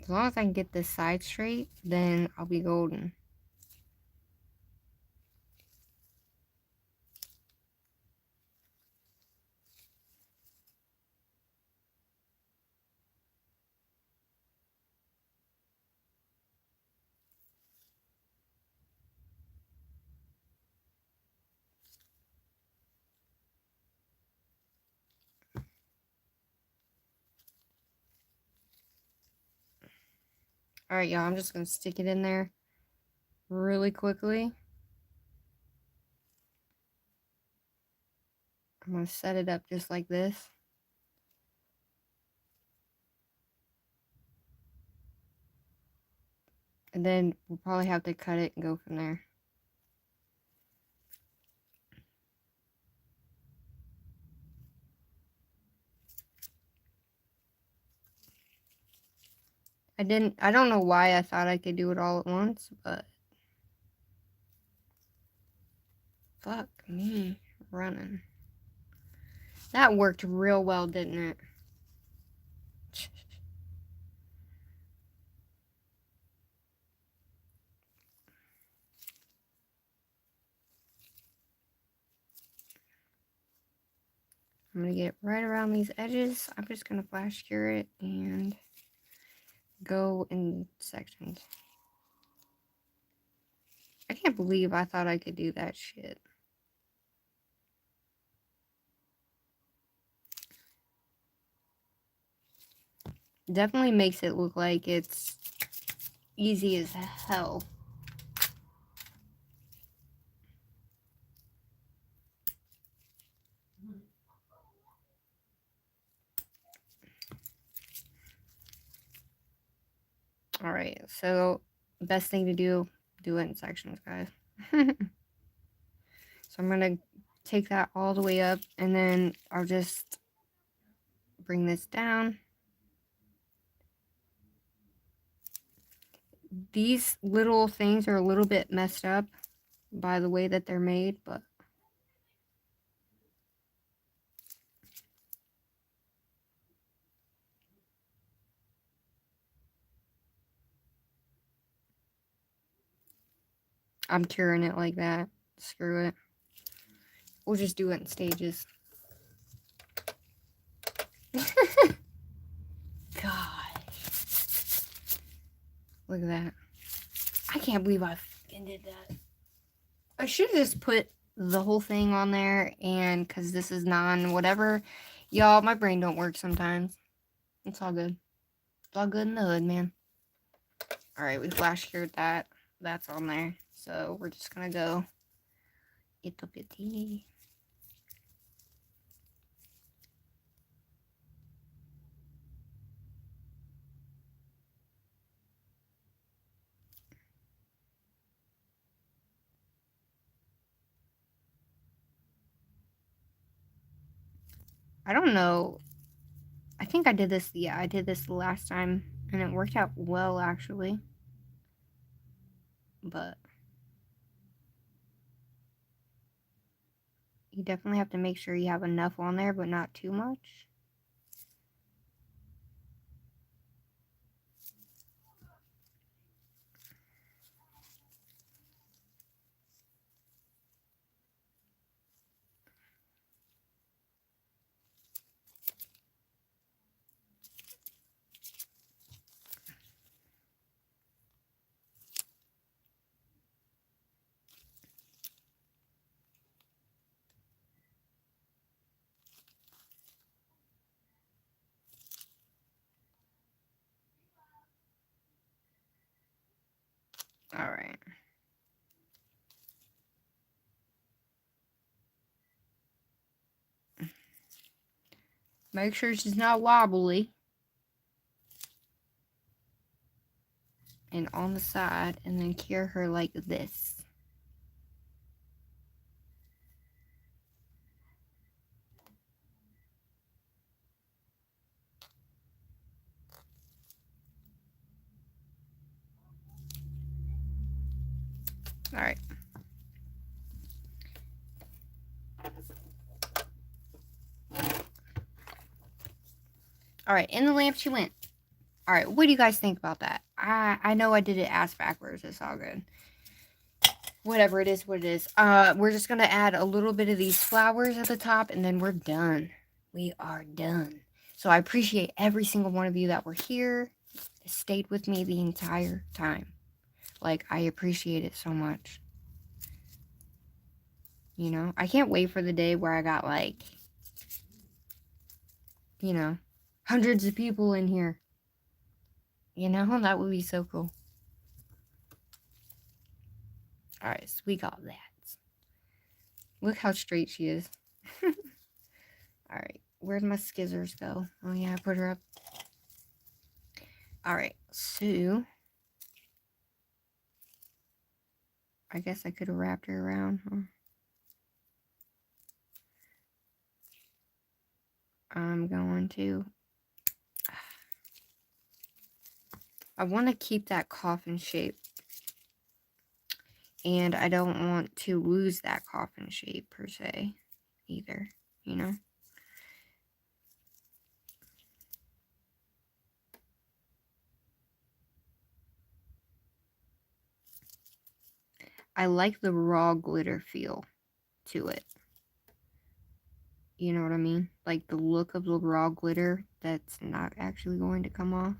As long as I can get this side straight, then I'll be golden. Alright, y'all, I'm just going to stick it in there really quickly. I'm going to set it up just like this. And then we'll probably have to cut it and go from there. I don't know why I thought I could do it all at once, but fuck me running. That worked real well, didn't it? I'm going to get right around these edges. I'm just going to flash cure it and go in sections. I can't believe I thought I could do that shit. Definitely makes it look like it's easy as hell. Alright, so best thing to do it in sections, guys. So I'm gonna take that all the way up, and then I'll just bring this down. These little things are a little bit messed up by the way that they're made, but I'm curing it like that. Screw it. We'll just do it in stages. God. Look at that. I can't believe I fucking did that. I should have just put the whole thing on there, and because this is non-whatever. Y'all, my brain don't work sometimes. It's all good. It's all good in the hood, man. Alright, we flash cured that. That's on there. So we're just gonna go itty bitty. I don't know. I think I did this, yeah, I did this the last time, and it worked out well, actually. But you definitely have to make sure you have enough on there, but not too much. All right. Make sure she's not wobbly. And on the side, and then cure her like this. All right. All right, in the lamp she went. All right, what do you guys think about that? I know I did it ass backwards. It's all good. Whatever it is, what it is. We're just gonna add a little bit of these flowers at the top, and then we're done. We are done. So I appreciate every single one of you that were here, stayed with me the entire time. Like, I appreciate it so much. You know, I can't wait for the day where I got, like, you know, hundreds of people in here. You know, that would be so cool. Alright, so we got that. Look how straight she is. Alright, where'd my skizzers go? Oh yeah, I put her up. Alright, so I guess I could have wrapped her around, huh? I'm going to. I want to keep that coffin shape. And I don't want to lose that coffin shape per se either, you know? I like the raw glitter feel to it. You know what I mean? Like the look of the raw glitter that's not actually going to come off.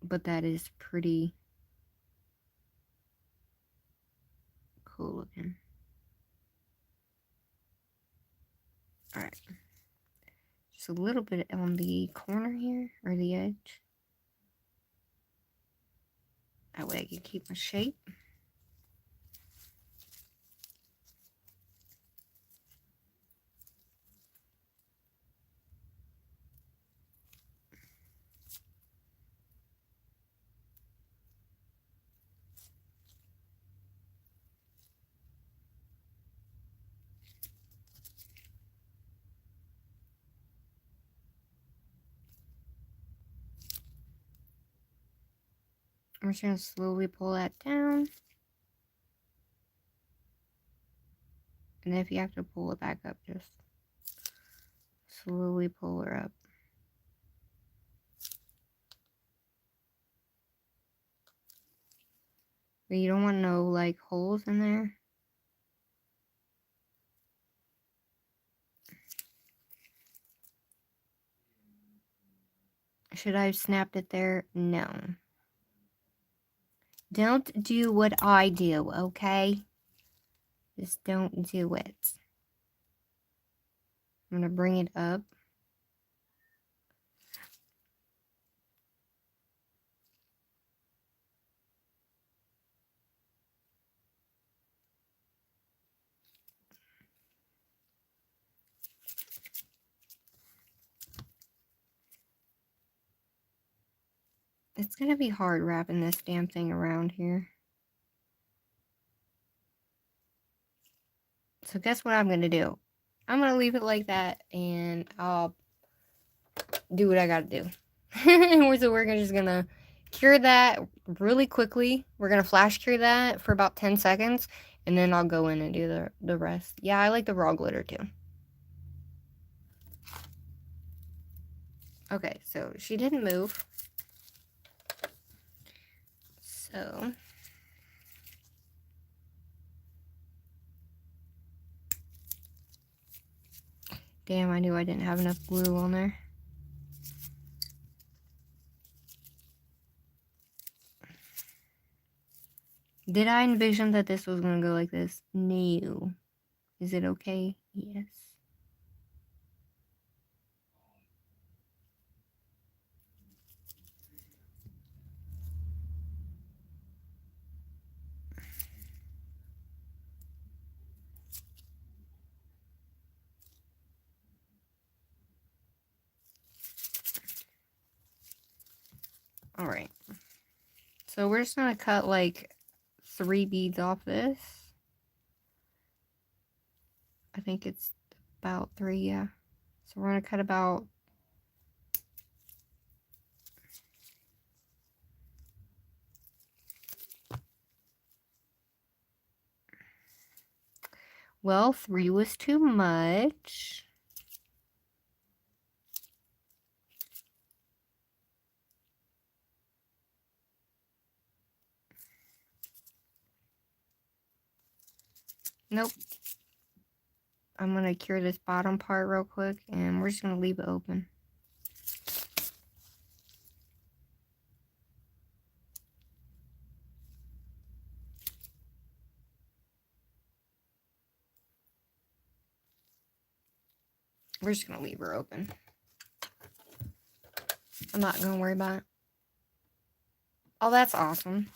But that is pretty cool looking. Alright. Just a little bit on the corner here, or the edge. That way I can keep my shape. I'm just going to slowly pull that down. And if you have to pull it back up, just slowly pull her up. But you don't want no, like, holes in there. Should I have snapped it there? No. Don't do what I do, okay? Just don't do it. I'm going to bring it up. It's gonna be hard wrapping this damn thing around here. So guess what I'm gonna do? I'm gonna leave it like that, and I'll do what I gotta do. So we're just gonna cure that really quickly. We're gonna flash cure that for about 10 seconds, and then I'll go in and do the rest. Yeah, I like the raw glitter too. Okay, so she didn't move. So damn, I knew I didn't have enough glue on there. Did I envision that this was gonna go like this? No. Is it okay? Yes. Alright. So we're just gonna cut like 3 beads off this. I think it's about 3, yeah. So we're gonna cut about well, 3 was too much. Nope. I'm gonna cure this bottom part real quick, and we're just gonna leave it open. We're just gonna leave her open. I'm not gonna worry about it. Oh, that's awesome.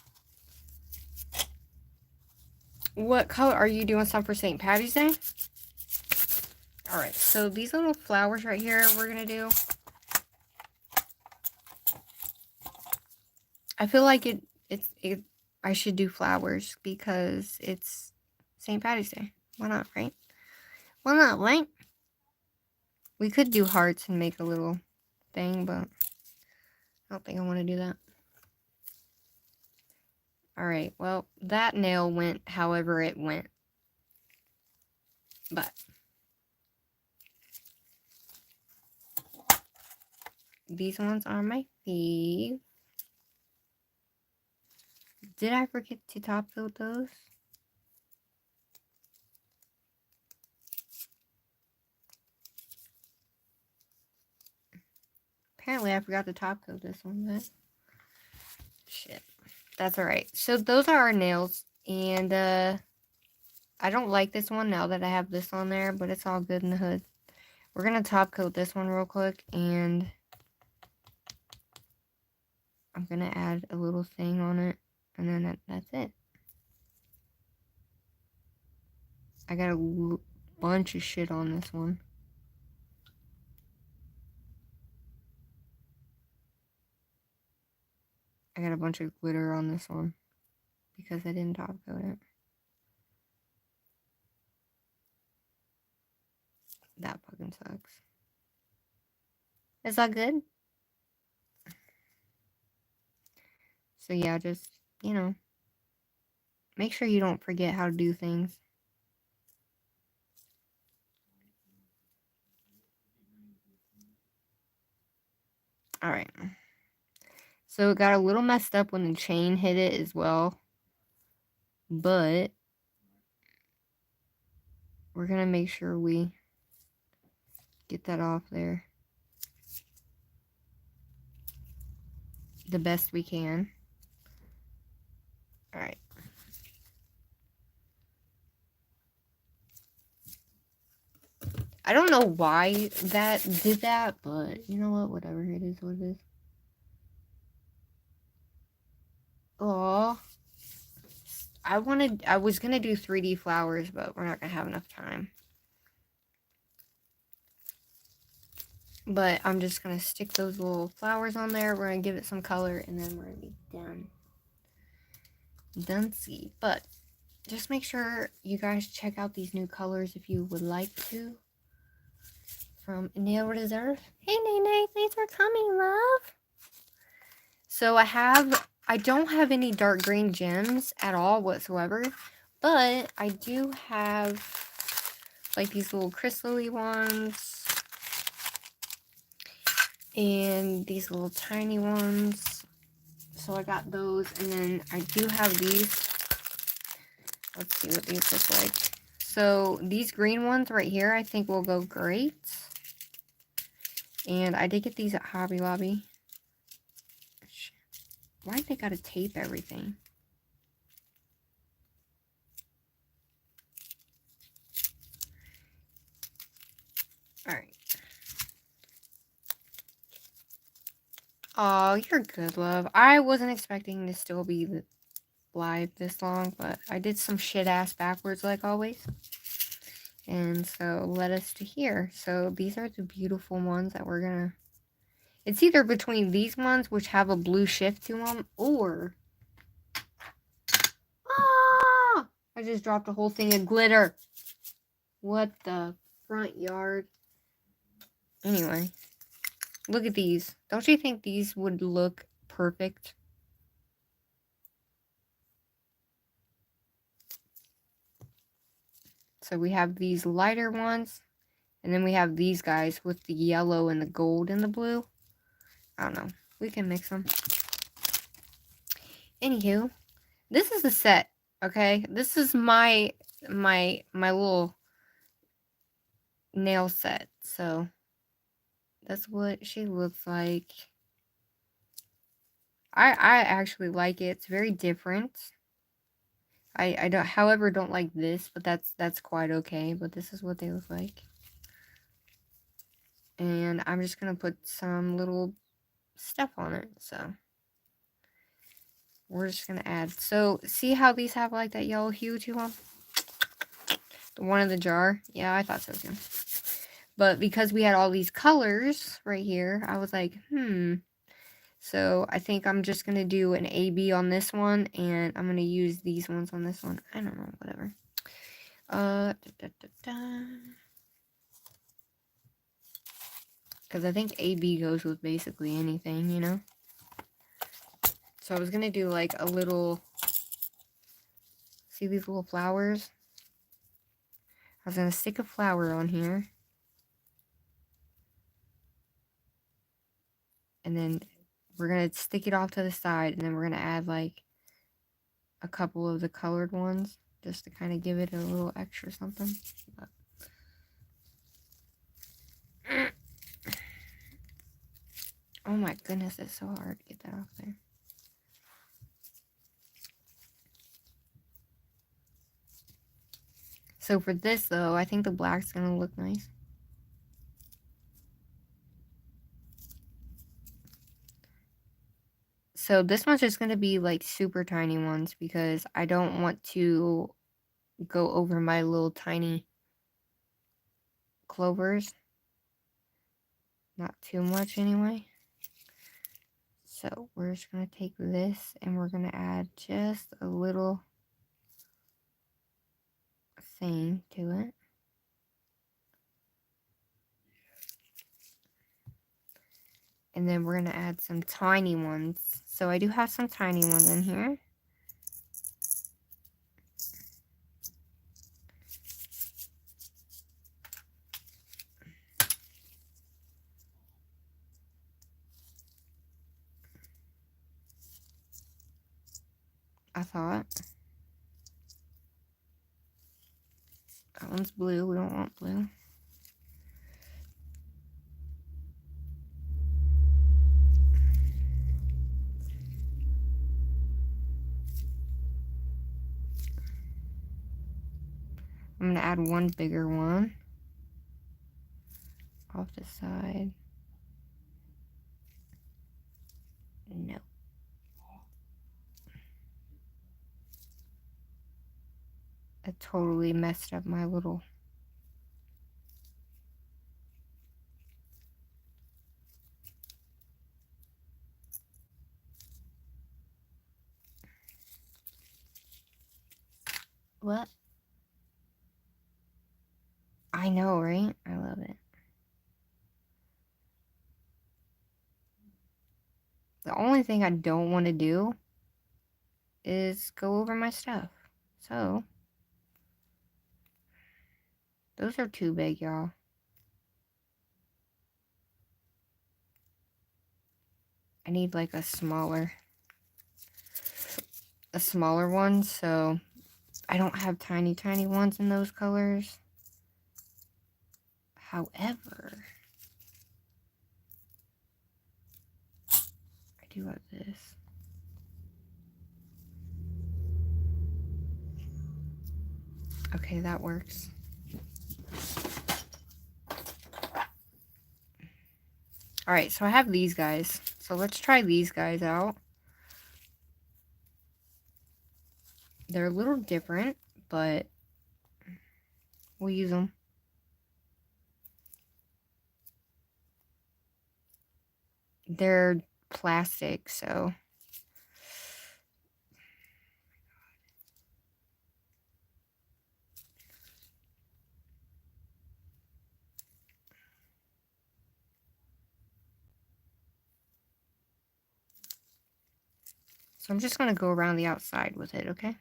What color are you doing? Some for St. Patty's Day? Alright, so these little flowers right here we're gonna do. I feel like I should do flowers because it's St. Patty's Day. Why not, right? Why not, right? We could do hearts and make a little thing, but I don't think I want to do that. Alright, well, that nail went however it went. But these ones are my fave. Did I forget to top coat those? Apparently I forgot to top coat this one, but shit. That's alright. So those are our nails, and I don't like this one now that I have this on there, but it's all good in the hood. We're gonna top coat this one real quick, and I'm gonna add a little thing on it, and then that's it. I got a bunch of shit on this one. I got a bunch of glitter on this one because I didn't top coat it. That fucking sucks. Is that good? So yeah, just, you know, make sure you don't forget how to do things. Alright. So it got a little messed up when the chain hit it as well. But we're going to make sure we get that off there the best we can. Alright. I don't know why that did that, but you know what? Whatever. It is what it is. Oh, I was gonna do 3D flowers, but we're not gonna have enough time. But I'm just going to stick those little flowers on there. We're going to give it some color, and then we're going to be done. Done-see. But just make sure you guys check out these new colors if you would like to. From Nail Reserve. Hey, Nene, thanks for coming, love. So I don't have any dark green gems at all whatsoever. But I do have like these little crystally ones. And these little tiny ones. So I got those, and then I do have these. Let's see what these look like. So these green ones right here I think will go great. And I did get these at Hobby Lobby. Why they gotta tape everything? Alright. Oh, you're good, love. I wasn't expecting to still be live this long, but I did some shit ass backwards like always. And so led us to here. So these are the beautiful ones that we're gonna... It's either between these ones, which have a blue shift to them, or... Ah! I just dropped a whole thing of glitter. What the front yard? Anyway. Look at these. Don't you think these would look perfect? So we have these lighter ones. And then we have these guys with the yellow and the gold and the blue. I don't know. We can mix them. Anywho, this is the set, okay? This is my little nail set. So that's what she looks like. I actually like it. It's very different. I don't, however, don't like this, but that's quite okay. But this is what they look like. And I'm just gonna put some little stuff on it. So we're just gonna add. So see how these have like that yellow hue to them? The one in the jar. Yeah, I thought so too. But because we had all these colors right here, I was like, So I think I'm just going to do an AB on this one, and I'm going to use these ones on this one. I don't know, whatever. Because I think AB goes with basically anything, you know? So I was going to do like a little, see these little flowers? I was going to stick a flower on here. And then we're going to stick it off to the side, and then we're going to add like a couple of the colored ones just to kind of give it a little extra something. But oh my goodness, it's so hard to get that off there. So for this though, I think the black's gonna look nice. So this one's just gonna be like super tiny ones because I don't want to go over my little tiny clovers. Not too much anyway. So we're just gonna take this and we're gonna add just a little thing to it. And then we're gonna add some tiny ones. So I do have some tiny ones in here. I thought. That one's blue. We don't want blue. I'm going to add one bigger one off the side. No. I totally messed up my little... What? I know, right? I love it. The only thing I don't want to do is go over my stuff. So, those are too big, y'all. I need like a smaller one, so I don't have tiny ones in those colors. However, I do have this. Okay, that works. Alright, so I have these guys. So let's try these guys out. They're a little different, but we'll use them. They're plastic, so... So I'm just going to go around the outside with it, okay?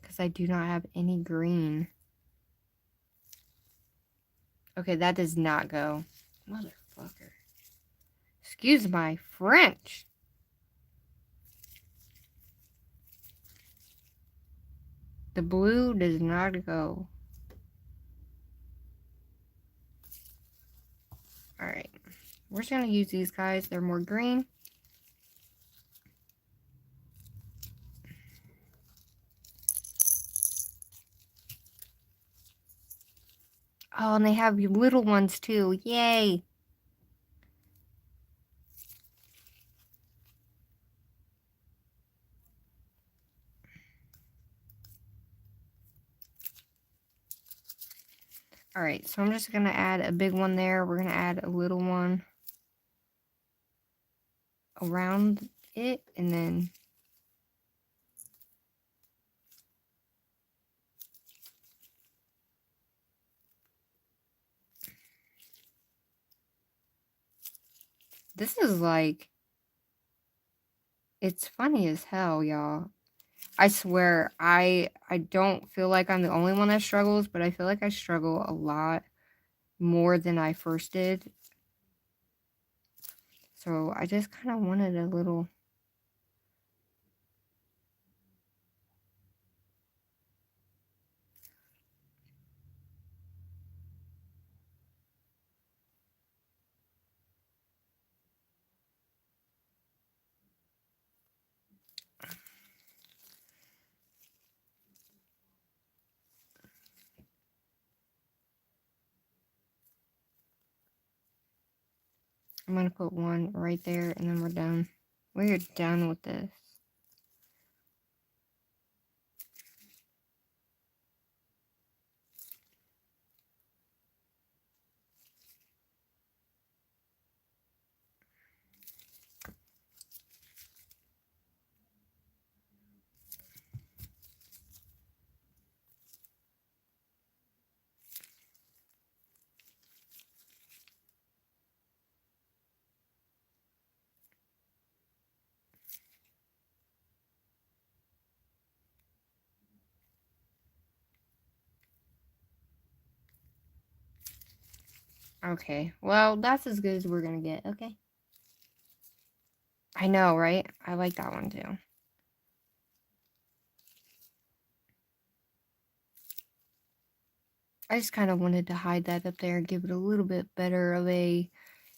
Because I do not have any green. Okay, that does not go. Motherfucker. Excuse my French. The blue does not go. Alright. We're just going to use these guys. They're more green. Oh, and they have little ones too. Yay! Alright, so I'm just going to add a big one there. We're going to add a little one around it, and then... This is like... It's funny as hell, y'all. I swear, I don't feel like I'm the only one that struggles, but I feel like I struggle a lot more than I first did. So I just kind of wanted a little... I'm going to put one right there, and then we're done. We're done with this. Okay, well, that's as good as we're gonna get, okay? I know, right? I like that one, too. I just kind of wanted to hide that up there and give it a little bit better of a...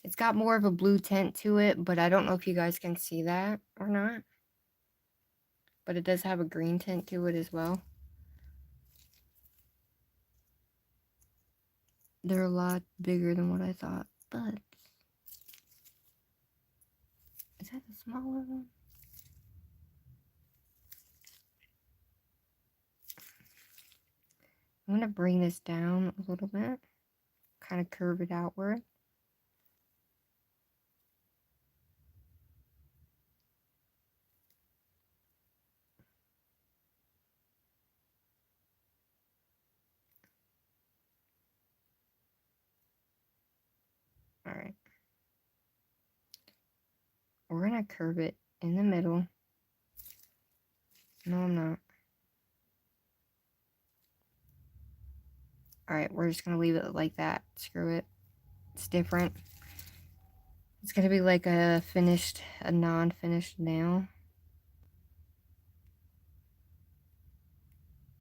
It's got more of a blue tint to it, but I don't know if you guys can see that or not. But it does have a green tint to it as well. They're a lot bigger than what I thought, but... Is that the smaller one? I'm going to bring this down a little bit. kind of curve it outward. All right. We're going to curve it in the middle. No, I'm not. All right, we're just going to leave it like that. Screw it. It's different. It's going to be like a non-finished nail.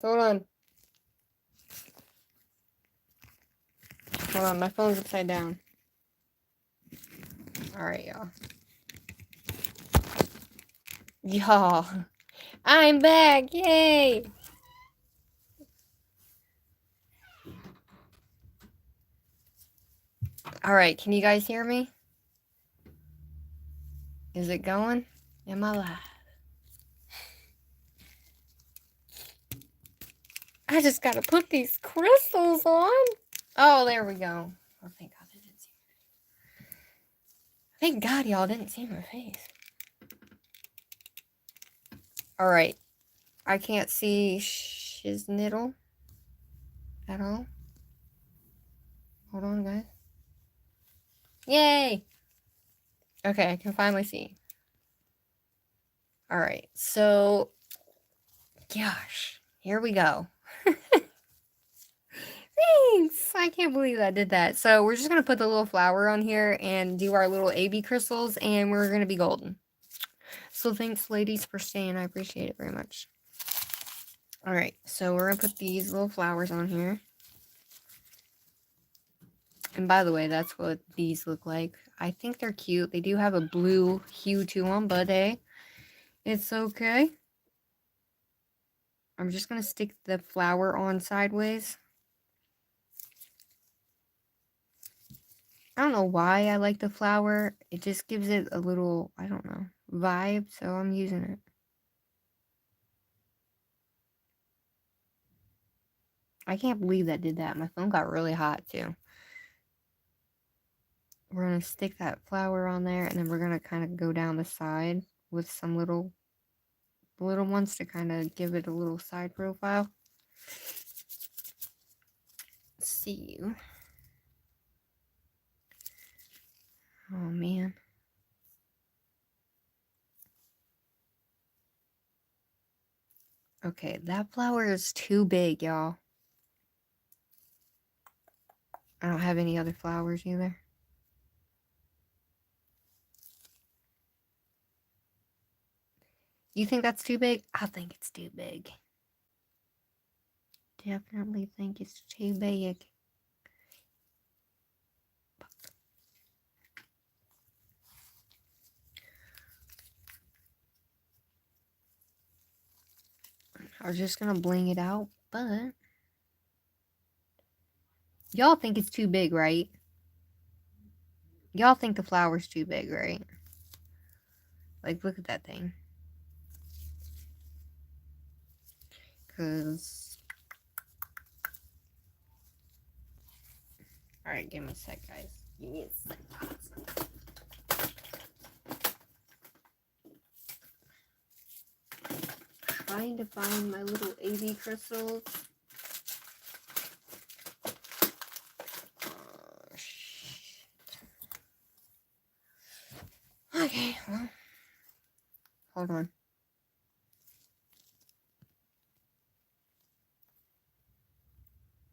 Hold on. Hold on, my phone's upside down. Alright, y'all. Y'all. I'm back! Yay! Alright, can you guys hear me? Is it going? Am I live? I just gotta put these crystals on. Oh, there we go. Oh, thank God they didn't see my face. Thank God y'all didn't see my face. Alright. I can't see shiznittle at all. Hold on, guys. Yay! Okay, I can finally see. Alright, so... Gosh, here we go. Thanks! I can't believe I did that. So we're just going to put the little flower on here and do our little AB crystals, and we're going to be golden. So thanks, ladies, for staying. I appreciate it very much. Alright, so we're going to put these little flowers on here. And by the way, that's what these look like. I think they're cute. They do have a blue hue to them, but hey, it's okay. I'm just going to stick the flower on sideways. I don't know why I like the flower. It just gives it a little, I don't know, vibe, so I'm using it. I can't believe that did that. My phone got really hot, too. We're going to stick that flower on there, and then we're going to kind of go down the side with some little ones to kind of give it a little side profile. Let's see you. Oh, man. Okay, that flower is too big, y'all. I don't have any other flowers either. You think that's too big? I think it's too big. Definitely think it's too big. I was just gonna bling it out, but y'all think it's too big, right? Y'all think the flower's too big, right? Like, look at that thing. Cause, all right, give me a sec, guys. Give me a sec. Trying to find my little AB crystals. Oh, shit. Okay, well, hold on.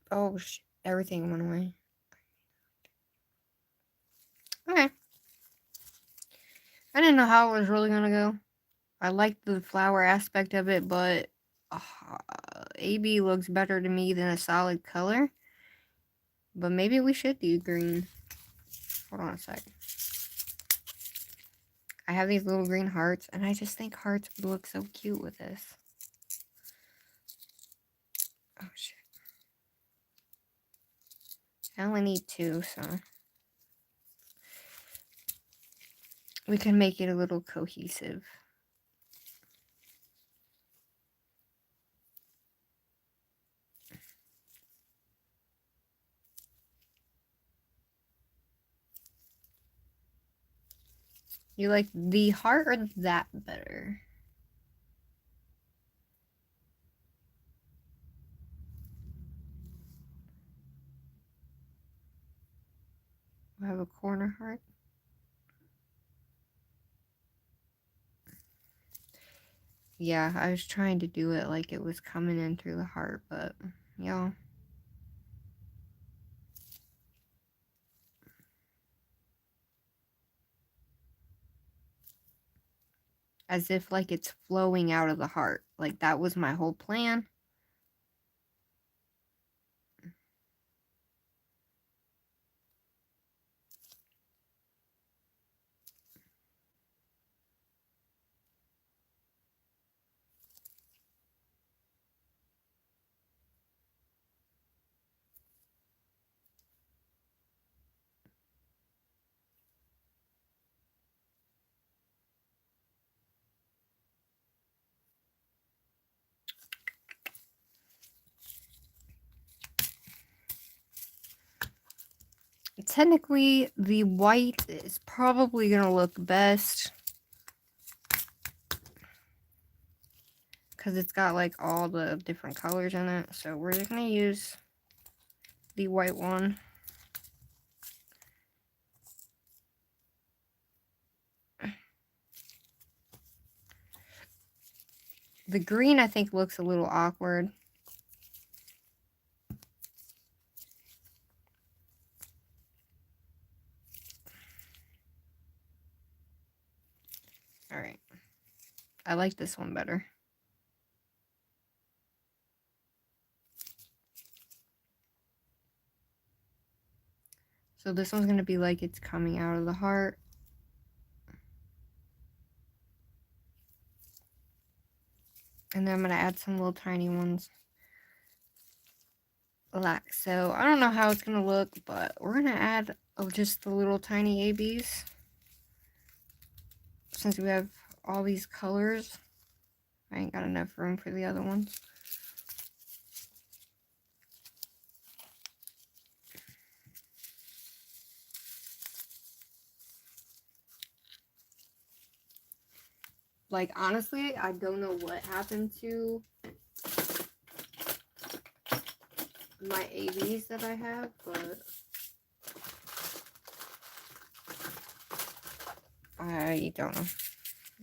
Oh, shit. Everything went away. Okay. I didn't know how it was really gonna go. I like the flower aspect of it, but AB looks better to me than a solid color. But maybe we should do green. Hold on a sec. I have these little green hearts, and I just think hearts would look so cute with this. Oh, shit. I only need 2, so we can make it a little cohesive. You like the heart or that better? I have a corner heart. Yeah, I was trying to do it like it was coming in through the heart, but yeah. As if like it's flowing out of the heart. Like that was my whole plan. Technically, the white is probably going to look best because it's got like all the different colors in it. So we're just going to use the white one. The green, I think, looks a little awkward. All right. I like this one better. So this one's going to be like it's coming out of the heart. And then I'm going to add some little tiny ones. Like so. I don't know how it's going to look, but we're going to add just the little tiny ABs. Since we have all these colors, I ain't got enough room for the other ones. Like, honestly, I don't know what happened to my ABs that I have, but I don't know.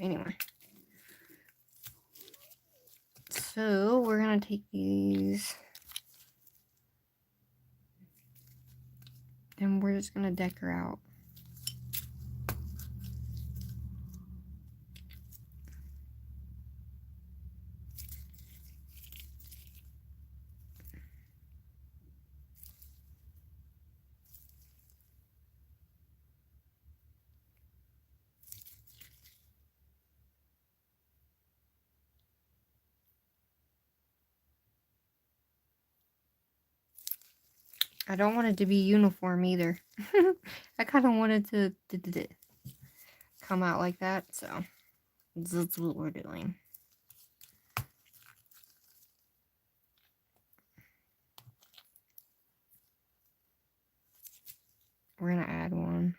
Anyway. So, we're going to take these and we're just going to deck her out. I don't want it to be uniform either. I kind of wanted to come out like that, so that's what we're doing. We're going to add one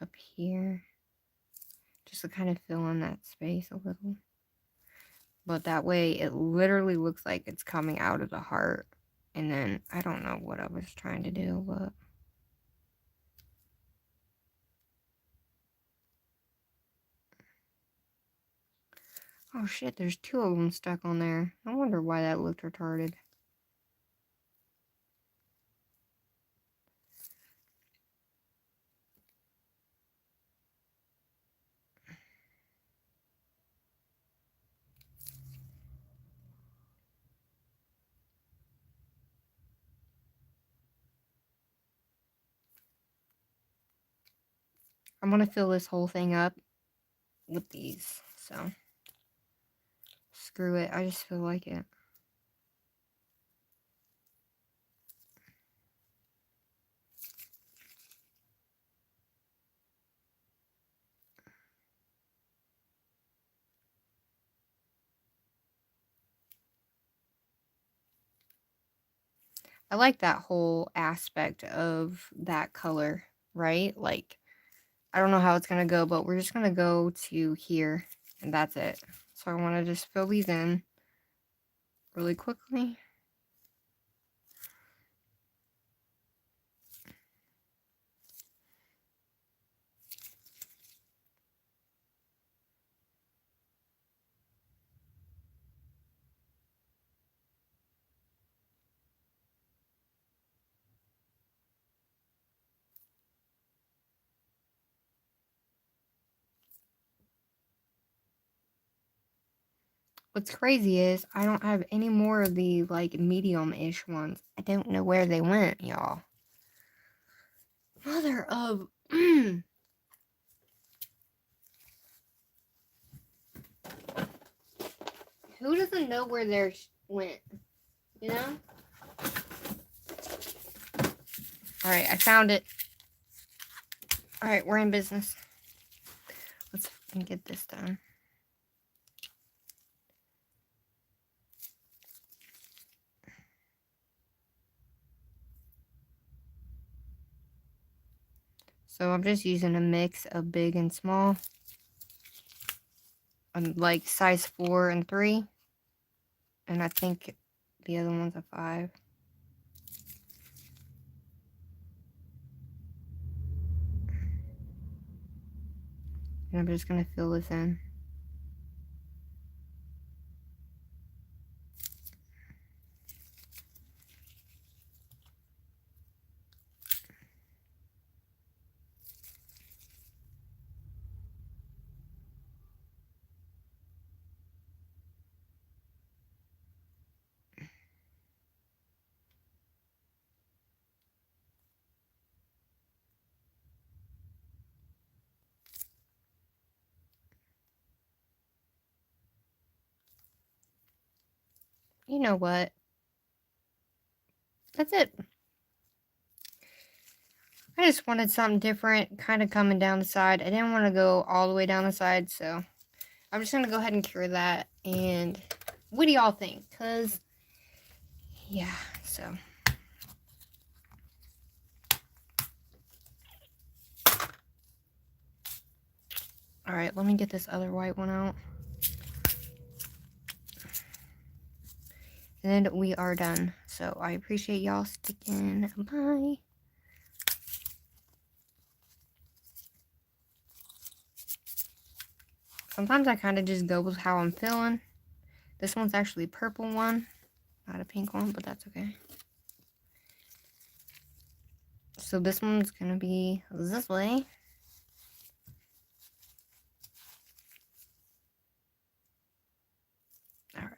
up here just to kind of fill in that space a little. But that way it literally looks like it's coming out of the heart. And then I don't know what I was trying to do, but oh shit, there's two of them stuck on there. I wonder why that looked retarded. I'm gonna fill this whole thing up with these, so screw it. I just feel like it. I like that whole aspect of that color, right? Like, I don't know how it's going to go, but we're just going to go to here, and that's it. So I want to just fill these in really quickly. What's crazy is I don't have any more of the, like, medium-ish ones. I don't know where they went, y'all. Mother of... Who doesn't know where theirs went? You know? Alright, I found it. Alright, we're in business. Let's get this done. So I'm just using a mix of big and small. Like size 4 and 3. And I think the other one's a 5. And I'm just going to fill this in. You know what? That's it. I just wanted something different, kind of coming down the side. I didn't want to go all the way down the side, so I'm just going to go ahead and cure that. And what do y'all think? Because, yeah, so. Alright, let me get this other white one out. And we are done. So I appreciate y'all sticking by. Sometimes I kind of just go with how I'm feeling. This one's actually a purple one, not a pink one, but that's okay. So this one's going to be this way. Alright.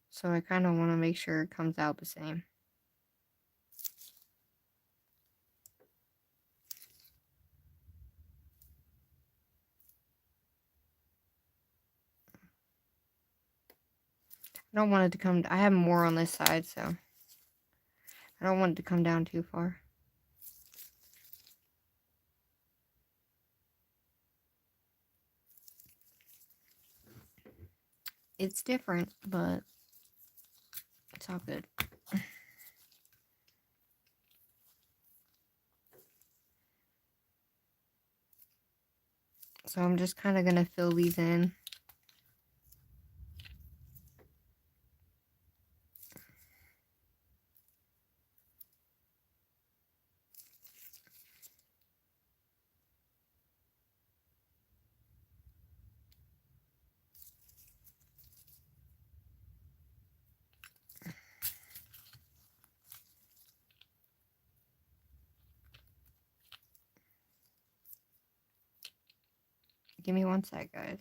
So I kind of want to make sure it comes out the same. I don't want it to come, I have more on this side, so I don't want it to come down too far. It's different, but it's all good. So I'm just kind of going to fill these in. Give me one sec, guys.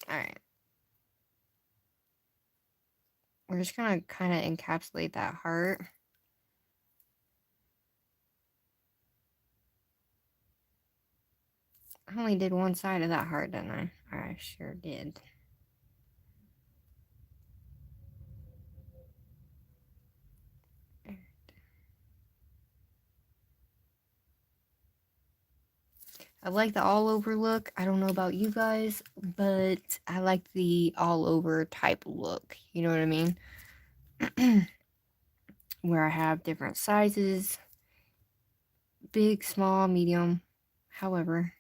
Alright. We're just going to kind of encapsulate that heart. I only did one side of that heart, didn't I? I sure did. I like the all over look. I don't know about you guys, but I like the all over type look. You know what I mean? Where I have different sizes, big, small, medium, however.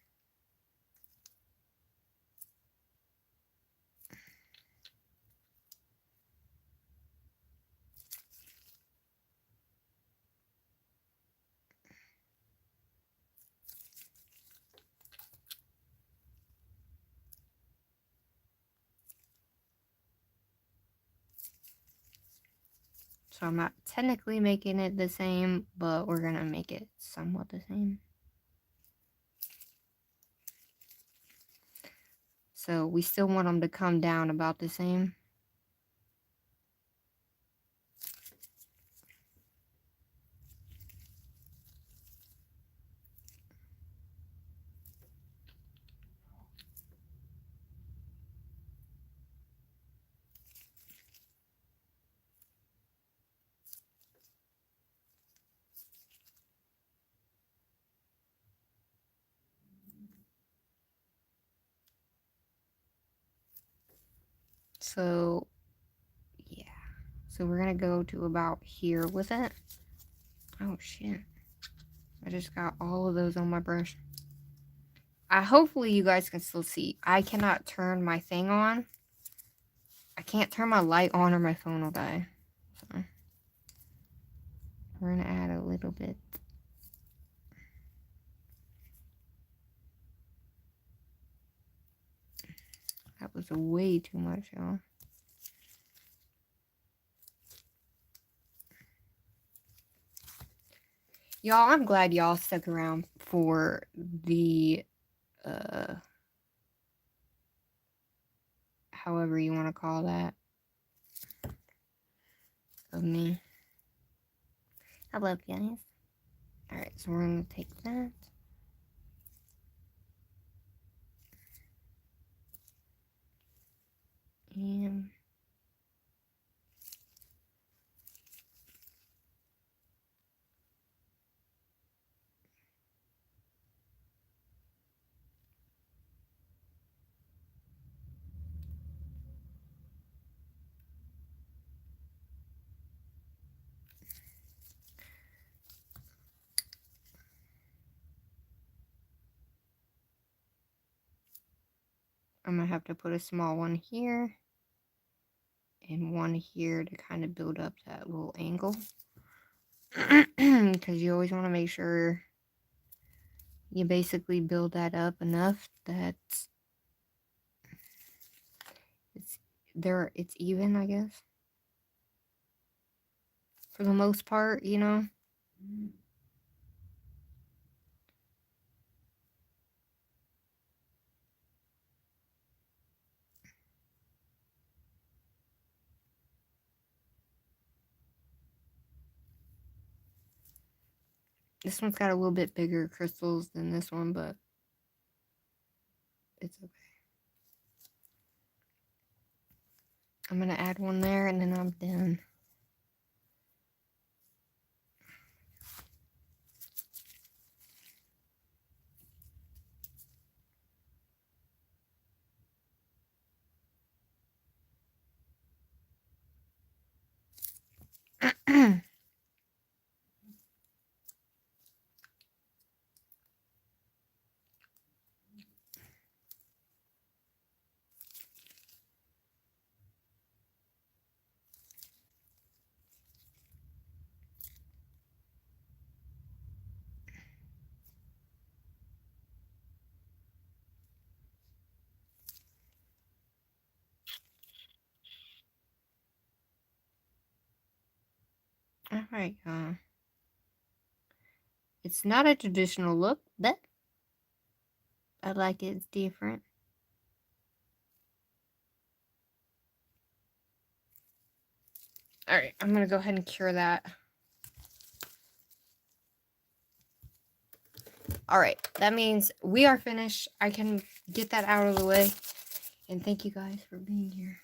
So I'm not technically making it the same, but we're gonna make it somewhat the same. So we still want them to come down about the same. So yeah, so we're gonna go to about here with it. Oh shit, I just got all of those on my brush. Hopefully you guys can still see. I cannot turn my thing on. I can't turn my light on or my phone will die. So we're gonna add a little bit. That was way too much, y'all. Y'all, I'm glad y'all stuck around for the however you want to call that of me. I love you guys. Alright, so we're gonna take that. And I'm gonna have to put a small one here and one here to kind of build up that little angle. Because you always want to make sure you basically build that up enough that it's even, I guess. For the most part, you know. This one's got a little bit bigger crystals than this one, but it's okay. I'm gonna add one there and then I'm done. Alright, it's not a traditional look, but I like it. It's different. Alright, I'm gonna go ahead and cure that. Alright, that means we are finished. I can get that out of the way. And thank you guys for being here.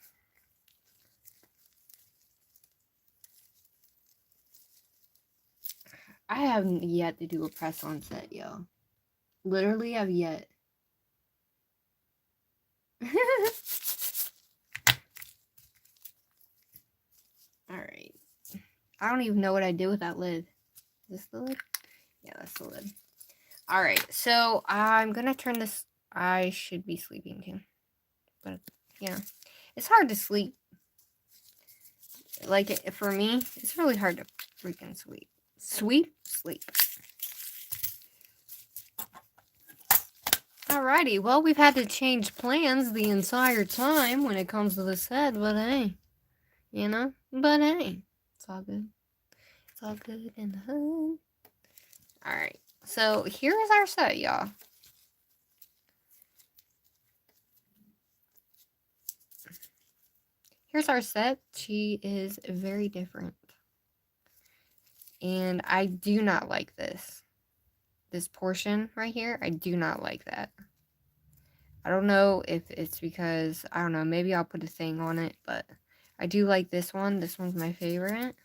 I haven't yet to do a press on set, yo. Literally, I've yet. Alright. I don't even know what I did with that lid. Is this the lid? Yeah, that's the lid. Alright, so I'm gonna turn this. I should be sleeping too. But, yeah. It's hard to sleep. Like, for me, it's really hard to freaking sleep. Sleep. Alrighty, well, we've had to change plans the entire time when it comes to the set, but hey. You know? But hey. It's all good. It's all good in the hood. Alright, so here's our set, y'all. Here's our set. She is very different. And I do not like this. This portion right here, I do not like that. I don't know if it's because, I don't know, maybe I'll put a thing on it, but I do like this one. This one's my favorite.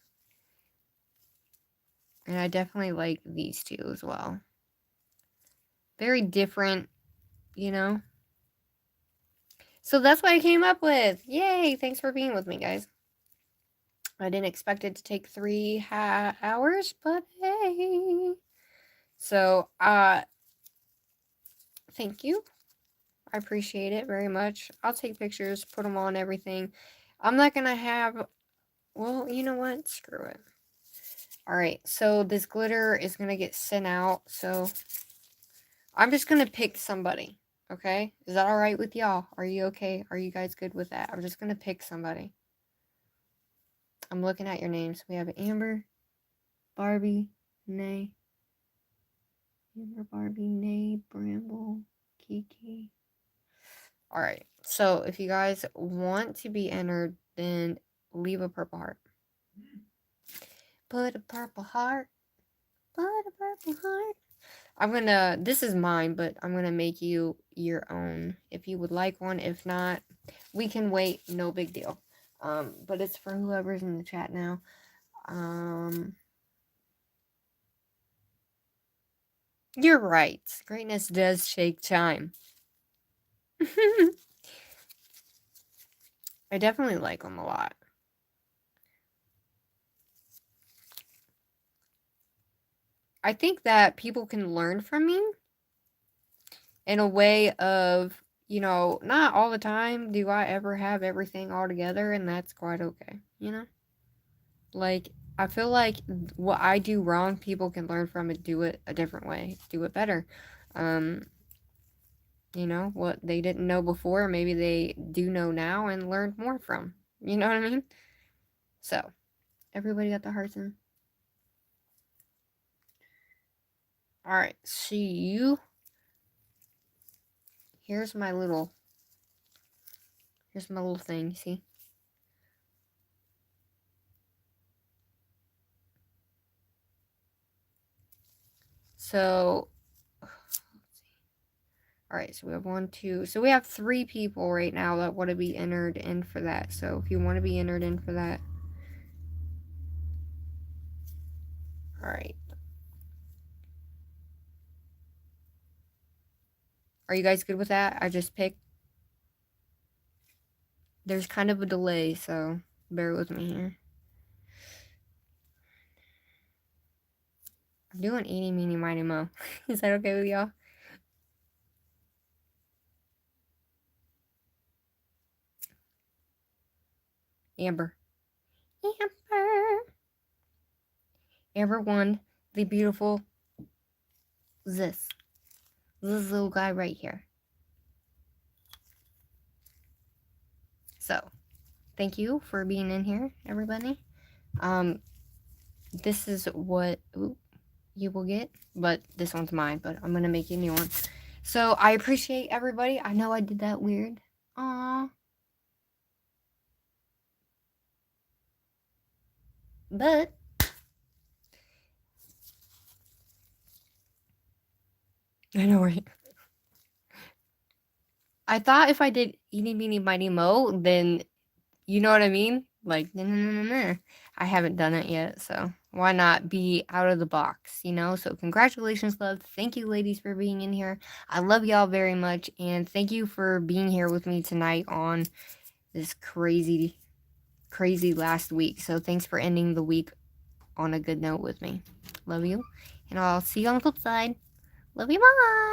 And I definitely like these two as well. Very different, you know? So that's what I came up with. Yay! Thanks for being with me, guys. I didn't expect it to take 3 hours, but hey. So, thank you. I appreciate it very much. I'll take pictures, put them on everything. I'm not gonna have, well, you know what? Screw it. Alright, so this glitter is gonna get sent out, so I'm just gonna pick somebody, okay? Is that alright with y'all? Are you okay? Are you guys good with that? I'm just gonna pick somebody. I'm looking at your names. We have Amber, Barbie, Nay. Amber, Barbie, Nay, Bramble, Kiki. Alright, so if you guys want to be entered, then leave a purple heart. Put a purple heart. Put a purple heart. I'm gonna, this is mine, but I'm gonna make you your own if you would like one. If not, we can wait, no big deal. But it's for whoever's in the chat now. You're right. Greatness does take time. I definitely like them a lot. I think that people can learn from me in a way of, you know, not all the time do I ever have everything all together, and that's quite okay, you know? Like, I feel like what I do wrong, people can learn from it, do it a different way, do it better. You know, what they didn't know before, maybe they do know now and learned more from. You know what I mean? So, everybody got the hearts in? Alright, see you. Here's my little thing, you see? So, alright, so we have 1, 2, so we have 3 people right now that want to be entered in for that. So if you want to be entered in for that. Alright. Are you guys good with that? I just picked. There's kind of a delay, so bear with me here. I'm doing eeny, meeny, miny, mo. Is that okay with y'all? Amber. Amber won the beautiful this little guy right here. So, thank you for being in here, everybody. This is what you will get, but this one's mine, but I'm gonna make you a new one. So, I appreciate everybody. I know I did that weird. Aww. But I know, right? I thought if I did eeny, meeny, miny, mo, then you know what I mean? Like, nah. I haven't done it yet, so why not be out of the box, you know? So congratulations, love. Thank you, ladies, for being in here. I love y'all very much, and thank you for being here with me tonight on this crazy, crazy last week. So thanks for ending the week on a good note with me. Love you, and I'll see you on the flip side. Love you, bye!